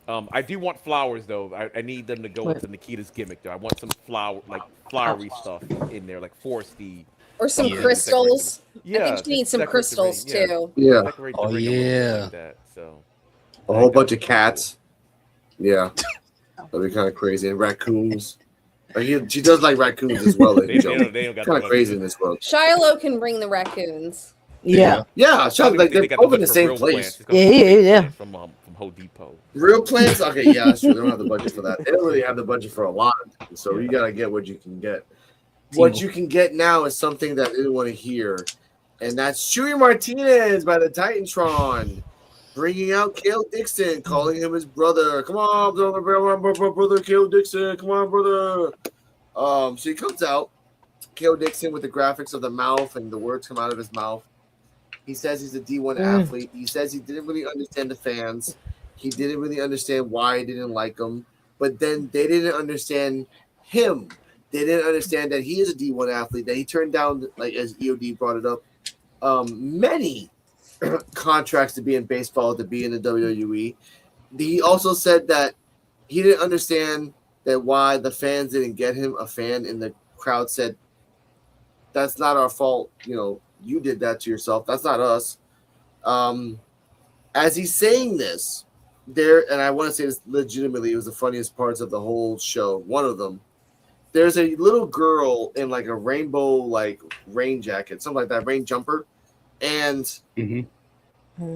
Speaker 4: I do want flowers though. I need them to go into Nikita's gimmick though. I want some flowery stuff in there, like foresty.
Speaker 5: Or some crystals.
Speaker 4: Yeah,
Speaker 5: I think she needs some crystals too.
Speaker 2: Yeah.
Speaker 4: Decorate the ring a little bit like that. So
Speaker 2: a whole bunch of cats. Yeah, that'd be kind of crazy. And raccoons. She does like raccoons as well.
Speaker 4: They don't got
Speaker 2: kind of crazy in this world.
Speaker 5: Shiloh can bring the raccoons.
Speaker 7: Yeah.
Speaker 2: Shiloh, like they're both in the same place.
Speaker 7: Yeah.
Speaker 4: From Home Depot.
Speaker 2: Real plants? Okay, yeah, that's true. They don't have the budget for that. They don't really have the budget for a lot, so you gotta get what you can get. What you can get now is something that I didn't want to hear, and that's Chewy Martinez by the Titantron, bringing out Kale Dixon, calling him his brother. Come on, brother, Kale Dixon. Come on, brother. So he comes out, Kale Dixon, with the graphics of the mouth and the words come out of his mouth. He says he's a D1 athlete. He says he didn't really understand the fans. He didn't really understand why he didn't like them. But then they didn't understand him. They didn't understand that he is a D1 athlete, that he turned down, like as EOD brought it up, many contracts to be in baseball, to be in the WWE. He also said that he didn't understand that why the fans didn't get him a fan, and the crowd said, that's not our fault. You did that to yourself. That's not us. As he's saying this, and I want to say this legitimately, it was the funniest parts of the whole show. One of them, there's a little girl in like a rainbow, like rain jacket, something like that, rain jumper. And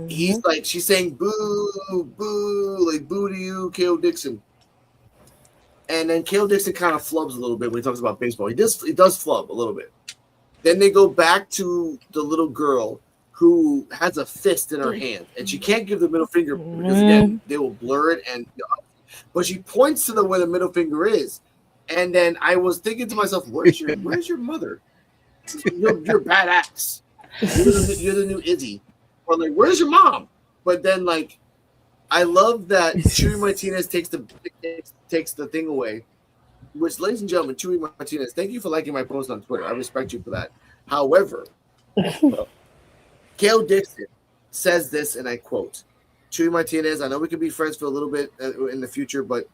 Speaker 2: he's like, she's saying, boo, boo, like boo to you, Kale Dixon. And then Kale Dixon kind of flubs a little bit when he talks about baseball. He does flub a little bit. Then they go back to the little girl who has a fist in her hand, and she can't give the middle finger because again they will blur it. But she points to where the middle finger is, and then I was thinking to myself, "Where's your mother? You're badass. You're the new Izzy. Or like, where's your mom?" But then like, I love that Chewy Martinez takes the thing away. Which, ladies and gentlemen, Chewy Martinez, thank you for liking my post on Twitter. I respect you for that. However, Kale Dixon says this, and I quote, Chewy Martinez, I know we can be friends for a little bit in the future, but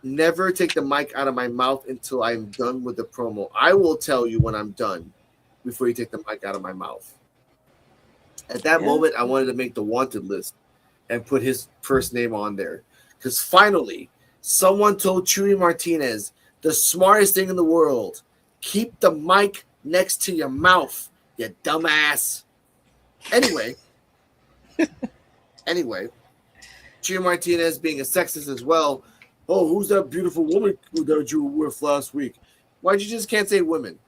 Speaker 2: never take the mic out of my mouth until I'm done with the promo. I will tell you when I'm done before you take the mic out of my mouth. At that moment, I wanted to make the wanted list and put his first name on there. Because finally, someone told Chewy Martinez the smartest thing in the world: keep the mic next to your mouth, you dumbass. Anyway, Chewy Martinez being a sexist as well. Oh, who's that beautiful woman that you were with last week? Why'd you just can't say women?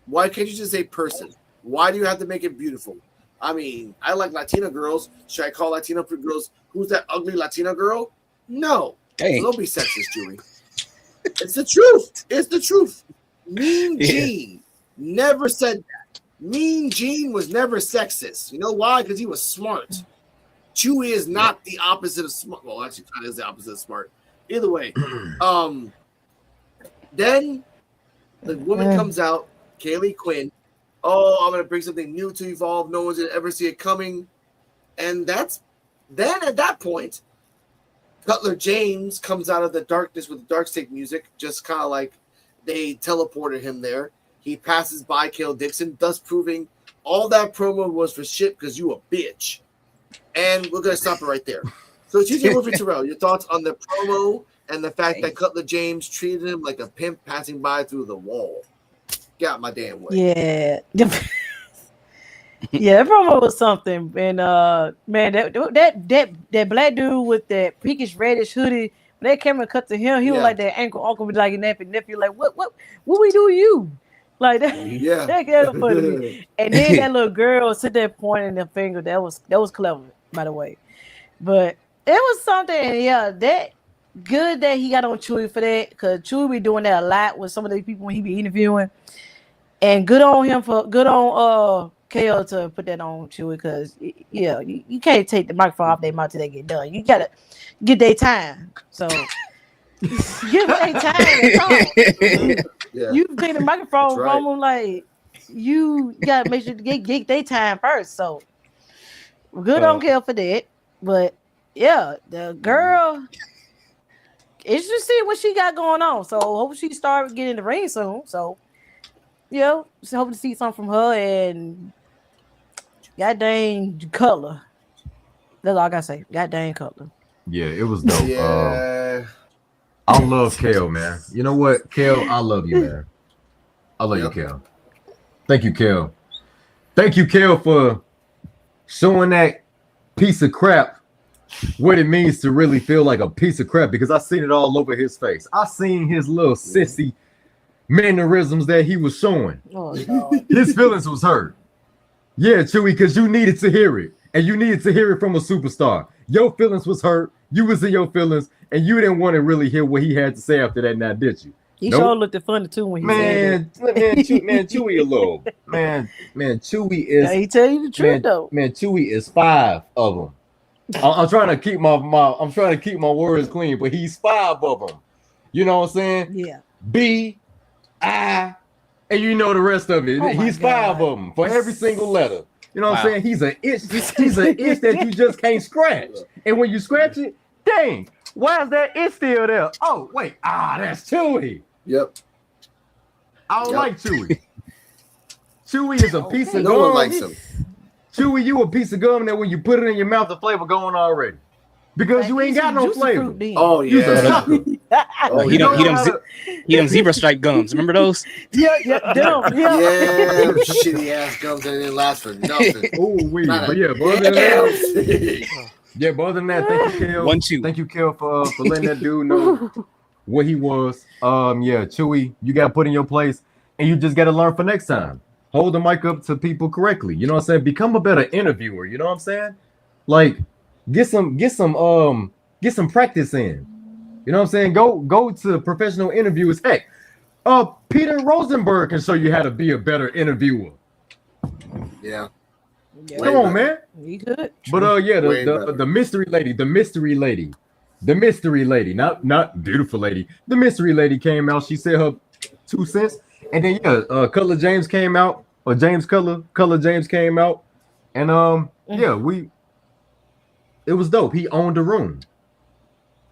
Speaker 2: Why can't you just say person? Why do you have to make it beautiful? I mean, I like Latina girls. Should I call Latina girls, who's that ugly Latina girl? No.
Speaker 8: Dang.
Speaker 2: Don't be sexist, Chewy. It's the truth. It's the truth. Mean Gene never said that. Mean Gene was never sexist. You know why? Because he was smart. Chewy is not the opposite of smart. Well, actually, kind of is the opposite of smart. Either way. Then the woman comes out, Kaylee Quinn. Oh, I'm going to bring something new to Evolve. No one's going to ever see it coming. And then at that point, Cutler James comes out of the darkness with the dark stick music, just kind of like they teleported him there. He passes by Kale Dixon, thus proving all that promo was for shit because you a bitch. And we're going to stop it right there. So, TJ Wolfie Terrell, your thoughts on the promo and the fact that Cutler James treated him like a pimp passing by through the wall? Get out my damn way.
Speaker 7: Yeah. Yeah, that promo was something. And man, that black dude with that pinkish reddish hoodie, when that camera cut to him, he was like that uncle like a nephew, like what we do to you? Like that,
Speaker 2: Yeah.
Speaker 7: that was funny to me. And then that little girl sit there pointing their finger. That was clever, by the way. But it was something, and yeah, that good that he got on Chewy for that, because Chewy be doing that a lot with some of the people when he be interviewing. And good on him KO to put that on Chewy, because yeah, you can't take the microphone off their mouth till they get done. You gotta get their time. So give them their time to talk.
Speaker 2: Yeah.
Speaker 7: You take the microphone
Speaker 2: That's right.
Speaker 7: from them, like you gotta make sure to get their time first. So good on KO for that. But yeah, the girl, it's just see what she got going on. So hope she start getting in the ring soon. So yeah, so hoping to see something from her, and god dang color. That's all I gotta say. God dang color.
Speaker 1: Yeah, it was dope.
Speaker 2: Yeah.
Speaker 1: I love KO, man. You know what, KO? I love you, man. I love you, KO. Thank you, KO. Thank you, KO, for showing that piece of crap what it means to really feel like a piece of crap, because I seen it all over his face. I seen his little sissy mannerisms that he was showing.
Speaker 7: Oh, Lord.
Speaker 1: His feelings was hurt. Yeah, Chewy, because you needed to hear it, and you needed to hear it from a superstar. Your feelings was hurt. You was in your feelings, and you didn't want to really hear what he had to say after that. Now, did you?
Speaker 7: He sure looked funny too when he said
Speaker 1: man, Chewy a little man. Chewy is.
Speaker 7: Yeah, he tell you the truth though.
Speaker 1: Man, Chewy is 5 of them. I'm trying to keep my words clean, but he's 5 of them. You know what I'm saying?
Speaker 7: Yeah.
Speaker 1: B, I, and you know the rest of it. He's 5 of them for every single letter. You know what I'm saying? He's an itch. He's an itch that you just can't scratch. And when you scratch it, dang, why is that itch still there? Oh, wait. That's Chewy.
Speaker 2: Yep.
Speaker 1: I don't like Chewy. Chewy is a piece of gum.
Speaker 2: No one likes him.
Speaker 1: Chewy, you a piece of gum that when you put it in your mouth, the flavor going already. Because
Speaker 7: Like,
Speaker 1: you ain't got no flavor.
Speaker 2: Oh,
Speaker 1: You's a
Speaker 2: yeah.
Speaker 1: sucker.
Speaker 8: He done zebra stripe gums. Remember those?
Speaker 7: Yeah, dumb. Yeah.
Speaker 2: Yeah, shitty ass gums that didn't last for nothing.
Speaker 1: Oh, weed.
Speaker 2: Not
Speaker 1: But
Speaker 2: a
Speaker 1: yeah, but other than that,
Speaker 2: damn.
Speaker 1: yeah, but other than that, thank you, Kel.
Speaker 8: One, two.
Speaker 1: Thank you, Kel, for letting that dude know what he was. Yeah, Chewy, you got to put in your place, and you just got to learn for next time. Hold the mic up to people correctly. You know what I'm saying? Become a better interviewer. You know what I'm saying? Like, get some practice in. You know what I'm saying? Go to professional interviewers. Heck, Peter Rosenberg can show you how to be a better interviewer.
Speaker 2: Yeah.
Speaker 1: Come on, man.
Speaker 7: We good.
Speaker 1: But yeah, the mystery lady, not beautiful lady. The mystery lady came out. She said her 2 cents, and then yeah, Color James came out, or James Color James came out, and yeah, it was dope. He owned the room.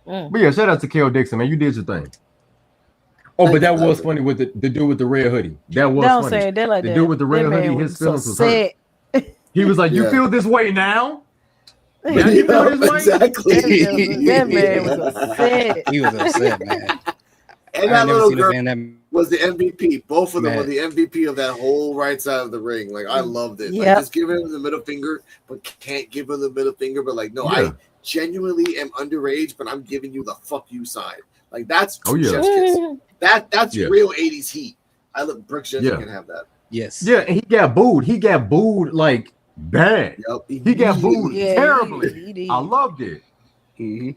Speaker 1: But yeah, shout out to Kel Dixon, man. You did your thing. Oh, but that was funny with the dude with the red hoodie. That was funny.
Speaker 7: Like
Speaker 1: the dude with the red hoodie, his feelings was hurt. He was like, "You feel this way now? Now you feel this way?"
Speaker 2: Exactly.
Speaker 7: That man was upset.
Speaker 8: He was upset, man.
Speaker 2: And that little girl was the MVP. Both of them were the MVP of that whole right side of the ring. Like, I loved it. Like, just giving him the middle finger, but can't give him the middle finger. But like, no, I genuinely am underage, but I'm giving you the fuck you side. Like, that's chef's kiss. That's real 80s heat. I look Brooke Jensen can have that.
Speaker 8: Yes.
Speaker 1: Yeah, and he got booed like bad.
Speaker 2: Yep.
Speaker 1: He got booed terribly.
Speaker 7: He did.
Speaker 1: I loved it.
Speaker 8: Mm-hmm.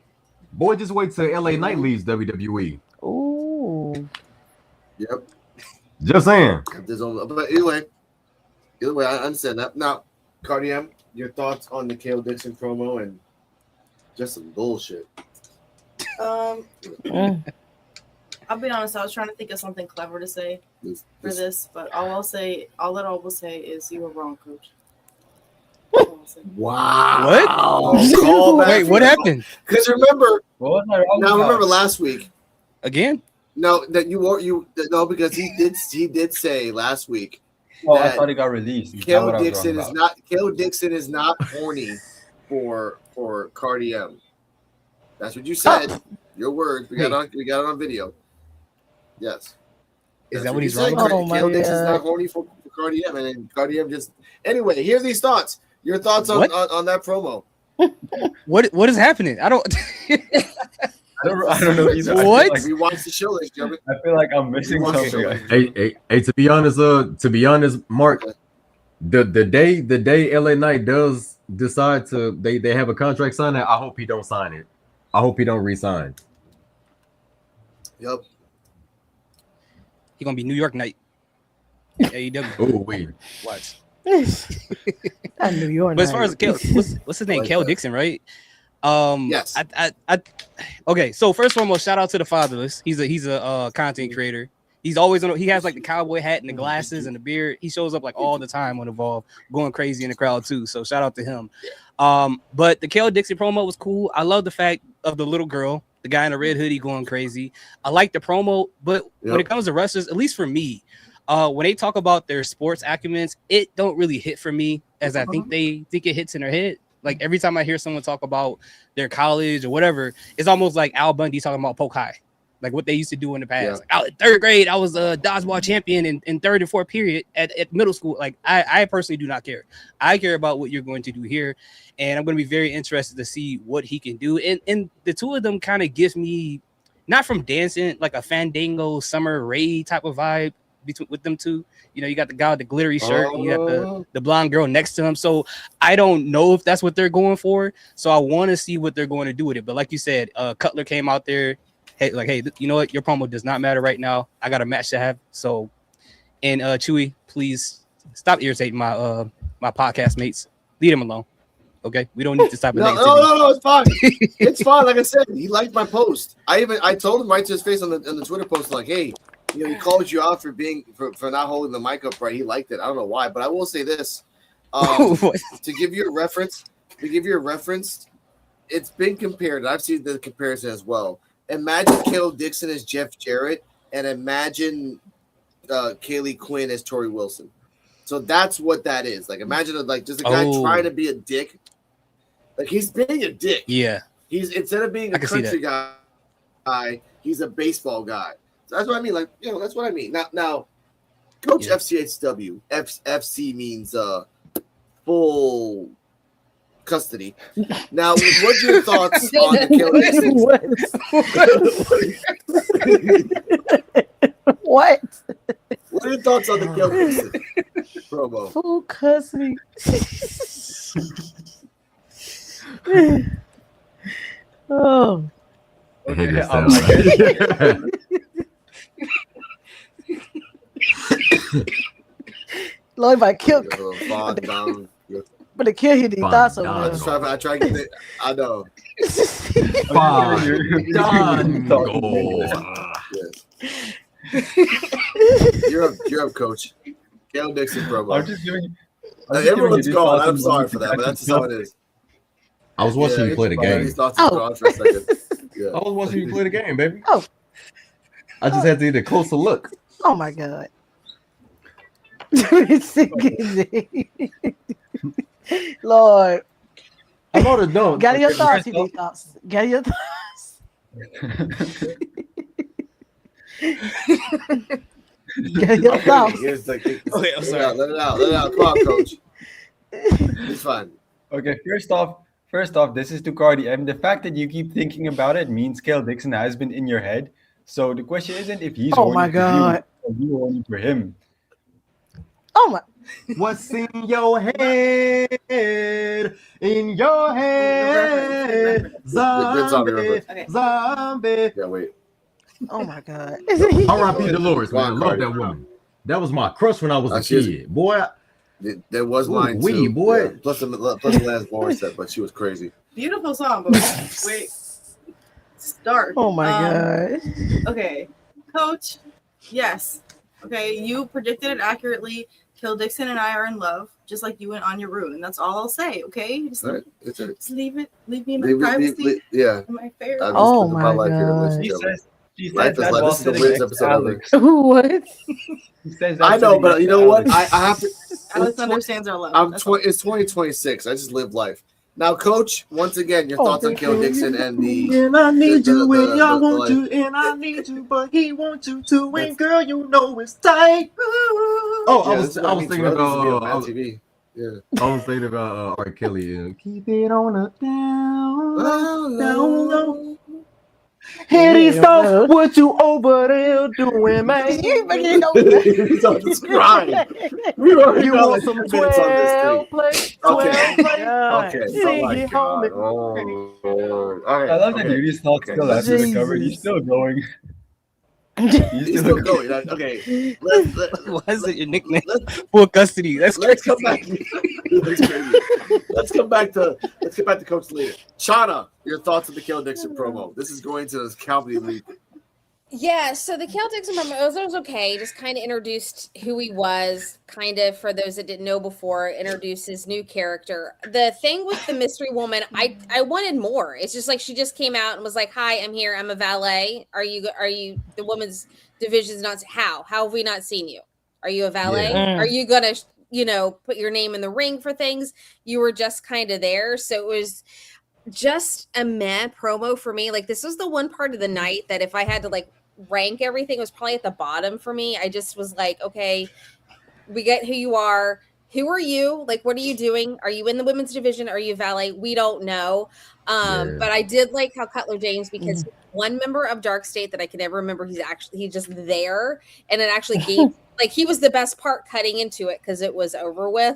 Speaker 1: Boy, just wait till LA Knight leaves WWE.
Speaker 7: Ooh.
Speaker 2: Yep.
Speaker 1: Just saying.
Speaker 2: But either way, I understand that. Now, Cardi M, your thoughts on the Kel Dixon promo and just some bullshit.
Speaker 9: I'll be honest, I was trying to think of something clever to say for this, but all that I will say is you were wrong, coach.
Speaker 2: Wow.
Speaker 8: What? Wait, what happened?
Speaker 2: Because remember last week.
Speaker 8: Again?
Speaker 2: No, that because he did say last week.
Speaker 6: Oh, I thought it got released.
Speaker 2: Kel Dixon is not horny for Cardi M. That's what you said. Your words. We got it on video. Yes.
Speaker 8: Is that what he's wrong?
Speaker 2: Kel Dixon's not horny for Cardi M, and then Cardi M just anyway. Here's these thoughts. Your thoughts on that promo.
Speaker 8: What is happening? I don't
Speaker 6: know either.
Speaker 8: What?
Speaker 2: We watched the show, ladies and gentlemen.
Speaker 6: I feel like I'm missing something.
Speaker 1: Hey, to be honest, Mark, the day LA Knight does decide to they have a contract signed, I hope he don't sign it. I hope he don't resign.
Speaker 2: Yep.
Speaker 8: He gonna be New York Knight. AEW.
Speaker 1: Oh, wait.
Speaker 8: Watch.
Speaker 7: I knew you were.
Speaker 8: But as far as what's his name, Kel Dixon, right?
Speaker 2: Yes.
Speaker 8: Okay. So first and foremost, shout out to the fatherless. He's a content creator. He's always on. He has like the cowboy hat and the glasses and the beard. He shows up like all the time on Evolve, going crazy in the crowd too. So shout out to him. But the Kel Dixon promo was cool. I love the fact of the little girl, the guy in the red hoodie going crazy. I like the promo, but when it comes to wrestlers, at least for me, when they talk about their sports acumens, it don't really hit for me as I think they think it hits in their head. Like every time I hear someone talk about their college or whatever, it's almost like Al Bundy talking about Poke High, like what they used to do in the past. Like, in third grade, I was a dodgeball champion in third and fourth period at middle school. Like I personally do not care. I care about what you're going to do here, and I'm going to be very interested to see what he can do. And the two of them kind of give me, not from dancing, like a Fandango Summer Rae type of vibe with them two. You know, you got the guy with the glittery shirt, and you got the blonde girl next to him. So I don't know if that's what they're going for. So I want to see what they're going to do with it. But like you said, Cutler came out there, hey, you know what? Your promo does not matter right now. I got a match to have. So, and Chewy, please stop irritating my podcast mates. Leave him alone. Okay, we don't need this type of negativity.
Speaker 2: No, it's fine. It's fine. Like I said, he liked my post. I told him right to his face on the Twitter post, like, hey, you know, he called you out for not holding the mic up right. He liked it. I don't know why, but I will say this. To give you a reference, it's been compared. I've seen the comparison as well. Imagine Kel Dixon as Jeff Jarrett, and imagine Kaylee Quinn as Tori Wilson. So that's what that is. Like, imagine just a guy trying to be a dick. Like, he's being a dick.
Speaker 8: Yeah.
Speaker 2: He's instead of being a country guy, he's a baseball guy. So that's what I mean. Like, you know, that's what I mean. Now, Coach FCHW, FC means full custody. Now, what's your thoughts on the
Speaker 7: What?
Speaker 2: What are your thoughts on the Kel Dixon promo?
Speaker 7: Full custody. Oh.
Speaker 1: Okay,
Speaker 7: Lord, if I kill, but the kill he didn't thought so.
Speaker 2: I try to get it. I know. You're up, Coach. Kel Dixon promo.
Speaker 6: I'm just giving.
Speaker 2: Everyone's gone. I'm sorry for that, but that's just how it is.
Speaker 1: I was watching you play the game.
Speaker 2: I
Speaker 1: was watching you play the game, baby.
Speaker 7: Oh.
Speaker 1: I just had to get a closer look.
Speaker 7: Oh my God. Lord.
Speaker 1: I know the don't.
Speaker 7: Gather your thoughts. Gather your thoughts. Gather your thoughts.
Speaker 2: Okay, I'm sorry. Let it out. Come on, Coach. It's fine.
Speaker 6: Okay, first off, this is to Cardi M. The fact that you keep thinking about it means Kel Dixon has been in your head. So the question isn't if he's horny for you or you horny for him.
Speaker 7: Oh my.
Speaker 1: What's in your head? In your head. Zombie. Zombie.
Speaker 2: Yeah, wait.
Speaker 7: Oh my God.
Speaker 1: R.I.P. Dolores, man. I love that woman. That was my crush when I was a kid. Boy.
Speaker 2: There was mine too.
Speaker 1: Boy.
Speaker 2: Yeah. Plus the last Lawrence set, but she was crazy.
Speaker 9: Beautiful song, but wait. Start.
Speaker 7: Oh my God.
Speaker 9: Okay, Coach. Yes. Okay, you predicted it accurately. Kel Dixon and I are in love, just like you and Anya Rune. That's all I'll say. Okay, just leave it. Leave me in my privacy.
Speaker 2: Yeah.
Speaker 9: In my fair.
Speaker 7: Oh my God.
Speaker 6: She says that while
Speaker 2: this is the weirdest episode ever.
Speaker 7: What?
Speaker 6: He says
Speaker 2: I know, but you know what? I have to.
Speaker 9: Alex understands our love.
Speaker 2: It's 2026. I just live life. Now, Coach, once again, your thoughts on Kel Dixon and the.
Speaker 1: And I need you when I want you, and I need you, but he wants you too. And girl, you know it's tight. Oh,
Speaker 2: Yeah,
Speaker 1: I
Speaker 2: this
Speaker 1: was
Speaker 2: is what I mean.
Speaker 1: thinking
Speaker 2: Terrell needs to be on
Speaker 1: about
Speaker 2: Mad TV. Yeah.
Speaker 1: I was thinking about R. Kelly. Keep it on the down
Speaker 2: Oh,
Speaker 1: down low.
Speaker 2: no.
Speaker 12: Xristo, what you over there doing, man?
Speaker 2: He's on this crying. We already
Speaker 12: You
Speaker 2: got
Speaker 12: want
Speaker 2: like
Speaker 12: some
Speaker 2: 10 minutes on this thing.
Speaker 12: 12 play?
Speaker 2: Okay.
Speaker 12: 12 play?
Speaker 2: Okay. Oh
Speaker 12: Sing
Speaker 2: my
Speaker 12: it,
Speaker 2: God.
Speaker 12: homie.
Speaker 2: Oh, Lord. All right.
Speaker 6: I love that
Speaker 2: Okay.
Speaker 6: Yuri's thought
Speaker 2: Okay.
Speaker 6: still after the cover. He's
Speaker 7: Jesus.
Speaker 6: still going.
Speaker 2: He's still going. Okay.
Speaker 8: Why is it your nickname? Full custody. That's
Speaker 2: Let's
Speaker 8: crazy.
Speaker 2: come back. That's crazy. Let's get back to Coach later. Shauna, your thoughts on the Kel Dixon promo. This is going to this comedy league.
Speaker 5: Yeah, so the Kel Dixon promo was okay. Just kind of introduced who he was, kind of for those that didn't know before, introduced his new character. The thing with the mystery woman, I wanted more. It's just like she just came out and was like, "Hi, I'm here. I'm a valet. Are you the women's division's not how have we not seen you? Are you a valet?
Speaker 1: Yeah.
Speaker 5: Are you gonna put your name in the ring for things? You were just kind of there." So it was just a meh promo for me. Like, this was the one part of the night that if I had to like rank everything, it was probably at the bottom for me. I just was like, okay, we get who you are. Who are you? Like, what are you doing? Are you in the women's division? Are you valet? We don't know. But I did like how Cutler James, because one member of Dark State that I can never remember, he's just there, and it actually gave like he was the best part cutting into it because it was over with.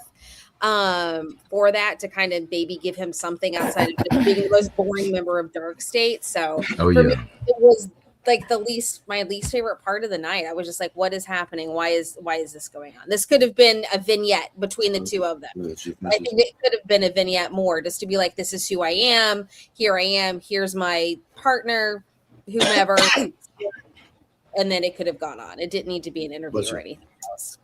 Speaker 5: For that to kind of maybe give him something outside of just being the most boring member of Dark State. So for me, it was like my least favorite part of the night. I was just like, what is happening? Why is this going on? This could have been a vignette between the two of them. I think it could have been a vignette more, just to be like, this is who I am. Here I am. Here's my partner, whomever. And then it could have gone on. It didn't need to be an interview or anything else.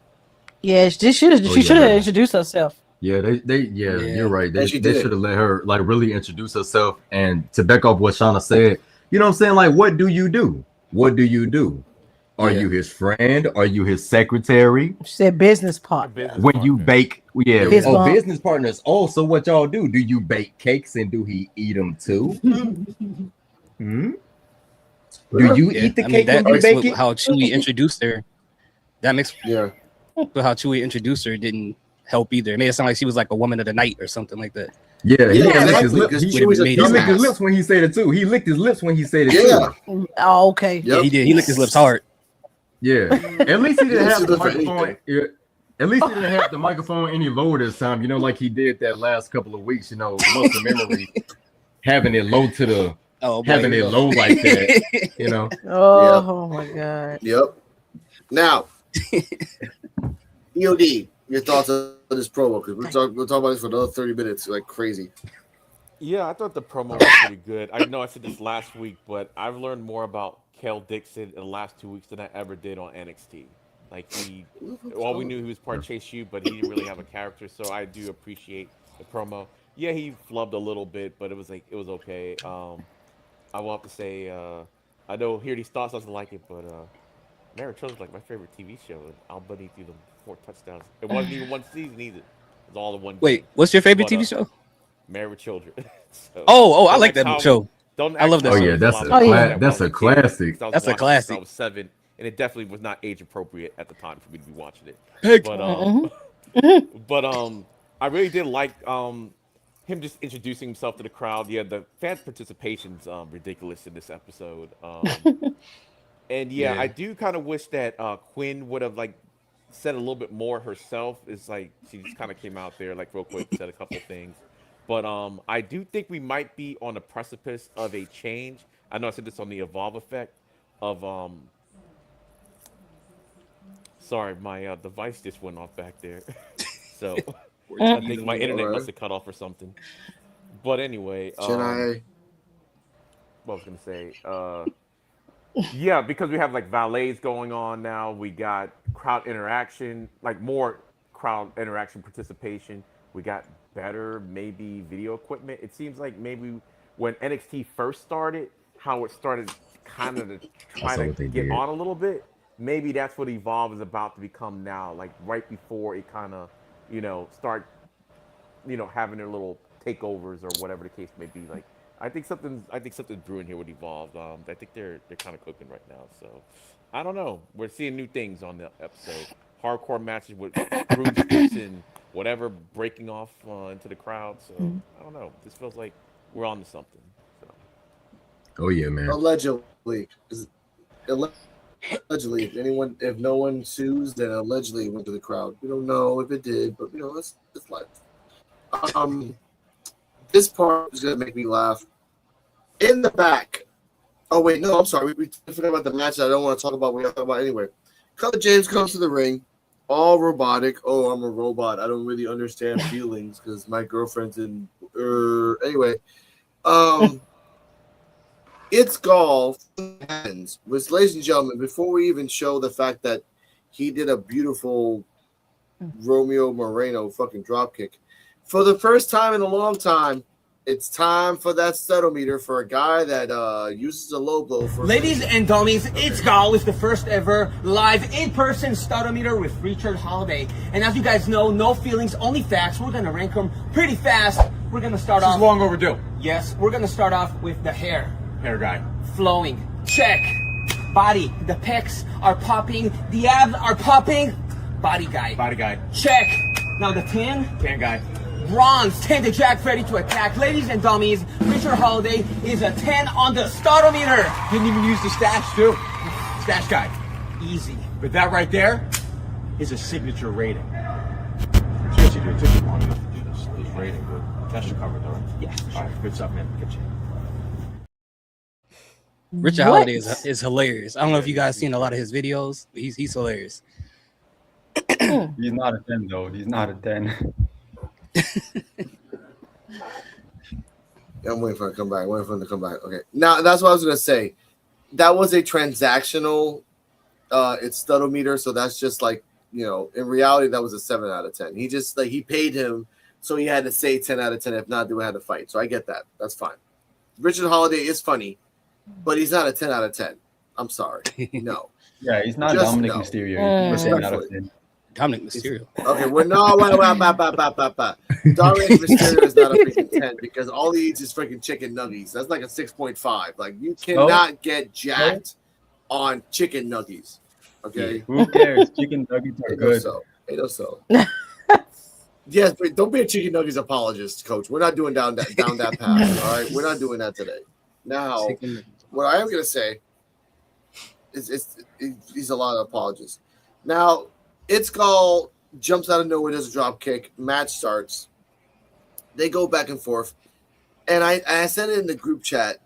Speaker 7: Yeah, she should have introduced herself.
Speaker 1: Yeah, you're right. They
Speaker 2: she
Speaker 1: should have let her like really introduce herself. And to back off what Shauna said, you know what I'm saying? Like, what do you do? What do you do? Are you his friend? Are you his secretary?
Speaker 7: She said business partner.
Speaker 1: When you bake,
Speaker 7: Business
Speaker 1: business partners. Oh, so what y'all do? Do you bake cakes and do he eat them too? Hmm? Do you eat the cake
Speaker 8: that
Speaker 1: when you bake
Speaker 8: with
Speaker 1: it?
Speaker 8: how Chewie introduced her. That makes
Speaker 2: but
Speaker 8: how Chewie introduced her didn't help either. It made it sound like she was like a woman of the night or something like that.
Speaker 1: Yeah, he licked his lips.
Speaker 2: Because
Speaker 1: He licked his
Speaker 2: dumbass.
Speaker 1: lips when he said it too. He licked his lips when he said it too.
Speaker 7: Oh, okay.
Speaker 8: Yeah, he did. He licked his lips hard.
Speaker 1: Yeah. At least he didn't have the
Speaker 2: Lips for
Speaker 1: microphone.
Speaker 2: anything.
Speaker 1: Yeah. At least he didn't have the microphone any lower this time. You know, like he did that last couple of weeks. You know, muscle memory, having it low to the, having it low like that. You know.
Speaker 7: Oh my God.
Speaker 2: Yep. Now, EOD, your thoughts on this promo? Because we'll talk about this for another 30 minutes, like crazy.
Speaker 4: Yeah, I thought the promo was pretty good. I know I said this last week, but I've learned more about Kel Dixon in the last 2 weeks than I ever did on NXT. Like all we knew he was part Chase U, but he didn't really have a character. So I do appreciate the promo. Yeah, he flubbed a little bit, but it was okay. I will have to say, I know Here These Thoughts doesn't like it, but Marriage Children is like my favorite TV show, and Al Bundy threw them 4 touchdowns. It wasn't even one season either. It was all in one.
Speaker 8: Wait,
Speaker 4: game.
Speaker 8: what's your favorite
Speaker 4: But,
Speaker 8: TV show?
Speaker 4: Married with Children. So,
Speaker 8: I like
Speaker 4: don't
Speaker 8: that
Speaker 4: ask
Speaker 8: show.
Speaker 4: Don't
Speaker 8: I love that
Speaker 1: Oh
Speaker 8: show.
Speaker 1: yeah, that's
Speaker 8: Oh,
Speaker 1: a classic.
Speaker 8: That's a classic.
Speaker 4: I was 7, and it definitely was not age appropriate at the time for me to be watching it.
Speaker 8: Heck.
Speaker 4: But I really did like him just introducing himself to the crowd. Yeah, the fan participation's ridiculous in this episode. And yeah, I do kind of wish that Quinn would have like said a little bit more herself. It's like she just kind of came out there like real quick, said a couple things. But I do think we might be on the precipice of a change. I know I said this on the Evolve effect of sorry, my device just went off back there. So I think my internet must have cut off or something. But anyway, what I was gonna say, yeah, because we have like valets going on now, we got crowd interaction, like more crowd interaction participation. We got better maybe video equipment. It seems like maybe when NXT first started, how it started kind of to try to get on a little bit. Maybe that's what Evolve is about to become now, like right before it kind of, start, having their little takeovers or whatever the case may be. Like, I think something's brewing here with Evolve. I think they're kind of cooking right now. So, I don't know. We're seeing new things on the episode. hardcore matches with broomsticks and whatever breaking off into the crowd. So I don't know. This feels like we're on to something. So.
Speaker 1: Oh yeah, man.
Speaker 2: Allegedly, if no one sues, then allegedly it went to the crowd. We don't know if it did, but it's life. This part is gonna make me laugh. In the back. Oh wait, no, I'm sorry. We forgot about the match that I don't want to talk about. We have to talk about anyway. Cutler James comes to the ring, all robotic. Oh, I'm a robot. I don't really understand feelings because my girlfriend's in. Anyway, it's golf. Which, ladies and gentlemen, before we even show the fact that he did a beautiful Romeo Moreno fucking dropkick, for the first time in a long time, it's time for that studometer for a guy that uses a low blow for.
Speaker 13: Ladies and dummies, it's Gal with the first ever live in-person studometer with Richard Holiday. And as you guys know, no feelings, only facts. We're gonna rank them pretty fast. We're gonna start off.
Speaker 14: This is long overdue.
Speaker 13: Yes, we're gonna start off with the hair.
Speaker 14: Hair guy.
Speaker 13: Flowing. Check. Body. The pecs are popping. The abs are popping. Body guy.
Speaker 14: Body guy.
Speaker 13: Check. Now the tan.
Speaker 14: Tan guy.
Speaker 13: Bronze, 10 to jack, ready to attack. Ladies and dummies, Richard Holiday is a 10 on the studometer.
Speaker 14: Didn't even use the stash too. Stash guy.
Speaker 13: Easy.
Speaker 14: But that right there is a signature rating. Especially if it took you long enough to do this rating, but that should cover it, though.
Speaker 13: Yeah.
Speaker 14: All right, good stuff, man. Good shit.
Speaker 8: Richard Holiday is hilarious. I don't know if you guys seen a lot of his videos. But he's hilarious.
Speaker 6: He's not a 10 though. He's not a 10.
Speaker 2: I'm waiting for him to come back. Okay. Now that's what I was gonna say. That was a transactional it's studometer, so that's just like, in reality that was a 7 out of 10. He just he paid him, so he had to say 10 out of 10. If not, they would have to fight. So I get that. That's fine. Richard Holiday is funny, but he's not a 10 out of 10. I'm sorry. No.
Speaker 6: Yeah, he's not Dominic Mysterio. He's 7 out of 10.
Speaker 8: Dominic Mysterio.
Speaker 2: Okay, well, no, wait. Dominic Mysterio is not a freaking 10 because all he eats is freaking chicken nuggets. That's like a 6.5. Like, you cannot get jacked on chicken nuggets. Okay?
Speaker 6: Who cares? Chicken nuggets are good.
Speaker 2: So. Yes, but don't be a chicken nuggets apologist, Coach. We're not doing down that path. All right? We're not doing that today. Now, what I am going to say is he's a lot of apologists. Now, It's Skull jumps out of nowhere, does a drop kick. Match starts. They go back and forth. And I said it in the group chat.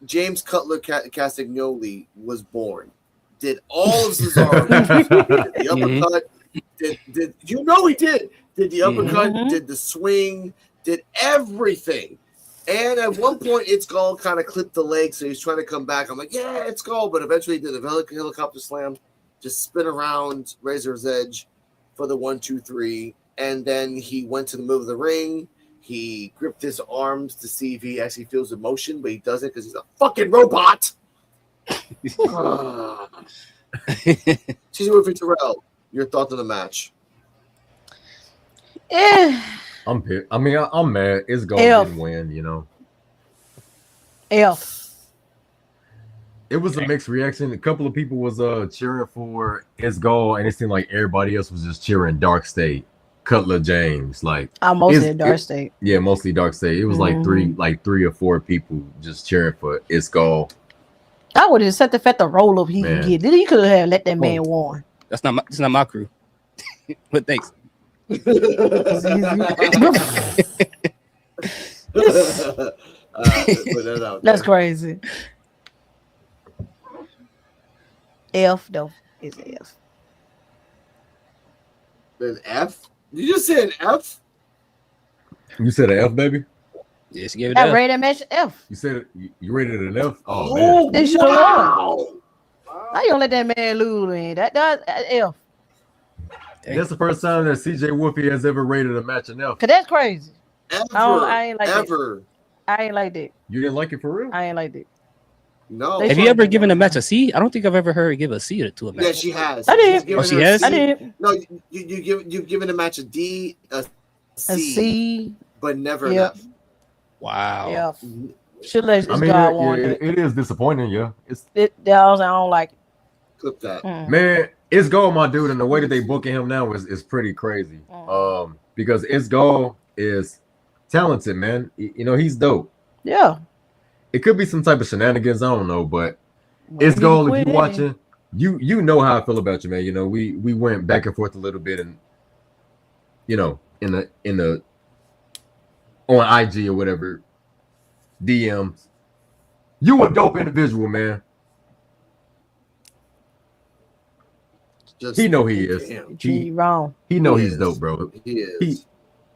Speaker 2: James Cutler Castagnoli was born. Did all of Cesaro. Did the uppercut. Did he did. Did the uppercut. Did the swing. Did everything. And at one point, It's Skull kind of clipped the leg, so he's trying to come back. I'm like, yeah, It's Skull. But eventually he did the helicopter slam. Just spin around Razor's Edge for the 1, 2, 3. And then he went to the middle of the ring. He gripped his arms to see if he actually feels emotion, but he doesn't because he's a fucking robot. She's with Terrell. Your thoughts on the match?
Speaker 1: I'm pissed. I mean, I'm mad. It's Skull didn't win,
Speaker 7: F.
Speaker 1: It was a mixed reaction. A couple of people was cheering for It's Skull, and it seemed like everybody else was just cheering Dark State, Cutler James. Like
Speaker 7: mostly Dark State.
Speaker 1: Yeah, mostly Dark State. It was like three or four people just cheering for It's Skull.
Speaker 7: I would have set the fact the roll up he could get. He could have let that man warn.
Speaker 8: That's not my crew. But thanks.
Speaker 7: That's crazy. F though is F.
Speaker 2: An F? Did you just say an F?
Speaker 1: You said an F, baby?
Speaker 8: Yes, you gave it
Speaker 7: I
Speaker 8: F.
Speaker 7: rated that match F.
Speaker 1: You said you rated it an F? Oh, man.
Speaker 7: They should have won. How you gonna let that man lose, man? That's F.
Speaker 1: That's the first time that CJ Wolfie has ever rated a match an F.
Speaker 7: Cause that's crazy.
Speaker 2: I
Speaker 7: ain't like that. I ain't like that.
Speaker 1: You didn't like it for real?
Speaker 7: I ain't like that.
Speaker 2: No.
Speaker 8: Have you ever given a match a C? I don't think I've ever heard her give a C to a match.
Speaker 2: Yeah, she has.
Speaker 7: I did.
Speaker 8: Oh, she has?
Speaker 7: I did.
Speaker 2: No, you've given a match a D, a C, but never an F.
Speaker 8: Wow.
Speaker 7: Yeah. Should let
Speaker 1: I mean, it is disappointing, yeah.
Speaker 7: I don't like it.
Speaker 2: Clip that.
Speaker 1: Man, it's Gold, my dude, and the way that they booking him now is pretty crazy. Because it's Gold is talented, man. You know, he's dope.
Speaker 7: Yeah.
Speaker 1: It could be some type of shenanigans, I don't know, but it's Gold. If you watching, you know how I feel about you, man. You know, we went back and forth a little bit, and you know, in the on IG or whatever DMs. You a dope individual, man. He know he is.
Speaker 7: He wrong.
Speaker 1: He know he's dope, bro.
Speaker 2: He is.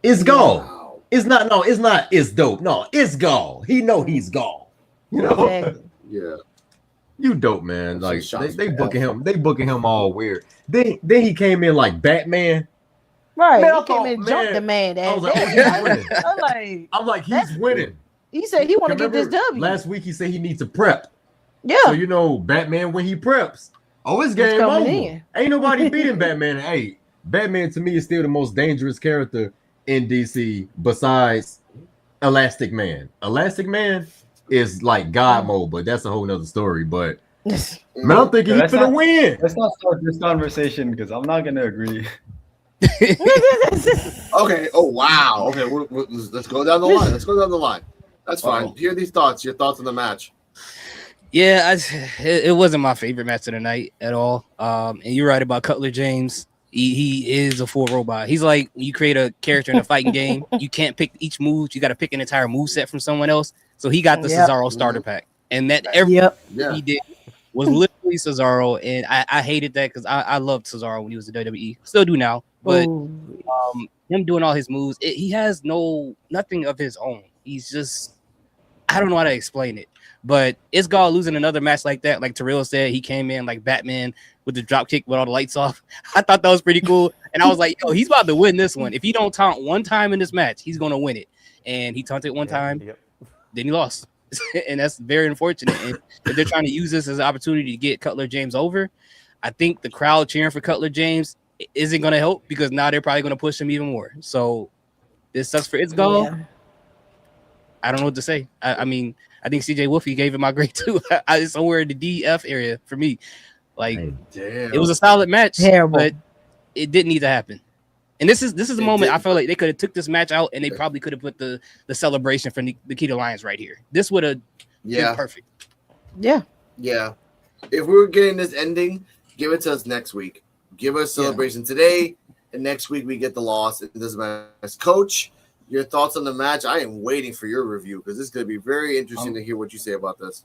Speaker 1: It's Gold. It's not. No, it's not. It's dope. No, it's Gold. He know he's Gold. You know.
Speaker 7: Exactly.
Speaker 2: Yeah.
Speaker 1: You dope, man. Like they booking him. They booking him all weird. Then he came in like Batman.
Speaker 7: Right.
Speaker 1: Man,
Speaker 7: He came and jumped the man.
Speaker 1: I was like, oh, he's winning.
Speaker 7: I'm like,
Speaker 1: he's winning.
Speaker 7: He said he want to get this W.
Speaker 1: Last week he said he needs to prep.
Speaker 7: Yeah.
Speaker 1: So you know, Batman when he preps, it's game over. Ain't nobody beating Batman. Hey, Batman to me is still the most dangerous character in DC besides Elastic Man. Elastic Man is like God mode, but that's a whole nother story. But man, I'm thinking he's gonna win.
Speaker 6: Let's not start this conversation because I'm not gonna agree.
Speaker 2: Okay. Oh wow. Okay. Let's go down the line. Let's go down the line. That's fine. Hear these thoughts. Your thoughts on the match.
Speaker 8: Yeah, it wasn't my favorite match of the night at all. And you're right about Cutler James. He is a full robot. He's like when you create a character in a fighting game, you can't pick each move. You got to pick an entire move set from someone else. So he got the Cesaro starter pack, and that he did was literally Cesaro, and I hated that because I loved Cesaro when he was in WWE. Still do now, but him doing all his moves, he has nothing of his own. He's just, I don't know how to explain it. But it's God losing another match like that. Like Terrell said, he came in like Batman with the drop kick with all the lights off. I thought that was pretty cool. And I was like, yo, he's about to win this one. If he don't taunt one time in this match, he's going to win it. And he taunted one time, then he lost. And that's very unfortunate. And if they're trying to use this as an opportunity to get Cutler James over, I think the crowd cheering for Cutler James isn't going to help because now they're probably going to push him even more. So this sucks for its goal. Yeah. I don't know what to say. I mean, I think CJ Wolfie gave it my grade too. It's somewhere in the DF area for me. Like, it was a solid match, but it didn't need to happen. And this is the moment I feel like they could have took this match out and they probably could have put the celebration for the Coquito Lions right here. This would have been perfect.
Speaker 7: Yeah.
Speaker 2: Yeah. If we were getting this ending, give it to us next week. Give us celebration today, and next week we get the loss. It doesn't matter. As coach, your thoughts on the match? I am waiting for your review because this is going to be very interesting to hear what you say about this.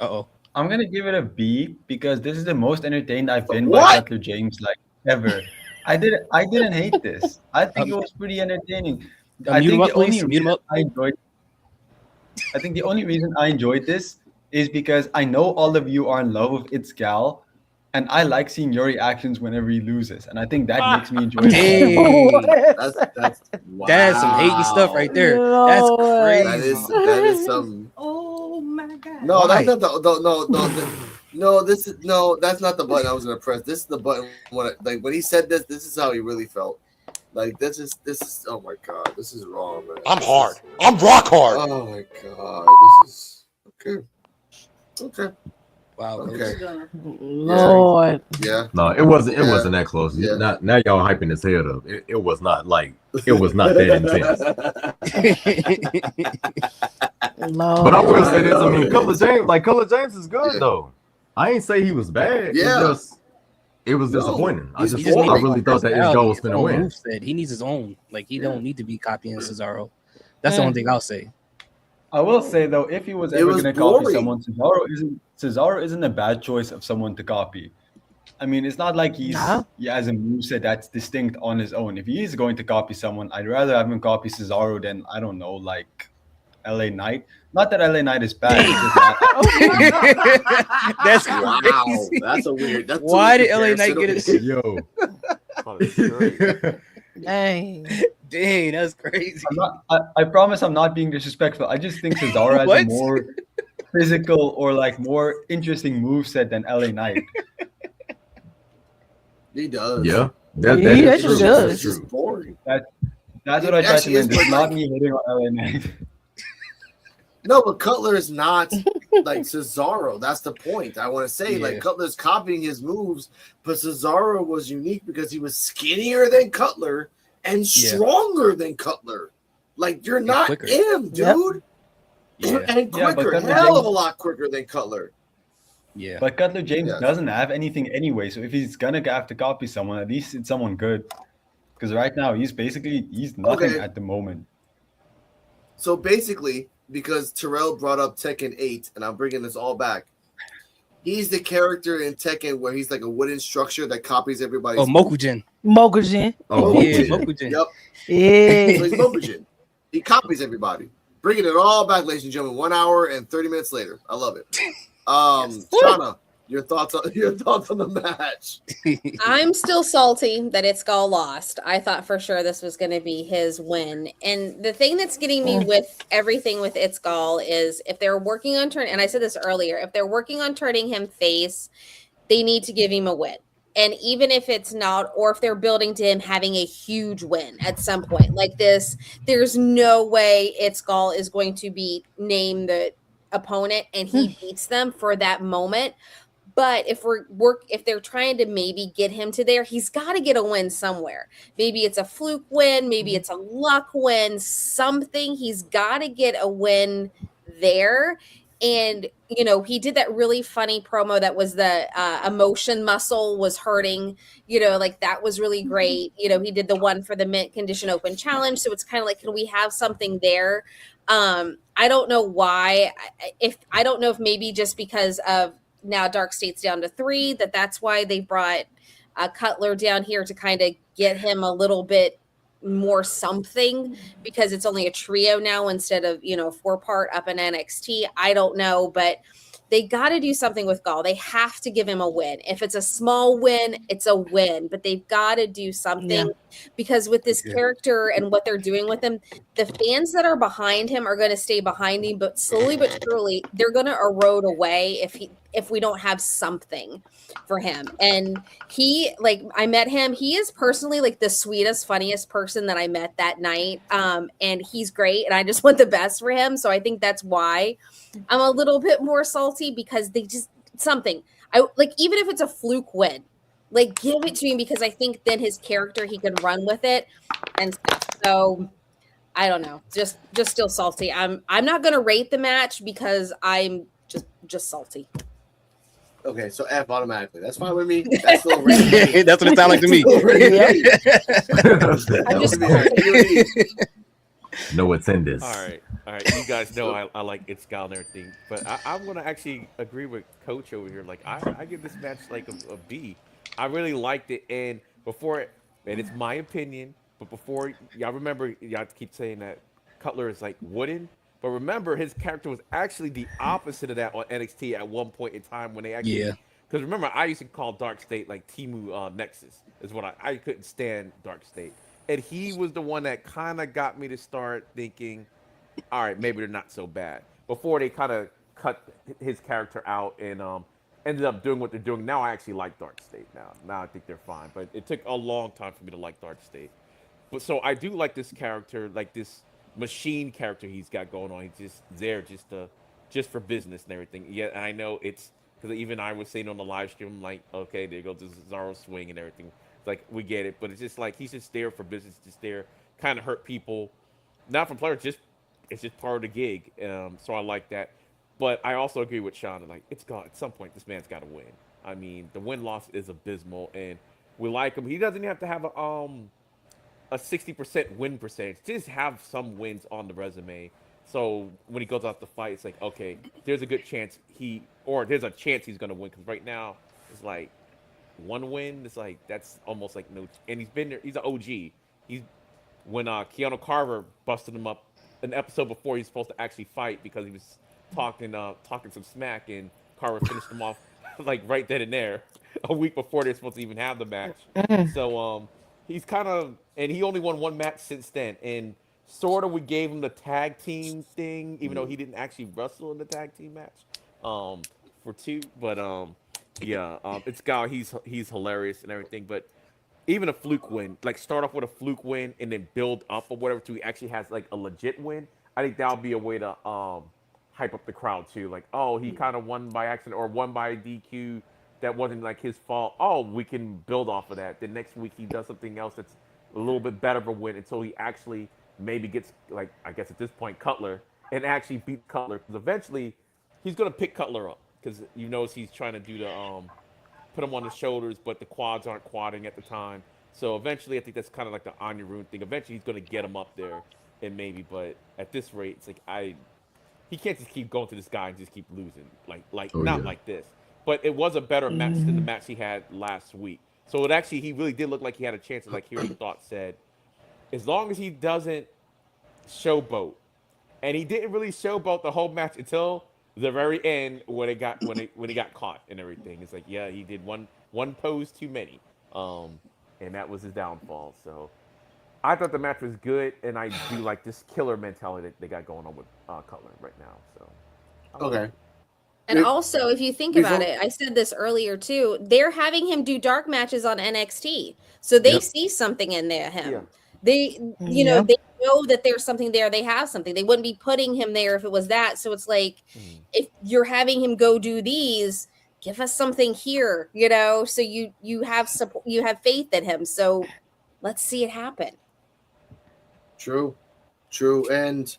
Speaker 6: I'm going to give it a B because this is the most entertained I've been by Cutler James like ever. I didn't hate this. I think it was pretty entertaining. I think the only reason I enjoyed this is because I know all of you are in love with It's Gal, and I like seeing your reactions whenever he loses, and I think that makes me enjoy it.
Speaker 8: That's some hating stuff right there. That's crazy.
Speaker 2: That is some.
Speaker 9: Oh my god!
Speaker 2: No, that's not that's not the button I was gonna press. This is the button when he said this. This is how he really felt. Like this is. Oh my god, this is wrong, man.
Speaker 10: I'm hard. I'm rock hard.
Speaker 2: Oh my god, this is okay. Okay.
Speaker 8: Wow.
Speaker 2: Okay.
Speaker 7: Lord.
Speaker 2: Yeah.
Speaker 1: No, it wasn't that close. Yeah. Now y'all hyping his head up. It was not that intense.
Speaker 7: Lord.
Speaker 1: But I will say this. I mean, Cutler James is good though. I ain't say he was bad.
Speaker 2: Yeah.
Speaker 1: It was disappointing. I really thought that his goal was going to win.
Speaker 8: He needs his own. Like he don't need to be copying Cesaro. That's the only thing I'll say.
Speaker 6: I will say though, if he was ever going to copy someone, Cesaro isn't a bad choice of someone to copy. I mean, it's not like he has a moveset that's distinct on his own. If he is going to copy someone, I'd rather have him copy Cesaro than, I don't know, like LA Knight. Not that LA Knight is bad.
Speaker 8: That's
Speaker 2: wow. That's a weird.
Speaker 8: Why did LA Knight get it?
Speaker 1: Yo.
Speaker 8: Dang, that's crazy.
Speaker 6: I promise I'm not being disrespectful. I just think Cesaro has a more physical or like more interesting moveset than LA Knight.
Speaker 2: He does.
Speaker 1: Yeah.
Speaker 7: He actually does.
Speaker 2: It's just boring.
Speaker 6: That's what I try to mean. It's not me hitting on LA Knight.
Speaker 2: No, but Cutler is not like Cesaro. That's the point. I want to say, like, Cutler's copying his moves, but Cesaro was unique because he was skinnier than Cutler and stronger than Cutler. Like, you're not him, dude.
Speaker 8: Yep.
Speaker 2: And quicker, hell of a lot quicker than Cutler.
Speaker 8: Yeah.
Speaker 6: But Cutler James doesn't have anything anyway, so if he's gonna have to copy someone, at least it's someone good. Because right now he's nothing at the moment.
Speaker 2: So basically, because Terrell brought up Tekken 8, and I'm bringing this all back, he's the character in Tekken where he's like a wooden structure that copies everybody's.
Speaker 8: Oh, Mokujin.
Speaker 7: Mokujin.
Speaker 2: Oh,
Speaker 8: yeah, Mokujin.
Speaker 2: Yep.
Speaker 7: Yeah.
Speaker 2: So he's Mokujin. He copies everybody. Bringing it all back, ladies and gentlemen. 1 hour and 30 minutes later. I love it. Shauna, your thoughts on the match?
Speaker 5: I'm still salty that Itzgal lost. I thought for sure this was going to be his win. And the thing that's getting me with everything with Itzgal is if they're working on and I said this earlier, if they're working on turning him face, they need to give him a win. And even if it's not, or if they're building to him having a huge win at some point like this, there's no way Itzgal is going to name the opponent and he beats them for that moment. But if if they're trying to maybe get him to there, he's got to get a win somewhere. Maybe it's a fluke win, maybe it's a luck win, something. He's got to get a win there. And, you know, he did that really funny promo that was the emotion muscle was hurting, you know, like that was really great. You know, he did the one for the mint condition open challenge. So it's kind of like, can we have something there? I don't know why. I don't know if maybe just because of now Dark State's down to 3, that's why they brought Cutler down here to kind of get him a little bit more something because it's only a trio now instead of, you know, 4-part up in NXT. I don't know, but they got to do something with Gall. They have to give him a win. If it's a small win, it's a win, but they've got to do something because with this character and what they're doing with him, the fans that are behind him are going to stay behind him, but slowly but surely they're going to erode away if we don't have something for him. And he, like, I met him. He is personally like the sweetest, funniest person that I met that night. And he's great. And I just want the best for him. So I think that's why I'm a little bit more salty because they just something. I like, even if it's a fluke win, like give it to him because I think then his character, he can run with it and stuff. So I don't know, just still salty. I'm not gonna rate the match because I'm just salty.
Speaker 2: Okay, so F automatically. That's fine with me. That's still a rating.
Speaker 8: That's what it sounds like to me.
Speaker 1: No, what's in this?
Speaker 4: All right. You guys know I like its style and everything, but I'm gonna actually agree with Coach over here. Like I give this match like a B. I really liked it, and it's my opinion, but before y'all remember, y'all keep saying that Cutler is like wooden, but remember his character was actually the opposite of that on NXT at one point in time when they actually. Because remember, I used to call Dark State like Timu Nexus is what I couldn't stand Dark State. And he was the one that kind of got me to start thinking, all right, maybe they're not so bad. Before they kind of cut his character out and ended up doing what they're doing. Now I actually like Dark State now. Now I think they're fine. But it took a long time for me to like Dark State. But so I do like this character, like this machine character he's got going on. He's just there just for business and everything. Yeah, and I know it's because even I was saying on the live stream, like, okay, there goes the Cesaro swing and everything. Like we get it, but it's just like he's just there for business, just there, kind of hurt people, not from players, just it's just part of the gig. So I like that, but I also agree with Sean. Like at some point, this man's got to win. I mean, the win loss is abysmal, and we like him. He doesn't have to have a 60% win percentage. Just have some wins on the resume. So when he goes out to fight, it's like okay, there's a good chance there's a chance he's gonna win. Because right now, it's like. One win, it's like that's almost like no. And he's been there. He's an OG. He's when Keanu Carver busted him up an episode before he's supposed to actually fight because he was talking some smack, and Carver finished him off like right then and there a week before they're supposed to even have the match. So he's kind of and he only won one match since then, and sort of we gave him the tag team thing, even though he didn't actually wrestle in the tag team match for 2, but yeah, it's Gal. He's hilarious and everything, but even a fluke win, like start off with a fluke win and then build up or whatever till he actually has like a legit win. I think that'll be a way to hype up the crowd too. Like, oh, he kind of won by accident or won by DQ. That wasn't like his fault. Oh, we can build off of that. The next week he does something else that's a little bit better of a win until he actually maybe gets, like, I guess at this point, Cutler, and actually beat Cutler. Because eventually he's going to pick Cutler up. Because you notice he's trying to do the put him on the shoulders, but the quads aren't quadding at the time. So eventually, I think that's kind of like the Anya Rune thing. Eventually, he's going to get him up there, and maybe. But at this rate, it's like he can't just keep going to this guy and just keep losing. Not like this. But it was a better match than the match he had last week. So it actually, he really did look like he had a chance. Like Hearing Thought said, as long as he doesn't showboat, and he didn't really showboat the whole match until the very end when he got caught and everything. It's like, yeah, he did one pose too many, and that was his downfall. So I thought the match was good, and I do like this killer mentality that they got going on with Cutler right now. So
Speaker 2: okay.
Speaker 5: And also, if you think about it, I said this earlier too, they're having him do dark matches on NXT. So they see something in there, him.
Speaker 2: Yeah.
Speaker 5: They, you know, they know that there's something there. They have something. They wouldn't be putting him there if it was that. So it's like, if you're having him go do these, give us something here, you know, so you have support, you have faith in him. So let's see it happen.
Speaker 2: True. And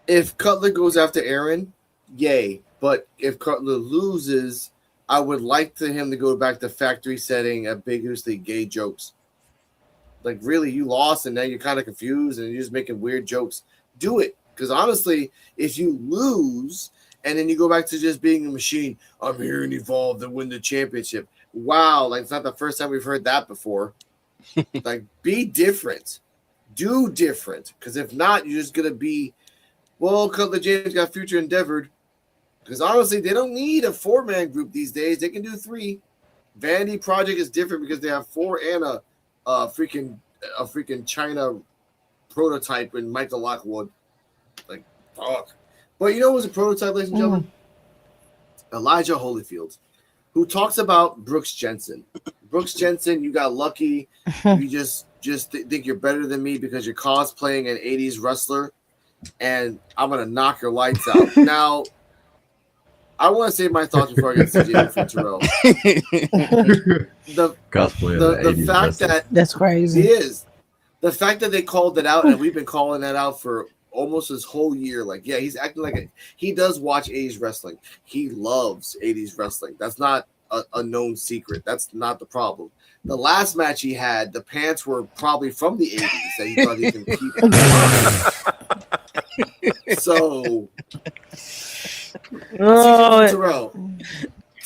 Speaker 2: if Cutler goes after Aaron, yay. But if Cutler loses, I would like him to go back to factory setting at ambiguously gay jokes. Like, really, you lost, and now you're kind of confused, and you're just making weird jokes. Do it. Because honestly, if you lose, and then you go back to just being a machine, I'm here and Evolve to win the championship. Wow, like, it's not the first time we've heard that before. Like, be different. Do different. Because if not, you're just going to be, well, Cutler James got future endeavored. Because honestly, they don't need a 4-man group these days. They can do 3. Vanity Project is different because they have 4 and a freaking China prototype in Michael Lockwood. Like, fuck. But you know who's a prototype, ladies and gentlemen? Elijah Holyfield, who talks about Brooks Jensen. Brooks Jensen, you got lucky. You just think you're better than me because you're cosplaying an 80s wrestler, and I'm going to knock your lights out. Now, I want to say my thoughts before I get to CJ from Terrell. The fact that
Speaker 7: that's crazy.
Speaker 2: It is. The fact that they called it out, and we've been calling that out for almost this whole year. Like, yeah, he's acting like he does watch 80s wrestling. He loves 80s wrestling. That's not a known secret. That's not the problem. The last match he had, the pants were probably from the 80s that he thought he could keep. So,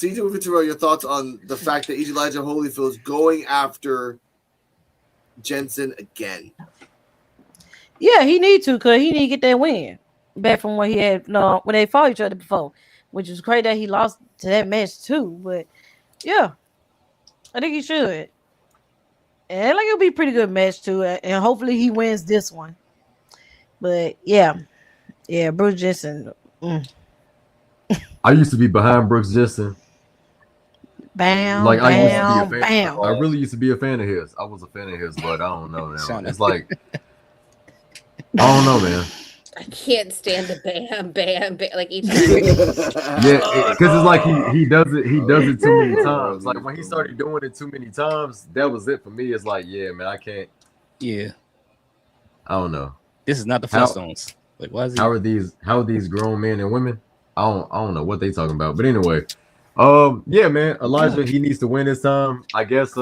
Speaker 2: CJ Terrell, your thoughts on the fact that Elijah Holyfield is going after Jensen again?
Speaker 7: Yeah, he need to, because he need to get that win back from what he had when they fought each other before, which is crazy that he lost to that match too. But yeah, I think he should. And like it'll be a pretty good match too, and hopefully he wins this one. But yeah, Bruce Jensen.
Speaker 1: I used to be behind Brooks Jensen.
Speaker 7: Bam,
Speaker 1: like
Speaker 7: bam,
Speaker 1: I used to be a fan.
Speaker 7: Bam.
Speaker 1: I really used to be a fan of his. I was a fan of his, but I don't know now. It's like I don't know, man.
Speaker 5: I can't stand the bam, like each time.
Speaker 1: Yeah, because it's like he does it too many times. Like when he started doing it too many times, that was it for me. It's like, yeah, man, I can't.
Speaker 8: Yeah,
Speaker 1: I don't know.
Speaker 8: This is not the Flintstones. Like, why is he?
Speaker 1: How are these grown men and women? I don't know what they talking about. But anyway, yeah, man, Elijah, he needs to win this time. I guess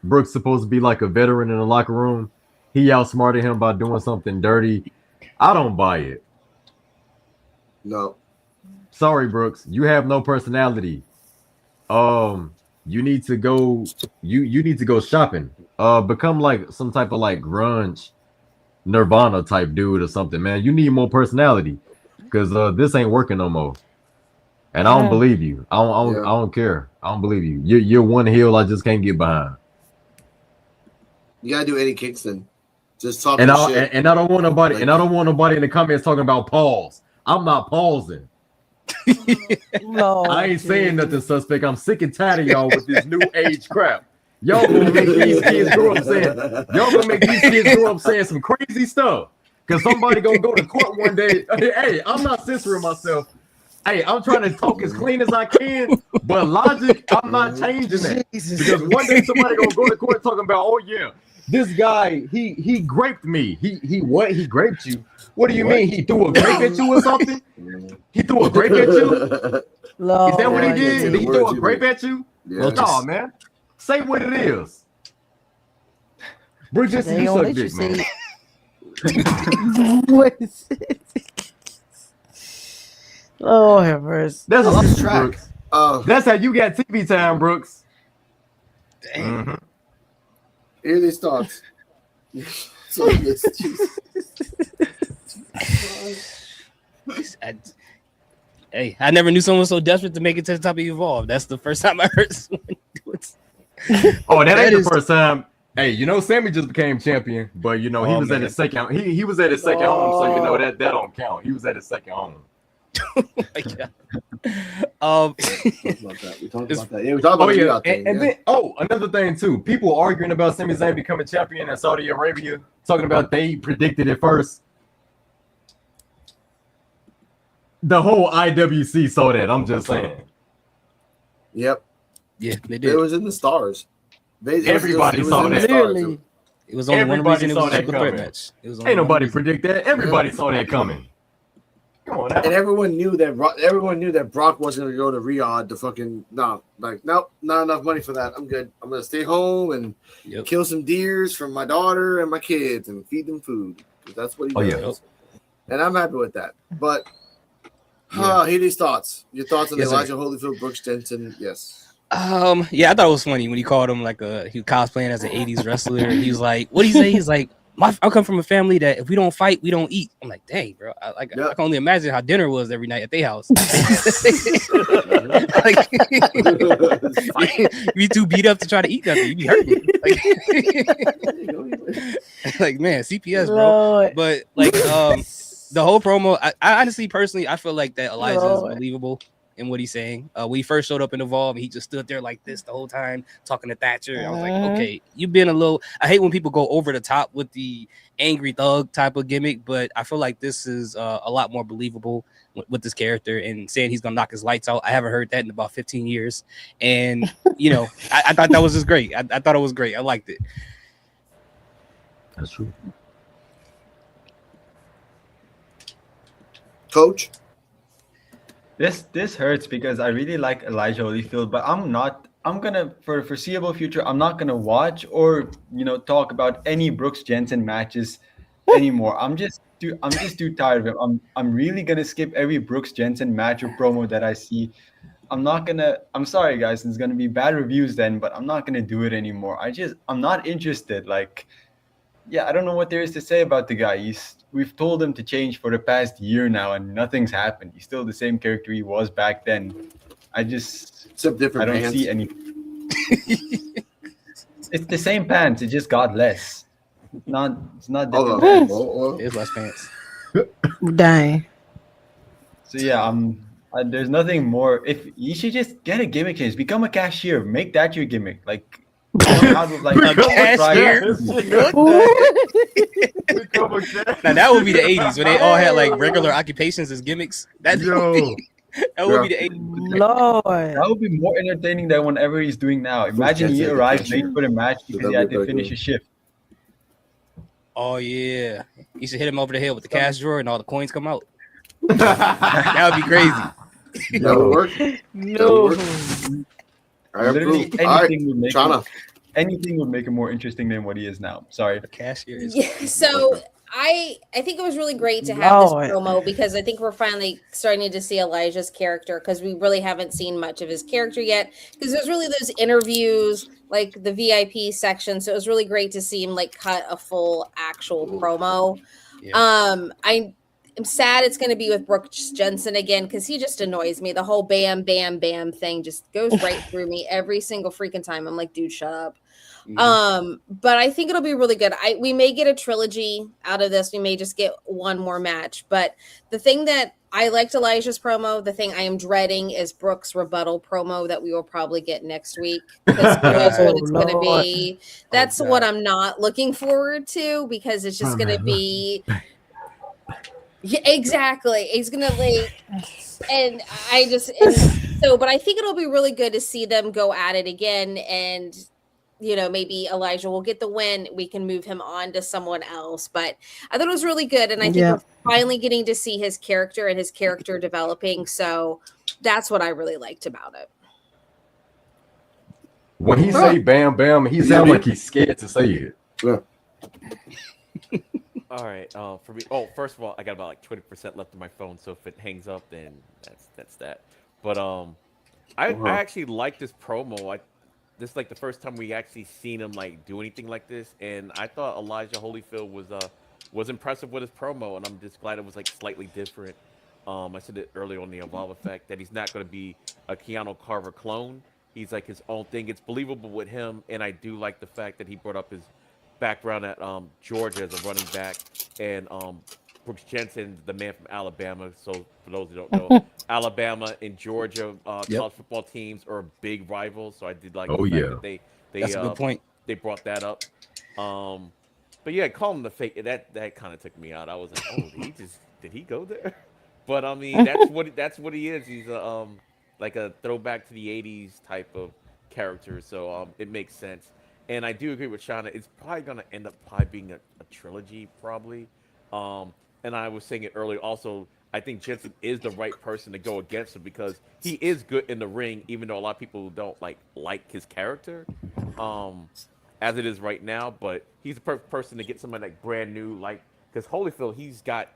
Speaker 1: Brooks supposed to be like a veteran in the locker room. He outsmarted him by doing something dirty. I don't buy it.
Speaker 2: No.
Speaker 1: Sorry, Brooks. You have no personality. You need to go. You need to go shopping. Become like some type of like grunge, Nirvana type dude or something, man. You need more personality, because this ain't working no more. And I don't believe you. I don't care. I don't believe you. You're one heel I just can't get behind.
Speaker 2: You gotta do Eddie Kingston. Just talking shit.
Speaker 1: And I don't want nobody. And I don't want nobody in the comments talking about pause. I'm not pausing.
Speaker 7: No,
Speaker 1: I ain't saying nothing suspect. I'm sick and tired of y'all with this new age crap. Y'all gonna make these kids grow up saying. Y'all gonna make these kids grow up saying some crazy stuff. Because somebody gonna go to court one day. Hey, I'm not censoring myself. Hey, I'm trying to talk as clean as I can, but logic, I'm not changing that. Because one day somebody gonna go to court talking about, oh yeah, this guy, he graped me. He what? He graped you? What do you mean? He threw a grape at you or something? He threw a grape at you?
Speaker 7: Lord,
Speaker 1: Is that what he did?
Speaker 2: yeah,
Speaker 1: Did he throw a grape at you?
Speaker 2: Yeah.
Speaker 1: No, man. Say what it is. Bridget, you suck dick, man.
Speaker 7: What is it? Oh, have mercy.
Speaker 1: That's
Speaker 2: I lost
Speaker 1: track.
Speaker 2: track.
Speaker 1: That's how you got TV time, Brooks.
Speaker 8: Dang.
Speaker 2: Here they start. So this,
Speaker 8: Hey, I never knew someone was so desperate to make it to the top of Evolve. That's the first time I heard someone do it.
Speaker 1: Oh, that ain't the first time. Hey, you know, Sammy just became champion, but you know, he was
Speaker 8: man.
Speaker 1: at his second. He was at his second home, so you know that don't count. He was at his second home.
Speaker 8: My God.
Speaker 2: we talked about that. Yeah, we talked about
Speaker 1: Oh
Speaker 2: the
Speaker 1: yeah, and then another thing too. People arguing about Sami Zayn becoming champion in Saudi Arabia, talking about they predicted it first. The whole IWC saw that. I'm just saying.
Speaker 2: Yep.
Speaker 8: Yeah, they did.
Speaker 2: It was in the stars.
Speaker 1: Everybody saw that.
Speaker 7: Clearly.
Speaker 8: It was only one
Speaker 1: Everybody
Speaker 8: reason it
Speaker 1: saw
Speaker 8: was a
Speaker 1: that
Speaker 8: triple threat
Speaker 1: coming.
Speaker 8: match. It was only
Speaker 1: Ain't nobody
Speaker 8: one reason.
Speaker 1: predict that. Everybody saw that coming. Come on now.
Speaker 2: And everyone knew that Brock wasn't going to go to Riyadh to fucking nope, not enough money for that. I'm good. I'm going to stay home and kill some deers for my daughter and my kids and feed them food. That's what he does. And I'm happy with that. But Haley's thoughts. Your thoughts on Elijah Holyfield, Brooks Jensen? Yes.
Speaker 8: Yeah, I thought it was funny when he called him like he was cosplaying as an 80s wrestler. He was like, what do you say? He's like, I come from a family that if we don't fight, we don't eat. I'm like, dang, bro. I can only imagine how dinner was every night at their house. Like, you too beat up to try to eat nothing. You be hurting. Like man, CPS, bro.
Speaker 7: Lord.
Speaker 8: But like the whole promo, I honestly, personally, I feel like that Elijah is believable in what he's saying. When he first showed up in Evolve, he just stood there like this the whole time talking to Thatcher. I was like, okay, you've been a little. I hate when people go over the top with the angry thug type of gimmick, but I feel like this is a lot more believable with this character and saying he's gonna knock his lights out. I haven't heard that in about 15 years, and you know, I thought that was just great. I thought it was great. I liked it.
Speaker 1: That's true.
Speaker 2: Coach.
Speaker 6: This hurts because I really like Elijah Holyfield, but I'm gonna for the foreseeable future, I'm not gonna watch or talk about any Brooks Jensen matches anymore. I'm just too tired of him. I'm really gonna skip every Brooks Jensen match or promo that I see. I'm sorry guys, there's gonna be bad reviews then, but I'm not gonna do it anymore. I'm not interested. Like, yeah, I don't know what there is to say about the guy. We've told him to change for the past year now, and nothing's happened. He's still the same character he was back then.
Speaker 2: Except different
Speaker 6: I don't
Speaker 2: pants.
Speaker 6: see any. It's the same pants. It just got less. It's not different pants.
Speaker 8: It's less pants.
Speaker 7: Dang.
Speaker 6: So yeah, there's nothing more. If you should just get a gimmick change, become a cashier, make that your gimmick. Like, out with like
Speaker 8: a cashier. Now that would be the 80s when they all had like regular occupations as gimmicks. That would be the 80s.
Speaker 7: Lord.
Speaker 6: That would be more entertaining than whatever he's doing now. Imagine he arrived late for the match because he had to finish a shift.
Speaker 8: Oh yeah, you should hit him over the head with the cash drawer and all the coins come out. That would be crazy.
Speaker 2: That would work.
Speaker 7: No.
Speaker 6: Literally
Speaker 2: Right,
Speaker 6: anything would make him more interesting than what he is now. Sorry,
Speaker 8: the cashier is.
Speaker 5: Yeah, so I think it was really great to have this promo because I think we're finally starting to see Elijah's character because we really haven't seen much of his character yet because there's really those interviews like the VIP section, so it was really great to see him like cut a full actual promo. I'm sad it's going to be with Brooks Jensen again because he just annoys me. The whole bam, bam, bam thing just goes right through me every single freaking time. I'm like, dude, shut up. But I think it'll be really good. We may get a trilogy out of this. We may just get one more match. But the thing that I liked Elijah's promo, the thing I am dreading is Brooks' rebuttal promo that we will probably get next week. Because who knows what it's going to be. That's what I'm not looking forward to because it's just going to be Yeah, exactly. He's gonna like, and but I think it'll be really good to see them go at it again, and maybe Elijah will get the win. We can move him on to someone else. But I thought it was really good, and I think we're finally getting to see his character and his character developing. So that's what I really liked about it.
Speaker 1: When he say "bam bam," he sound like he's scared to say it.
Speaker 2: Yeah.
Speaker 4: All right. For me, first of all, I got about like 20% left on my phone, so if it hangs up, then that's that. But I actually like this promo. This is like the first time we actually seen him like do anything like this, and I thought Elijah Holyfield was impressive with his promo, and I'm just glad it was like slightly different. I said it earlier on the Evolve Effect that he's not going to be a Keanu Carver clone. He's like his own thing. It's believable with him, and I do like the fact that he brought up his background at Georgia as a running back, and Brooks Jensen, the man from Alabama. So for those who don't know, Alabama and Georgia college football teams are big rivals. So I did like the fact that they
Speaker 8: that's a good point.
Speaker 4: They brought that up. But yeah, call him the fake. That kind of took me out. I was like, oh, did he go there? But I mean, that's what he is. He's a like a throwback to the '80s type of character. So it makes sense. And I do agree with Shauna. It's probably going to end up being a trilogy, probably. And I was saying it earlier. Also, I think Jensen is the right person to go against him because he is good in the ring, even though a lot of people don't like his character, as it is right now. But he's the perfect person to get somebody like brand new, because Holyfield, he's got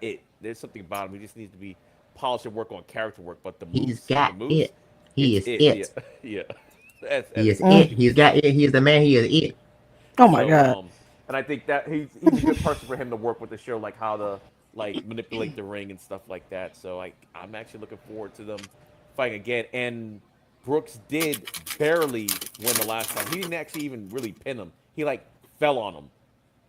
Speaker 4: it. There's something about him. He just needs to be polished and work on character work. But the moves,
Speaker 15: he's got
Speaker 4: the moves,
Speaker 15: it. He is it.
Speaker 4: Yeah.
Speaker 15: He is it. He's got it. He's the man. He is it.
Speaker 7: Oh my God.
Speaker 4: And I think that he's a good person for him to work with the show, like how to manipulate the ring and stuff like that. So I'm actually looking forward to them fighting again. And Brooks did barely win the last time. He didn't actually even really pin him. He fell on him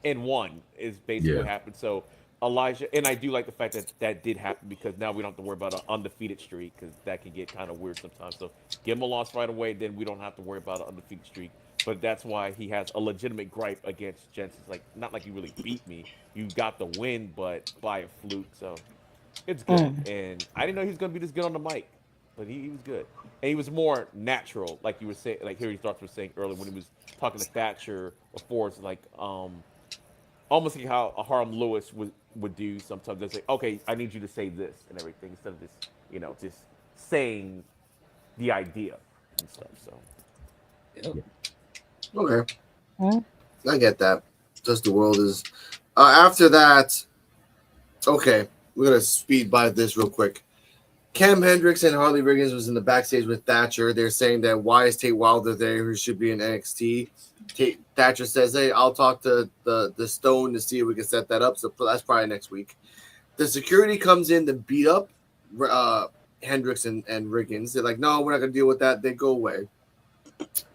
Speaker 4: and won is basically what happened. So Elijah, and I do like the fact that did happen because now we don't have to worry about an undefeated streak because that can get kind of weird sometimes. So give him a loss right away, then we don't have to worry about an undefeated streak. But that's why he has a legitimate gripe against Jensen. It's not like you really beat me. You got the win, but by a fluke. So it's good. And I didn't know he was going to be this good on the mic, but he was good. And he was more natural, like you were saying, like Harry Thoughts was saying earlier when he was talking to Thatcher before. It's almost like how a Harlem Lewis would do sometimes. They say, okay, I need you to say this and everything instead of just saying the idea and stuff. So.
Speaker 2: Okay. I get that. Just the world is. After that, okay, we're going to speed by this real quick. Cam Hendricks and Harley Riggins was in the backstage with Thatcher. They're saying that why is Tate Wilder there who should be in NXT? Thatcher says, hey, I'll talk to the Stone to see if we can set that up. So that's probably next week. The security comes in to beat up Hendricks and Riggins. They're like, no, we're not going to deal with that. They go away.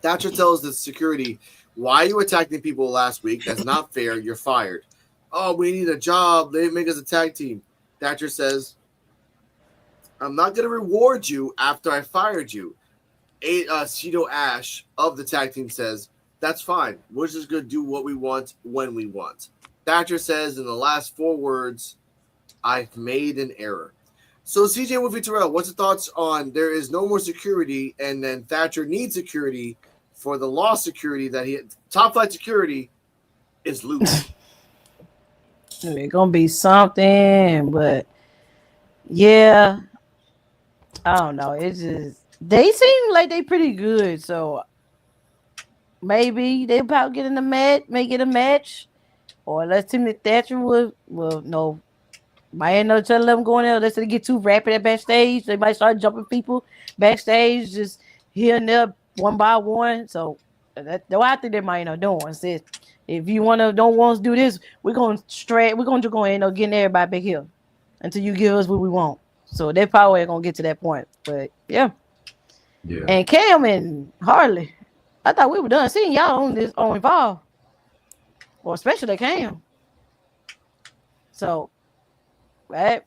Speaker 2: Thatcher tells the security, why are you attacking people last week? That's not fair. You're fired. Oh, we need a job. They make us a tag team. Thatcher says, I'm not going to reward you after I fired you. Cito Ash of the tag team says, that's fine. We're just going to do what we want when we want. Thatcher says in the last 4 words, I've made an error. So CJ Wolfie Terrell, what's the thoughts on there is no more security and then Thatcher needs security for the lost security that he top flight security is loose.
Speaker 7: It's gonna be something, but yeah, I don't know. It's just they seem like they pretty good, so maybe they about get in the match, make it a match, or unless Timothy Thatcher will no. Might end up telling them going there unless they get too rapid at backstage. They might start jumping people backstage, just here and there, one by one. So that's what I think they might end up doing. Says if you don't want to do this, we're gonna just go end up getting everybody back here until you give us what we want. So they probably ain't gonna get to that point. But yeah. And Cam and Harley, I thought we were done seeing y'all on Evolve, or especially Cam. So. Right,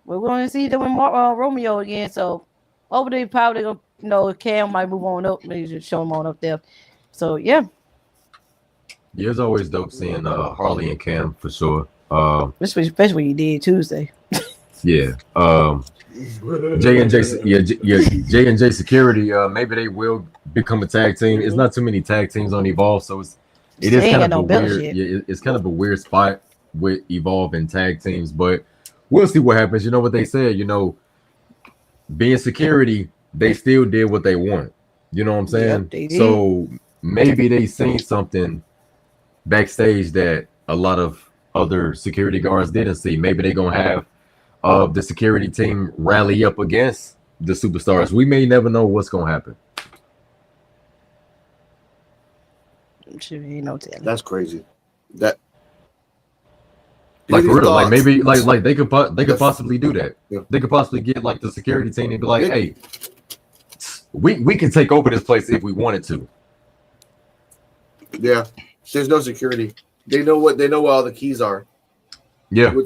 Speaker 7: we're going to see them with Romeo again. So, hopefully, probably gonna, Cam might move on up. Maybe just show him on up there. So, yeah.
Speaker 1: Yeah, it's always dope seeing Harley and Cam for sure.
Speaker 7: Especially when you did Tuesday.
Speaker 1: Yeah. J and J Security. Maybe they will become a tag team. It's not too many tag teams on Evolve, so it is kind of a weird. Yeah, it's kind of a weird spot with Evolve and tag teams, but we'll see what happens. You know what they said. You know, being security, they still did what they want. You know what I'm saying?
Speaker 7: Yep,
Speaker 1: so maybe they seen something backstage that a lot of other security guards didn't see. Maybe they're gonna have the security team rally up against the superstars. We may never know what's gonna happen.
Speaker 2: That's crazy. That
Speaker 1: like for real, like maybe like they could possibly do that. Yeah. They could possibly get like the security team and be like, hey, we can take over this place if we wanted to.
Speaker 2: Yeah, there's no security. They know where all the keys are.
Speaker 1: Yeah.
Speaker 2: For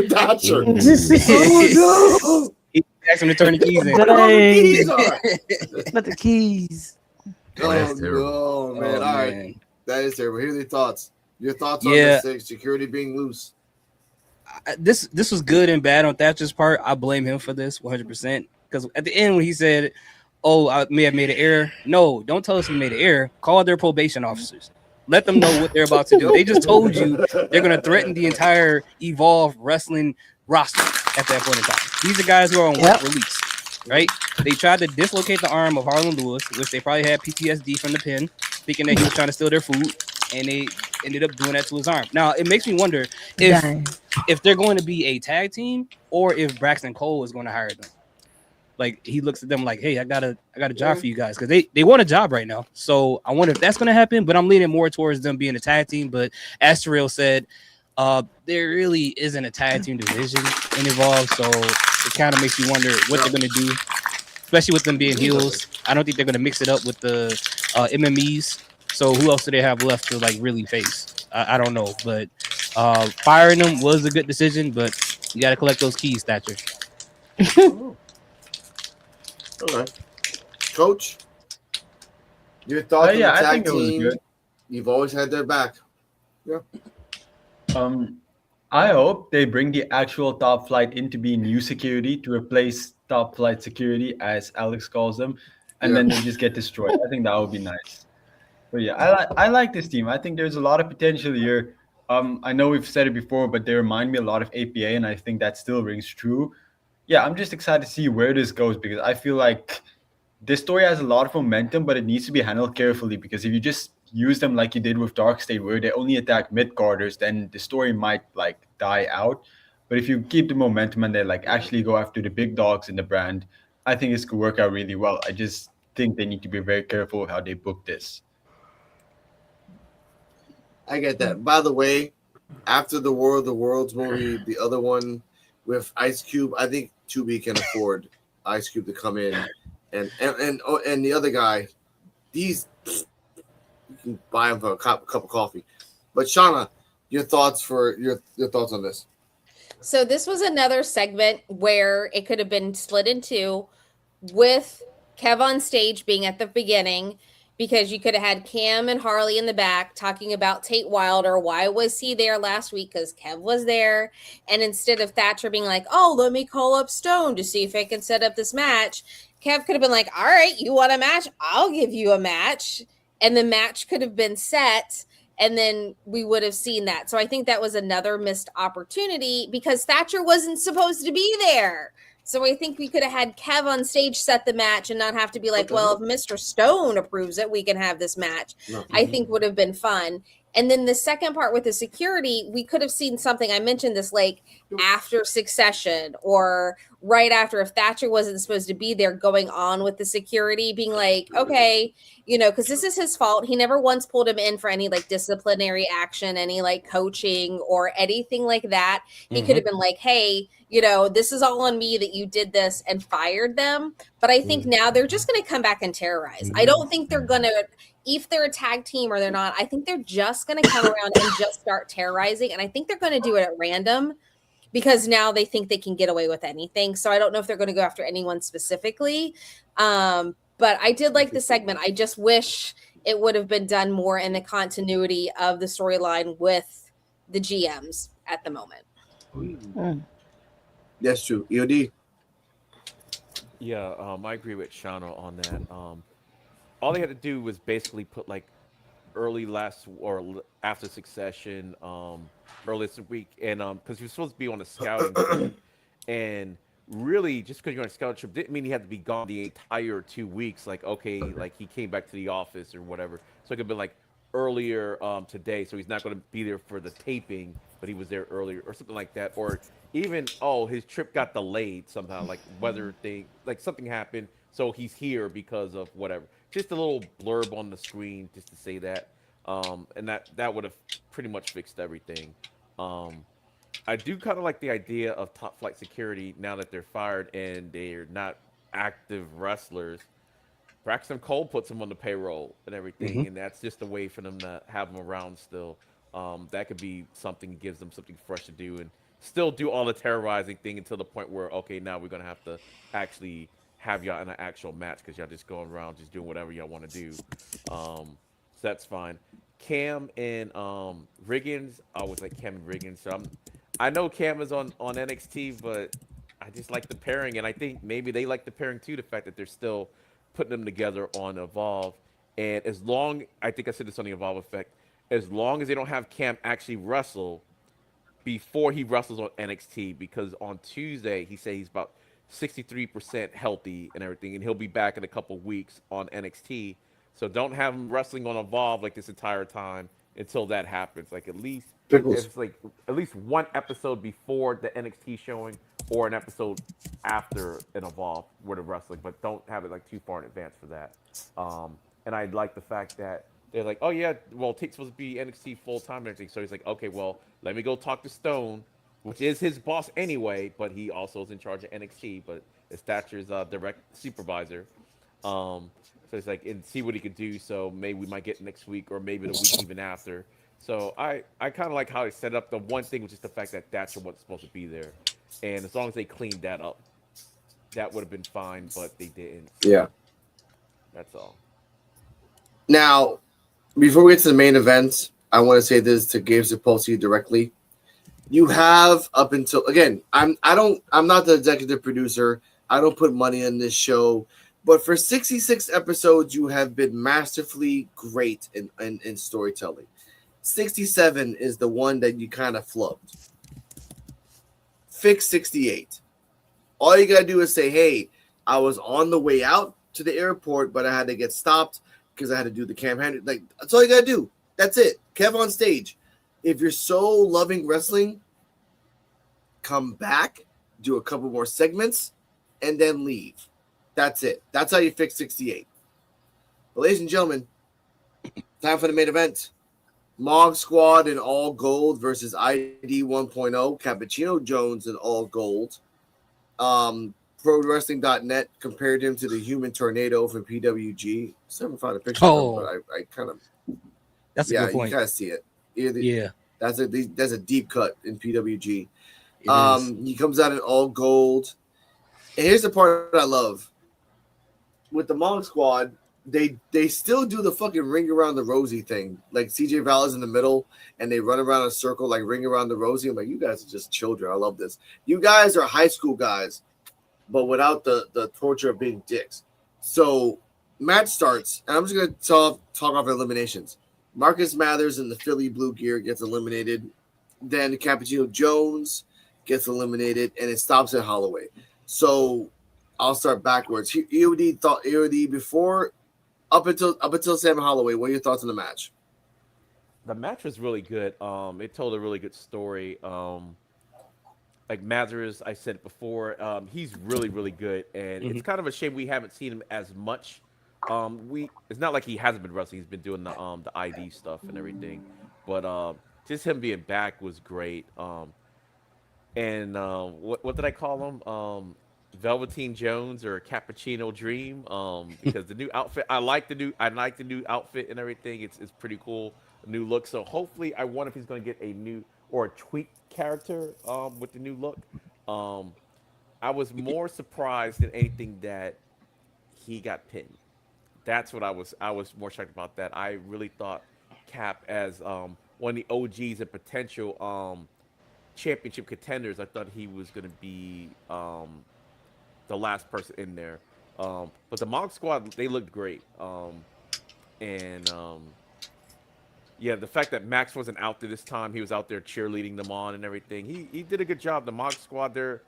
Speaker 2: Thatcher.
Speaker 8: Oh no! He asked him to turn the keys in.
Speaker 7: But the keys.
Speaker 2: Oh man! All right, that is terrible. Here's your thoughts. Your thoughts on this security being loose.
Speaker 8: This was good and bad on Thatcher's part. I blame him for this 100%. Because at the end when he said, "Oh, I may have made an error," no, don't tell us we made an error. Call their probation officers. Let them know what they're about to do. They just told you they're going to threaten the entire Evolve wrestling roster at that point in time. These are guys who are on work release, right? They tried to dislocate the arm of Harlan Lewis, which they probably had PTSD from the pin, thinking that he was trying to steal their food, and they ended up doing that to his arm. Now, it makes me wonder if they're going to be a tag team or if Braxton Cole is going to hire them. Like he looks at them like, hey, I got a job for you guys because they want a job right now. So I wonder if that's going to happen. But I'm leaning more towards them being a tag team. But as Terrell said, there really isn't a tag team division in Evolve, so it kind of makes you wonder what they're going to do, especially with them being heels. I don't think they're going to mix it up with the MMEs. So who else do they have left to like really face? I don't know. But firing them was a good decision. But you got to collect those keys, Thatcher.
Speaker 2: Okay, Coach, your thoughts on the tag team? Good. You've always had their back. Yeah.
Speaker 6: I hope they bring the actual Top Flight in to be new security to replace Top Flight security, as Alex calls them, and then they just get destroyed. I think that would be nice. But yeah, I like this team. I think there's a lot of potential here. I know we've said it before, but they remind me a lot of APA, and I think that still rings true. Yeah, I'm just excited to see where this goes because I feel like this story has a lot of momentum, but it needs to be handled carefully because if you just use them like you did with Dark State, where they only attack mid-carders, then the story might like die out. But if you keep the momentum and they like actually go after the big dogs in the brand, I think this could work out really well. I just think they need to be very careful how they book this.
Speaker 2: I get that. By the way, after the War of the Worlds movie, the other one with Ice Cube, I think 2B can afford Ice Cube to come in, and the other guy, you can buy him for a cup of coffee. But Shauna, your thoughts on this?
Speaker 5: So this was another segment where it could have been split in two, with Kev on stage being at the beginning, because you could have had Cam and Harley in the back talking about Tate Wilder. Why was he there last week? Because Kev was there. And instead of Thatcher being like, oh, let me call up Stone to see if I can set up this match, Kev could have been like, all right, you want a match? I'll give you a match. And the match could have been set, and then we would have seen that. So I think that was another missed opportunity because Thatcher wasn't supposed to be there. So I think we could have had Kev on stage set the match and not have to be like, well, if Mr. Stone approves it, we can have this match. I think would have been fun. And then the second part with the security, we could have seen something. I mentioned this like after Succession or right after, if Thatcher wasn't supposed to be there, going on with the security, being like, okay, because this is his fault. He never once pulled him in for any like disciplinary action, any like coaching or anything like that. He could have been like, hey, this is all on me that you did this, and fired them. But I think now they're just going to come back and terrorize. I don't think they're going to, if they're a tag team or they're not, I think they're just going to come around and just start terrorizing. And I think they're going to do it at random because now they think they can get away with anything. So I don't know if they're going to go after anyone specifically. But I did like the segment. I just wish it would have been done more in the continuity of the storyline with the GMs at the moment.
Speaker 2: That's true. EOD.
Speaker 4: Yeah, I agree with Shana on that. All they had to do was basically put like early last or after Succession, early this week, and because he was supposed to be on a scouting trip, and really just because you're on a scouting trip didn't mean he had to be gone the entire 2 weeks. Like okay, like he came back to the office or whatever, so it could be like earlier today, so he's not going to be there for the taping, but he was there earlier or something like that, or even his trip got delayed somehow, like weather thing, like something happened, so he's here because of whatever. Just a little blurb on the screen just to say that, and that would have pretty much fixed everything. Um, I do kind of like the idea of top flight security now that they're fired and they're not active wrestlers. Braxton Cole puts him on the payroll and everything, and that's just a way for them to have him around still. That could be something that gives them something fresh to do and still do all the terrorizing thing until the point where, okay, now we're going to have to actually have y'all in an actual match because y'all just going around just doing whatever y'all want to do. So that's fine. Cam and Riggins, I always like Cam and Riggins. So I know Cam is on NXT, but I just like the pairing, and I think maybe they like the pairing too. The fact that they're still putting them together on Evolve, and as long I think I said this on the Evolve Effect, as long as they don't have Cam actually wrestle before he wrestles on NXT, because on Tuesday he said he's about 63% healthy and everything, and he'll be back in a couple weeks on NXT. So don't have him wrestling on Evolve like this entire time until that happens. Like at least
Speaker 2: Pickles.
Speaker 4: if it's like at least one episode before the NXT showing or an episode after an Evolve where the wrestling, but don't have it like too far in advance for that. And I like the fact that they're like, oh yeah, well Tate's supposed to be NXT full time and everything. So he's like, okay, well let me go talk to Stone, which is his boss anyway, but he also is in charge of NXT, but his Thatcher's direct supervisor. So it's like and see what he could do. So maybe we might get next week or maybe the week even after. So I kind of like how they set up. The one thing was just the fact that Thatcher wasn't supposed to be there, and as long as they cleaned that up, that would have been fine. But they didn't. So
Speaker 2: Yeah.
Speaker 4: that's all.
Speaker 2: Now, before we get to the main event, I want to say this to Gabe Sapolsky directly. You have up until again, I'm not the executive producer. I don't put money in this show. But for 66 episodes, you have been masterfully great in storytelling. 67 is the one that you kind of flubbed. Fix 68. All you got to do is say, hey, I was on the way out to the airport, but I had to get stopped because I had to do the cam hand. Like, that's all you got to do. That's it. Kev on stage. If you're so loving wrestling, come back, do a couple more segments, and then leave. That's it. That's how you fix 68. But ladies and gentlemen, time for the main event. Mog Squad in all gold versus ID 1.0. Cappuccino Jones in all gold. ProWrestling.net compared him to the Human Tornado from PWG. I haven't found a picture of him, but I kind of...
Speaker 8: That's a good point.
Speaker 2: You kind of see it.
Speaker 8: Yeah.
Speaker 2: That's a deep cut in PWG.
Speaker 8: It
Speaker 2: He comes out in all gold. And here's the part I love. With the Monk Squad, they still do the fucking ring around the rosy thing. Like CJ Val's in the middle, and they run around a circle, like ring around the rosy. I'm like, you guys are just children. I love this. You guys are high school guys, but without the torture of being dicks. So match starts, and I'm just gonna talk off eliminations. Marcus Mathers in the Philly blue gear gets eliminated. Then Cappuccino Jones gets eliminated, and it stops at Holloway. So I'll start backwards. EOD before up until Sam Holloway. What are your thoughts on the match?
Speaker 4: The match was really good. It told a really good story. Like Mazarus, I said it before, he's really, really good, and it's kind of a shame we haven't seen him as much. It's not like he hasn't been wrestling; he's been doing the ID stuff and everything, but just him being back was great. And what did I call him? Velveteen Jones or Cappuccino Dream, because the new outfit, I like the new outfit and everything. It's pretty cool, a new look. So hopefully, I wonder if he's going to get a new or a tweaked character with the new look. I was more surprised than anything that he got pinned. That's what I was more shocked about. That I really thought Cap as one of the OGs and potential championship contenders, I thought he was going to be the last person in there. But the Monk Squad, they looked great. And yeah, the fact that Max wasn't out there this time, he was out there cheerleading them on and everything. He did a good job. The Monk Squad, they're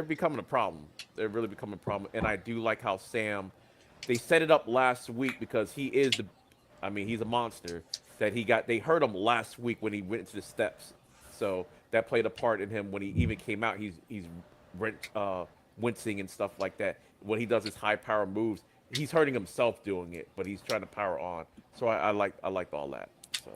Speaker 4: becoming a problem. They're really becoming a problem. And I do like how Sam, they set it up last week because he is he's a monster. They hurt him last week when he went into the steps. So that played a part in him when he even came out. He's wincing and stuff like that. When he does his high power moves, he's hurting himself doing it, but he's trying to power on. So I liked all that. So.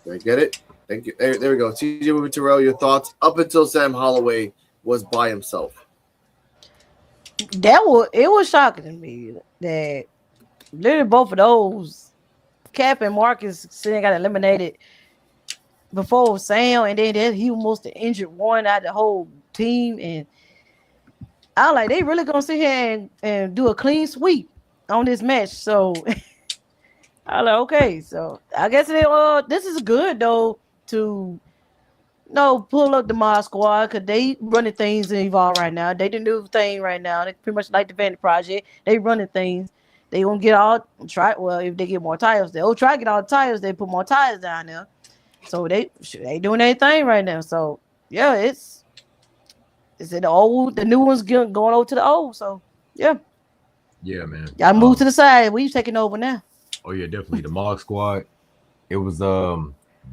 Speaker 2: Did I get it? Thank you. There we go. CJ moving Terrell, your thoughts up until Sam Holloway was by himself.
Speaker 7: It was shocking to me that literally both of those, Cap and Marcus, got eliminated before Sam, and then he almost the injured one out of the whole team. And I like they really gonna sit here and do a clean sweep on this match. So I like, okay, so I guess this is good though to pull up the Mod Squad because they running things in Evolve right now. They the new thing right now. They pretty much like the Vanity Project. They running things. They gonna get if they get more tires, they'll try to get all the tires. They put more tires down there. So they doing their thing right now. So yeah, it's the new ones going over to the old. So yeah,
Speaker 1: man.
Speaker 7: Y'all move to the side. We taking over now.
Speaker 1: Oh yeah, definitely the Mog Squad. It was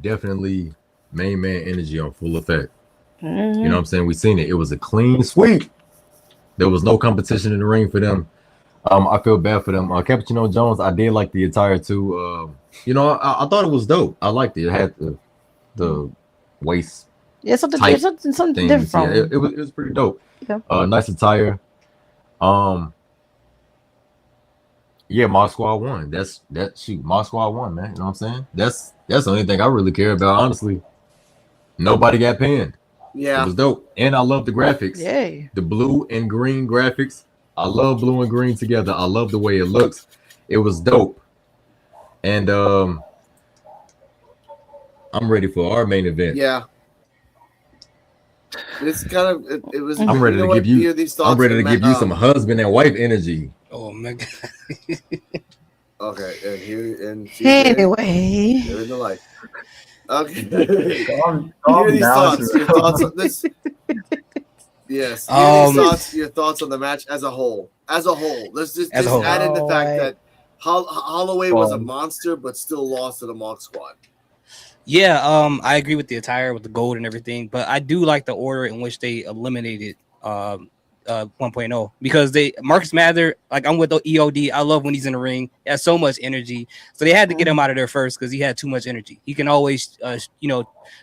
Speaker 1: definitely main man energy on full effect.
Speaker 7: Mm-hmm.
Speaker 1: You know what I'm saying? We seen it. It was a clean sweep. There was no competition in the ring for them. I feel bad for them. Cappuccino Jones, I did like the attire too. I thought it was dope. I liked it. It had the waist.
Speaker 7: Yeah, something
Speaker 1: things.
Speaker 7: different from
Speaker 1: it was pretty dope.
Speaker 7: Yeah.
Speaker 1: Nice attire. Yeah, Mod Squad won. Mod Squad won, man. You know what I'm saying? That's the only thing I really care about, honestly. Nobody got pinned.
Speaker 2: Yeah.
Speaker 1: It was dope. And I love the graphics.
Speaker 7: Yeah.
Speaker 1: The blue and green graphics. I love blue and green together. I love the way it looks. It was dope. And I'm ready for our main event.
Speaker 2: Yeah. It's kind of it was.
Speaker 1: I'm ready to give you. I'm ready to give you some husband and wife energy.
Speaker 8: Oh my god.
Speaker 2: Okay,
Speaker 7: anyway,
Speaker 2: living the life. Okay.
Speaker 6: Calm
Speaker 2: these
Speaker 6: down,
Speaker 2: thoughts. Your thoughts on this. Yes. Your thoughts on the match as a whole. Let's just add in the fact that Holloway was a monster, but still lost to the Mock Squad.
Speaker 8: Yeah, I agree with the attire, with the gold and everything, but I do like the order in which they eliminated 1.0 because Marcus Mather, like I'm with the EOD. I love when he's in the ring. He has so much energy, so they had to get him out of there first because he had too much energy. He can always,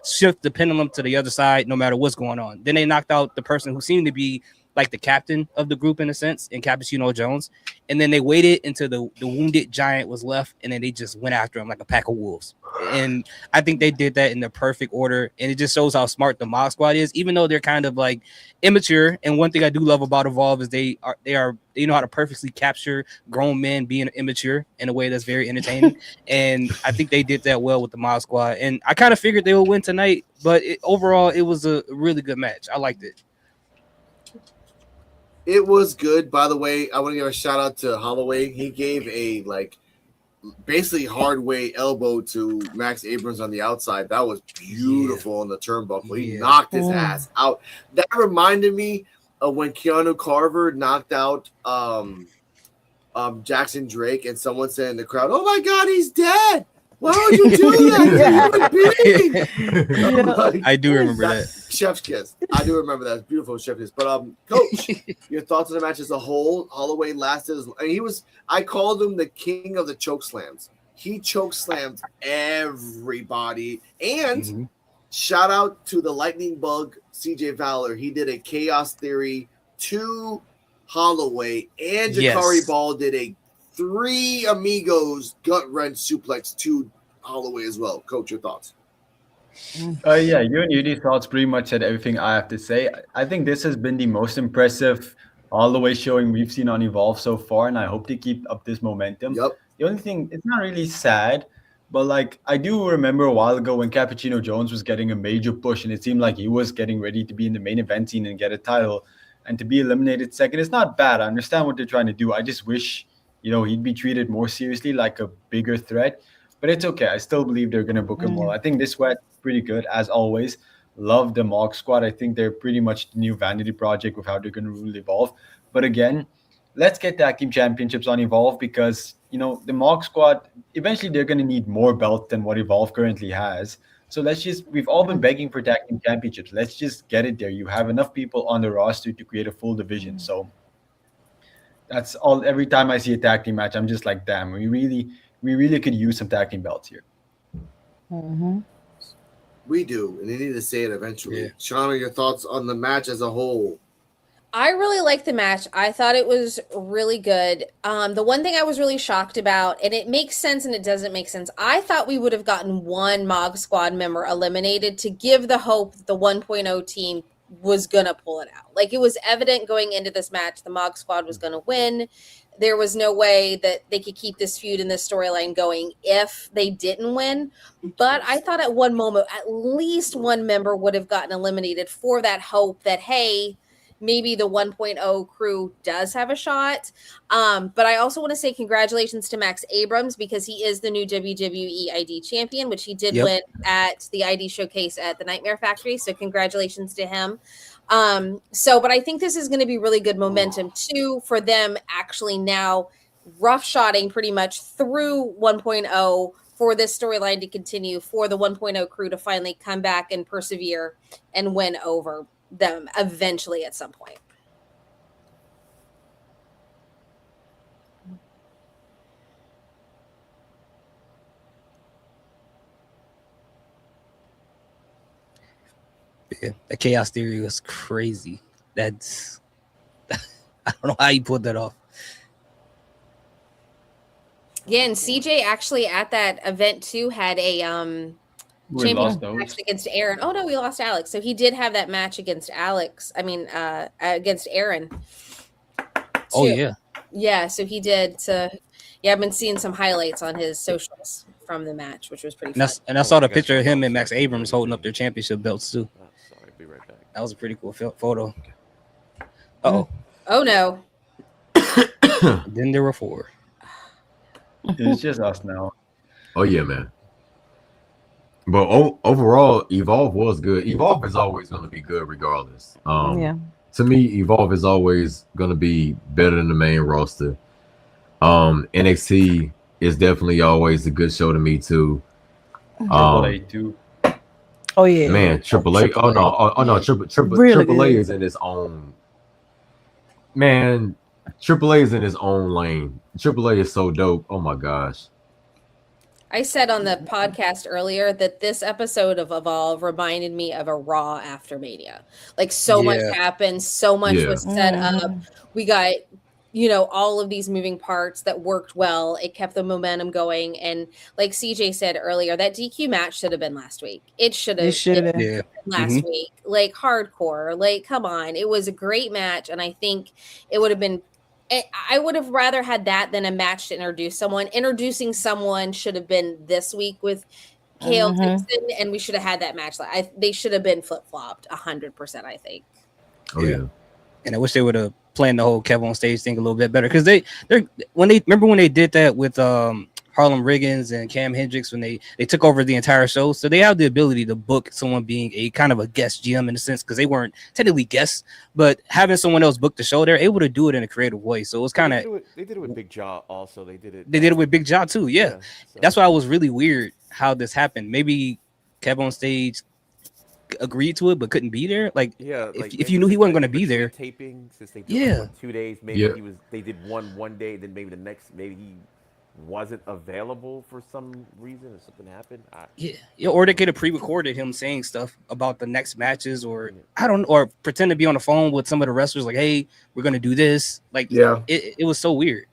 Speaker 8: shift the pendulum to the other side no matter what's going on. Then they knocked out the person who seemed to be like the captain of the group in a sense, in Cappuccino Jones, and then they waited until the wounded giant was left, and then they just went after him like a pack of wolves. And I think they did that in the perfect order, and it just shows how smart the Mod Squad is, even though they're kind of like immature. And one thing I do love about Evolve is they know how to perfectly capture grown men being immature in a way that's very entertaining. And I think they did that well with the Mod Squad, and I kind of figured they would win tonight, but overall it was a really good match. I liked it.
Speaker 2: It was good. By the way, I want to give a shout out to Holloway. He gave a basically hard way elbow to Max Abrams on the outside. That was beautiful on the turnbuckle. He knocked his ass out. That reminded me of when Keanu Carver knocked out Jackson Drake, and someone said in the crowd, "Oh my God, he's dead! Why would you do that?
Speaker 8: I do remember that.
Speaker 2: Chef's kiss. I do remember that. It's beautiful chef's kiss. But Coach, your thoughts on the match as a whole? Holloway lasted. I called him the king of the choke slams. He choke slammed everybody. And shout out to the lightning bug CJ Valor. He did a chaos theory to Holloway, and Jakari Ball did a 3 amigos gut wrench suplex to Holloway as well. Coach, your thoughts?
Speaker 6: Yeah, you and Yudi's thoughts pretty much said everything I have to say. I think this has been the most impressive all the way showing we've seen on Evolve so far, and I hope they keep up this momentum.
Speaker 2: Yep.
Speaker 6: The only thing, it's not really sad, but like I do remember a while ago when Cappuccino Jones was getting a major push, and it seemed like he was getting ready to be in the main event scene and get a title, and to be eliminated second, it's not bad. I understand what they're trying to do. I just wish, he'd be treated more seriously, like a bigger threat. But it's okay. I still believe they're gonna book him well. I think this sweat pretty good as always. Love the Mog Squad. I think they're pretty much the new vanity project with how they're gonna rule Evolve. But again, let's get tag team championships on Evolve because the Mog Squad eventually they're gonna need more belts than what Evolve currently has. So we've all been begging for tag team championships. Let's just get it there. You have enough people on the roster to create a full division. So that's all. Every time I see a tag team match, I'm just like, damn, we really could use some tag team belts here.
Speaker 7: Mm-hmm.
Speaker 2: We do, and they need to say it eventually. Yeah. Shauna, your thoughts on the match as a whole?
Speaker 5: I really liked the match. I thought it was really good. The one thing I was really shocked about, and it makes sense and it doesn't make sense, I thought we would have gotten one Mog Squad member eliminated to give the hope that the 1.0 team was going to pull it out. Like, it was evident going into this match the Mog Squad was going to win. There was no way that they could keep this feud and this storyline going if they didn't win. But I thought at one moment, at least one member would have gotten eliminated for that hope that, hey, maybe the 1.0 crew does have a shot. But I also want to say congratulations to Max Abrams because he is the new WWE ID champion, which he did win at the ID showcase at the Nightmare Factory. So congratulations to him. But I think this is going to be really good momentum too for them actually now roughshotting pretty much through 1.0 for this storyline to continue, for the 1.0 crew to finally come back and persevere and win over them eventually at some point.
Speaker 8: Yeah, the Chaos Theory was crazy. That's I don't know how you pulled that off.
Speaker 5: Yeah, and CJ actually at that event too had a championship match against Aaron. Oh no, we lost Alex. So he did have that match against Alex. Against Aaron.
Speaker 8: Oh yeah.
Speaker 5: Yeah, so he did. I've been seeing some highlights on his socials from the match, which was pretty fun.
Speaker 8: And I saw the picture of him and Max Abrams holding up their championship belts too.
Speaker 4: Sorry, be right back.
Speaker 8: That was a pretty cool photo. Uh-oh.
Speaker 5: Oh no.
Speaker 8: Then there were 4.
Speaker 6: It's just us now.
Speaker 1: Oh yeah, man. But overall, Evolve was good. Evolve is always going to be good regardless. To me, Evolve is always going to be better than the main roster. NXT is definitely always a good show to me too.
Speaker 6: Triple A too.
Speaker 7: Oh yeah,
Speaker 1: man, Triple A. Oh no, Triple A is in its own. Man, Triple A is in its own lane. Triple A is so dope. Oh my gosh.
Speaker 5: I said on the podcast earlier that this episode of Evolve reminded me of a Raw after Mania. Like so much happened, so much was set up. We got, all of these moving parts that worked well. It kept the momentum going. And like CJ said earlier, that DQ match should have been last week. It should have been last week. Like hardcore. Like, come on. It was a great match. And I think it would have been I would have rather had that than a match to introduce someone. Introducing someone should have been this week with Kale Dixon, and we should have had that match. They should have been flip-flopped 100%, I think.
Speaker 1: Oh yeah.
Speaker 8: And I wish they would have planned the whole Kevin on stage thing a little bit better because they're when they did that with Harlem Riggins and Cam Hendricks when they took over the entire show. So they have the ability to book someone being a kind of a guest GM in a sense because they weren't technically guests, but having someone else book the show, they're able to do it in a creative way. So it was kind of
Speaker 4: they did it with Big Jaw also. They did
Speaker 8: it with Big Jaw too. Yeah. So. That's why it was really weird how this happened. Maybe Kevin on stage agreed to it but couldn't be there. Like if you knew he wasn't going to be there.
Speaker 4: Taping since they did 2 days, maybe they did one day, then maybe the next maybe he wasn't available for some reason or something happened.
Speaker 8: Or they could have pre-recorded him saying stuff about the next matches, or I don't know, or pretend to be on the phone with some of the wrestlers, like, "Hey, we're gonna do this." Like, it was so weird.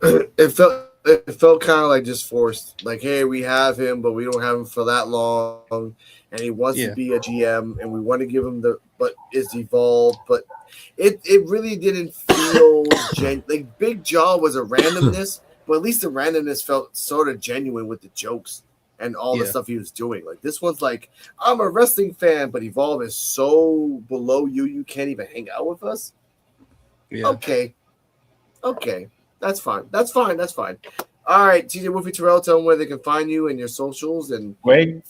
Speaker 2: It felt kind of like just forced. Like, hey, we have him, but we don't have him for that long, and he wants to be a GM, and we want to give him but it's Evolved, but it really didn't feel like Big Jaw was a randomness, but at least the randomness felt sort of genuine with the jokes and all the stuff he was doing. Like this one's like, I'm a wrestling fan, but Evolve is so below you can't even hang out with us. Yeah. Okay, that's fine. All right, TJ Wolfie Terrell, tell them where they can find you and your socials and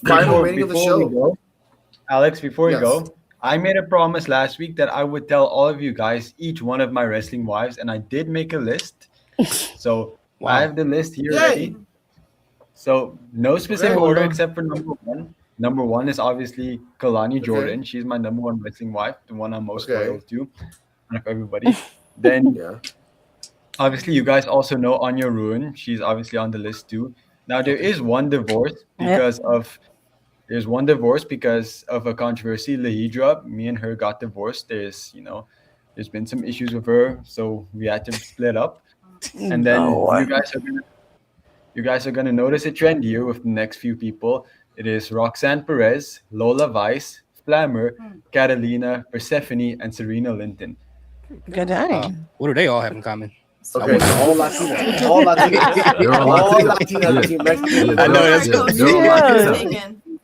Speaker 2: final rating of the show.
Speaker 6: Alex, before you go, I made a promise last week that I would tell all of you guys each one of my wrestling wives, and I did make a list. So I have the list here ready. So no specific order except for number one. Number one is obviously Kalani Jordan. She's my number one wrestling wife, the one I'm most loyal to out of everybody. Then obviously you guys also know Anya Ruin. She's obviously on the list too. Now there is one divorce because of a controversy. Lahidra, me and her got divorced. There's been some issues with her, so we had to split up. And then you guys are gonna notice a trend here with the next few people. It is Roxanne Perez, Lola Vice, Flammer, Catalina, Persephone, and Serena Linton.
Speaker 7: Good day.
Speaker 8: What do they all have in common?
Speaker 2: Okay, so all Latina. All Latina. They're all Latina.
Speaker 8: I know that's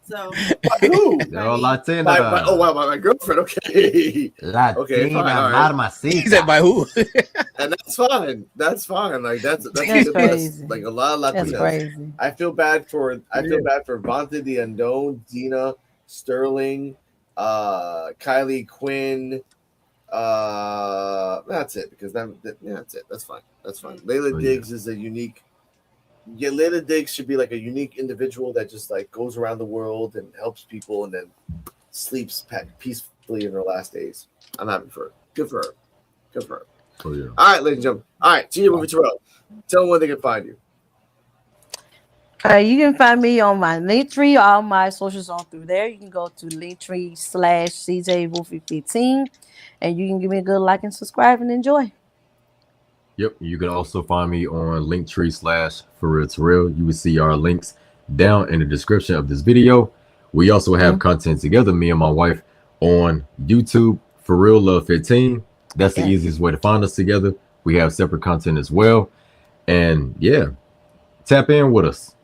Speaker 9: So
Speaker 2: who?
Speaker 1: They're all Latina.
Speaker 2: My girlfriend. Okay.
Speaker 15: Latina Marmacita.
Speaker 8: He said by who?
Speaker 2: And that's fine. That's fine. Like that's a good list. Like a lot of Latinas.
Speaker 7: That's crazy.
Speaker 2: I feel bad for Vonta the Unknown, Dina, Sterling, Kylie Quinn. That's it because that's it. That's fine. Layla Diggs is a unique. Yeah, Layla Diggs should be like a unique individual that just like goes around the world and helps people and then sleeps peacefully in her last days. I'm happy for her. Good for her.
Speaker 1: Oh, yeah.
Speaker 2: All right, ladies and gentlemen. All right, TJ Wolfie Terrell. Tell them where they can find you.
Speaker 7: You can find me on my Linktree. All my socials on through there. You can go to Linktree/CJ Wolfie 15, and you can give me a good like and subscribe and enjoy.
Speaker 1: Yep, you can also find me on Linktree/ForRealTorreal. You will see our links down in the description of this video. We also have content together, me and my wife, on YouTube, For Real Love 15. That's the easiest way to find us together. We have separate content as well. And tap in with us.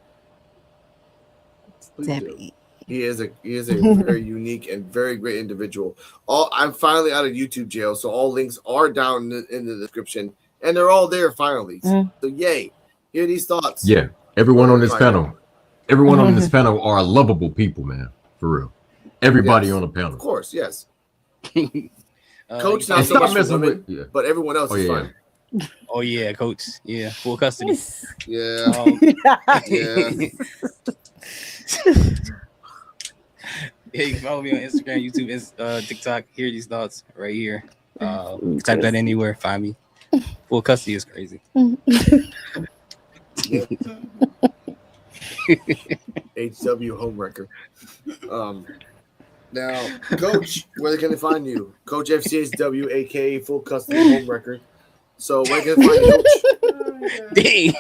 Speaker 2: He is a very unique and very great individual. I'm finally out of YouTube jail, so all links are down in the description. And they're all there finally. So yay. Hear these thoughts.
Speaker 1: Yeah. Everyone on this panel. Everyone on this panel are lovable people, man. For real. Everybody on the panel.
Speaker 2: Of course, yes. Coach not so much for women, but everyone else is fine.
Speaker 8: Oh yeah, Coach. Yeah, full custody.
Speaker 2: Yeah.
Speaker 8: Yeah, you can follow me on Instagram, YouTube, TikTok. Hear these thoughts right here. Type that anywhere. Find me. Full custody is crazy.
Speaker 2: HW homewrecker. Now, Coach, where can they find you? Coach FCHW, aka Full Custody Homewrecker. So where can they find you?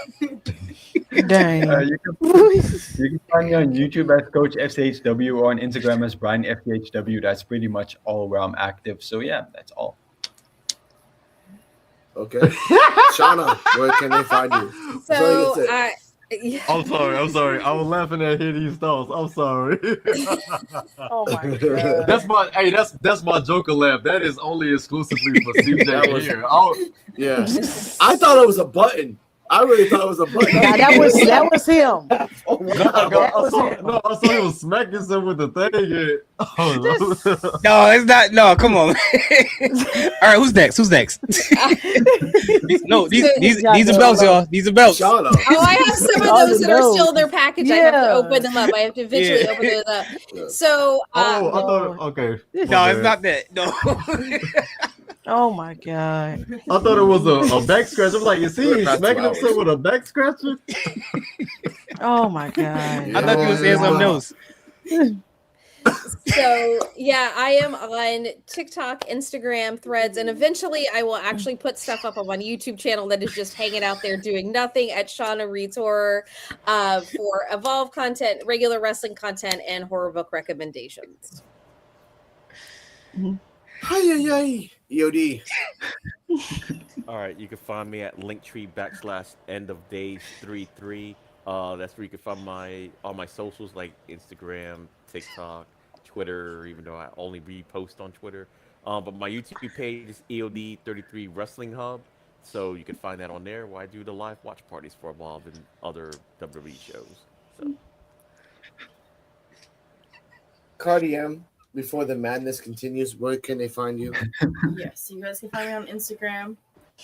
Speaker 7: Dang.
Speaker 6: You can find me on YouTube as Coach FCHW or on Instagram as Brian FCHW. That's pretty much all where I'm active. So yeah, that's all.
Speaker 2: Okay. Shauna, where can they find you?
Speaker 5: So
Speaker 1: I'm sorry. I was laughing at these thoughts. I'm sorry.
Speaker 7: Oh my god.
Speaker 1: That's my Joker laugh. That is only exclusively for CJ here.
Speaker 2: Yeah. I thought it was a button. I really thought it was a button.
Speaker 7: Yeah, that was him.
Speaker 2: Oh my God.
Speaker 1: I saw he was smacking himself with the thing.
Speaker 8: No, it's not. No, come on. All right, who's next? No, these are belts, y'all. These are belts.
Speaker 5: Oh, I have some of those that are still in their package. I have to open them up. I have to visually open those up. So,
Speaker 1: I thought, okay.
Speaker 8: No, it's not that. No.
Speaker 7: Oh my god!
Speaker 1: I thought it was a back scratch. I'm like, is he smacking himself with a back scratcher?
Speaker 7: Oh my god!
Speaker 8: I thought you were saying something else.
Speaker 5: So yeah, I am on TikTok, Instagram, Threads, and eventually I will actually put stuff up on my YouTube channel that is just hanging out there doing nothing at Shauna Reads Horror for Evolve content, regular wrestling content, and horror book recommendations.
Speaker 2: Hi, EOD.
Speaker 4: All right, you can find me at linktree.end-of-days33. That's where you can find all my socials like Instagram, TikTok, Twitter, even though I only repost on Twitter. But my YouTube page is EOD33 Wrestling Hub. So you can find that on there where I do the live watch parties for Evolve and other WWE shows. So
Speaker 2: Cardi M, before the madness continues, where can they find you?
Speaker 9: Yes, you guys can find me on Instagram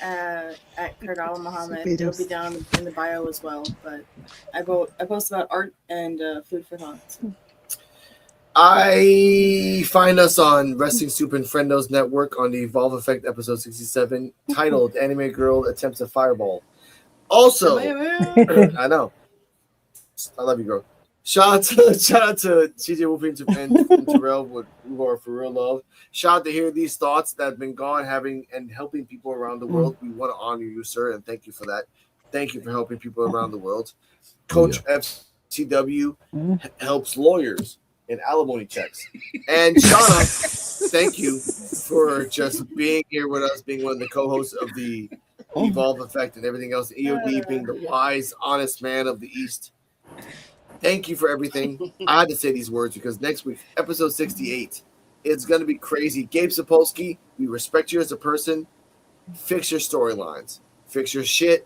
Speaker 9: at Kardala Muhammad. It'll be down in the bio as well. But I post about art and food for thought.
Speaker 2: I find us on Wrestling Soup and Friendos Network on the Evolve Effect episode 67, titled "Anime Girl Attempts a Fireball." Also, I know, I love you, girl. Shout out to CJ Wolfing and Terrell who are for real love. Shout out to Hear These Thoughts that have been gone, having and helping people around the world. We want to honor you, sir, and thank you for that. Thank you for helping people around the world. Coach FCW helps lawyers in alimony checks. And Shauna, thank you for just being here with us, being one of the co-hosts of the Evolve Effect and everything else. EOD being the wise, honest man of the East. Thank you for everything. I had to say these words because next week, episode 68, it's going to be crazy. Gabe Sapolsky, we respect you as a person. Fix your storylines. Fix your shit.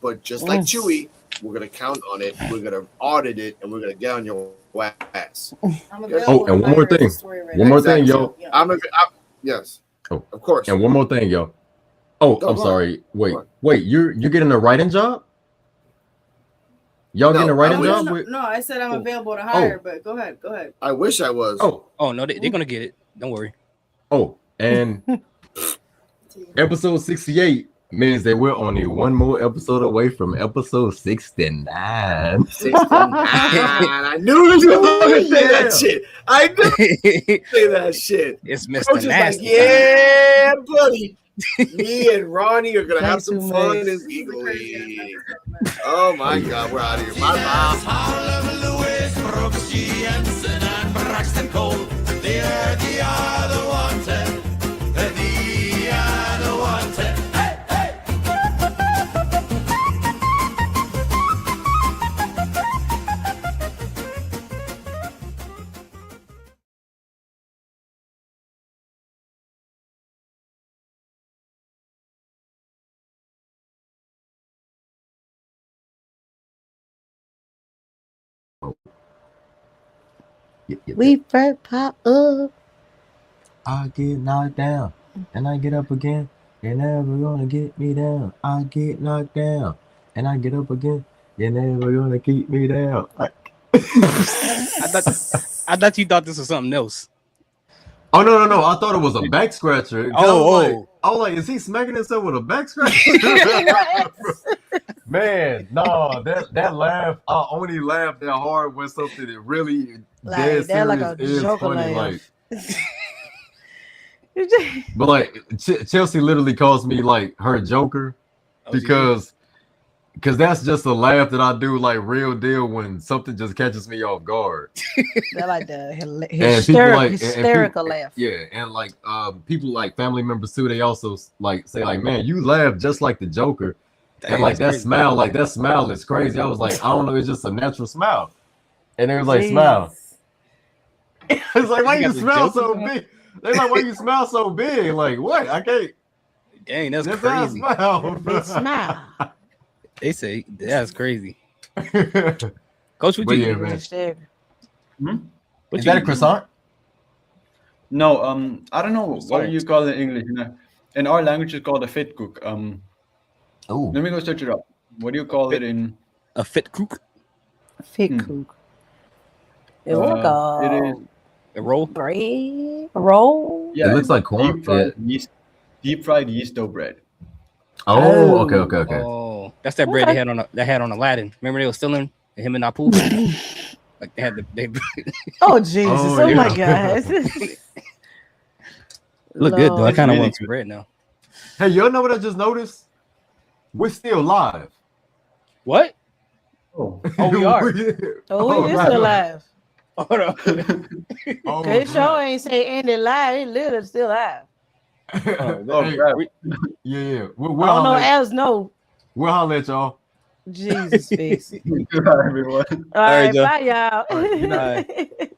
Speaker 2: But just like Chewy, we're going to count on it. We're going to audit it. And we're going to get on your ass.
Speaker 1: Oh, and one more thing. One more thing, yo.
Speaker 2: Yes.
Speaker 1: Oh,
Speaker 2: of course.
Speaker 1: And one more thing, yo. Oh, I'm sorry. Wait. You're getting a writing job? Y'all getting a writing job?
Speaker 9: No, I said I'm available to hire, but go ahead.
Speaker 2: I wish I was.
Speaker 8: Oh no, they're gonna get it. Don't worry.
Speaker 1: Oh, and episode 68 means that we're only one more episode away from episode 69.
Speaker 2: 69. I knew you were going to say that shit. I knew you were going to say that shit.
Speaker 8: It's Mr.
Speaker 2: Coach
Speaker 8: Nasty.
Speaker 2: like, yeah, buddy. Me and Ronnie are going to have some fun in Eagle League. Oh, my God. We're out of here. Bye-bye.
Speaker 7: We first pop up.
Speaker 1: I get knocked down and I get up again. You're never gonna get me down. I get knocked down and I get up again. You're never gonna keep me down.
Speaker 8: I thought you thought this was something else.
Speaker 1: Oh no! I thought it was a back scratcher. I was like, is he smacking himself with a back scratcher? Man, no, that laugh. I only laugh that hard when something that really dead serious
Speaker 7: like a
Speaker 1: is funny.
Speaker 7: laugh.
Speaker 1: But like Chelsea literally calls me like her Joker because that's just a laugh that I do like real deal when something just catches me off guard.
Speaker 7: They're like the hysterical laugh.
Speaker 1: Yeah, and like people like family members too. They also like say like, man, you laugh just like the Joker. And like that smile is crazy. I was like, I don't know, it's just a natural smile. And they was like, smile. It's like, why you smile so big? They're like, why you smile so big? Like, what? I can't.
Speaker 8: Dang, that's crazy.
Speaker 7: Smile.
Speaker 8: They say that's crazy. Coach, what you
Speaker 1: man.
Speaker 8: Is
Speaker 1: that a croissant?
Speaker 6: No, I don't know what do you call it in English. In our language, it's called a fit cook. Let me go search it up. What do you call it in
Speaker 8: a fit cook?
Speaker 7: A fit cook. It is
Speaker 8: a roll.
Speaker 7: Bread. A roll.
Speaker 6: Yeah,
Speaker 1: it looks like corn.
Speaker 6: Deep fried yeast dough bread.
Speaker 1: Oh, okay.
Speaker 8: Oh, that's that bread they had on Aladdin. Remember they were stealing him and Apu? Like they had
Speaker 7: Oh Jesus! Oh my God!
Speaker 8: Look good though. I kind of want some bread now.
Speaker 1: Hey, y'all know what I just noticed? We're still live.
Speaker 8: What?
Speaker 6: Oh,
Speaker 8: we are.
Speaker 7: We are still live.
Speaker 8: Hold on.
Speaker 1: Oh,
Speaker 7: His show
Speaker 1: crap.
Speaker 7: ain't say Andy live. He literally still live.
Speaker 1: Hey, yeah. We'll
Speaker 7: I don't know.
Speaker 1: holler at,
Speaker 7: As no.
Speaker 1: we'll holler at y'all.
Speaker 7: Jesus face.
Speaker 6: Everyone.
Speaker 7: All right,
Speaker 8: Joe.
Speaker 7: bye, y'all.
Speaker 1: All right, good night.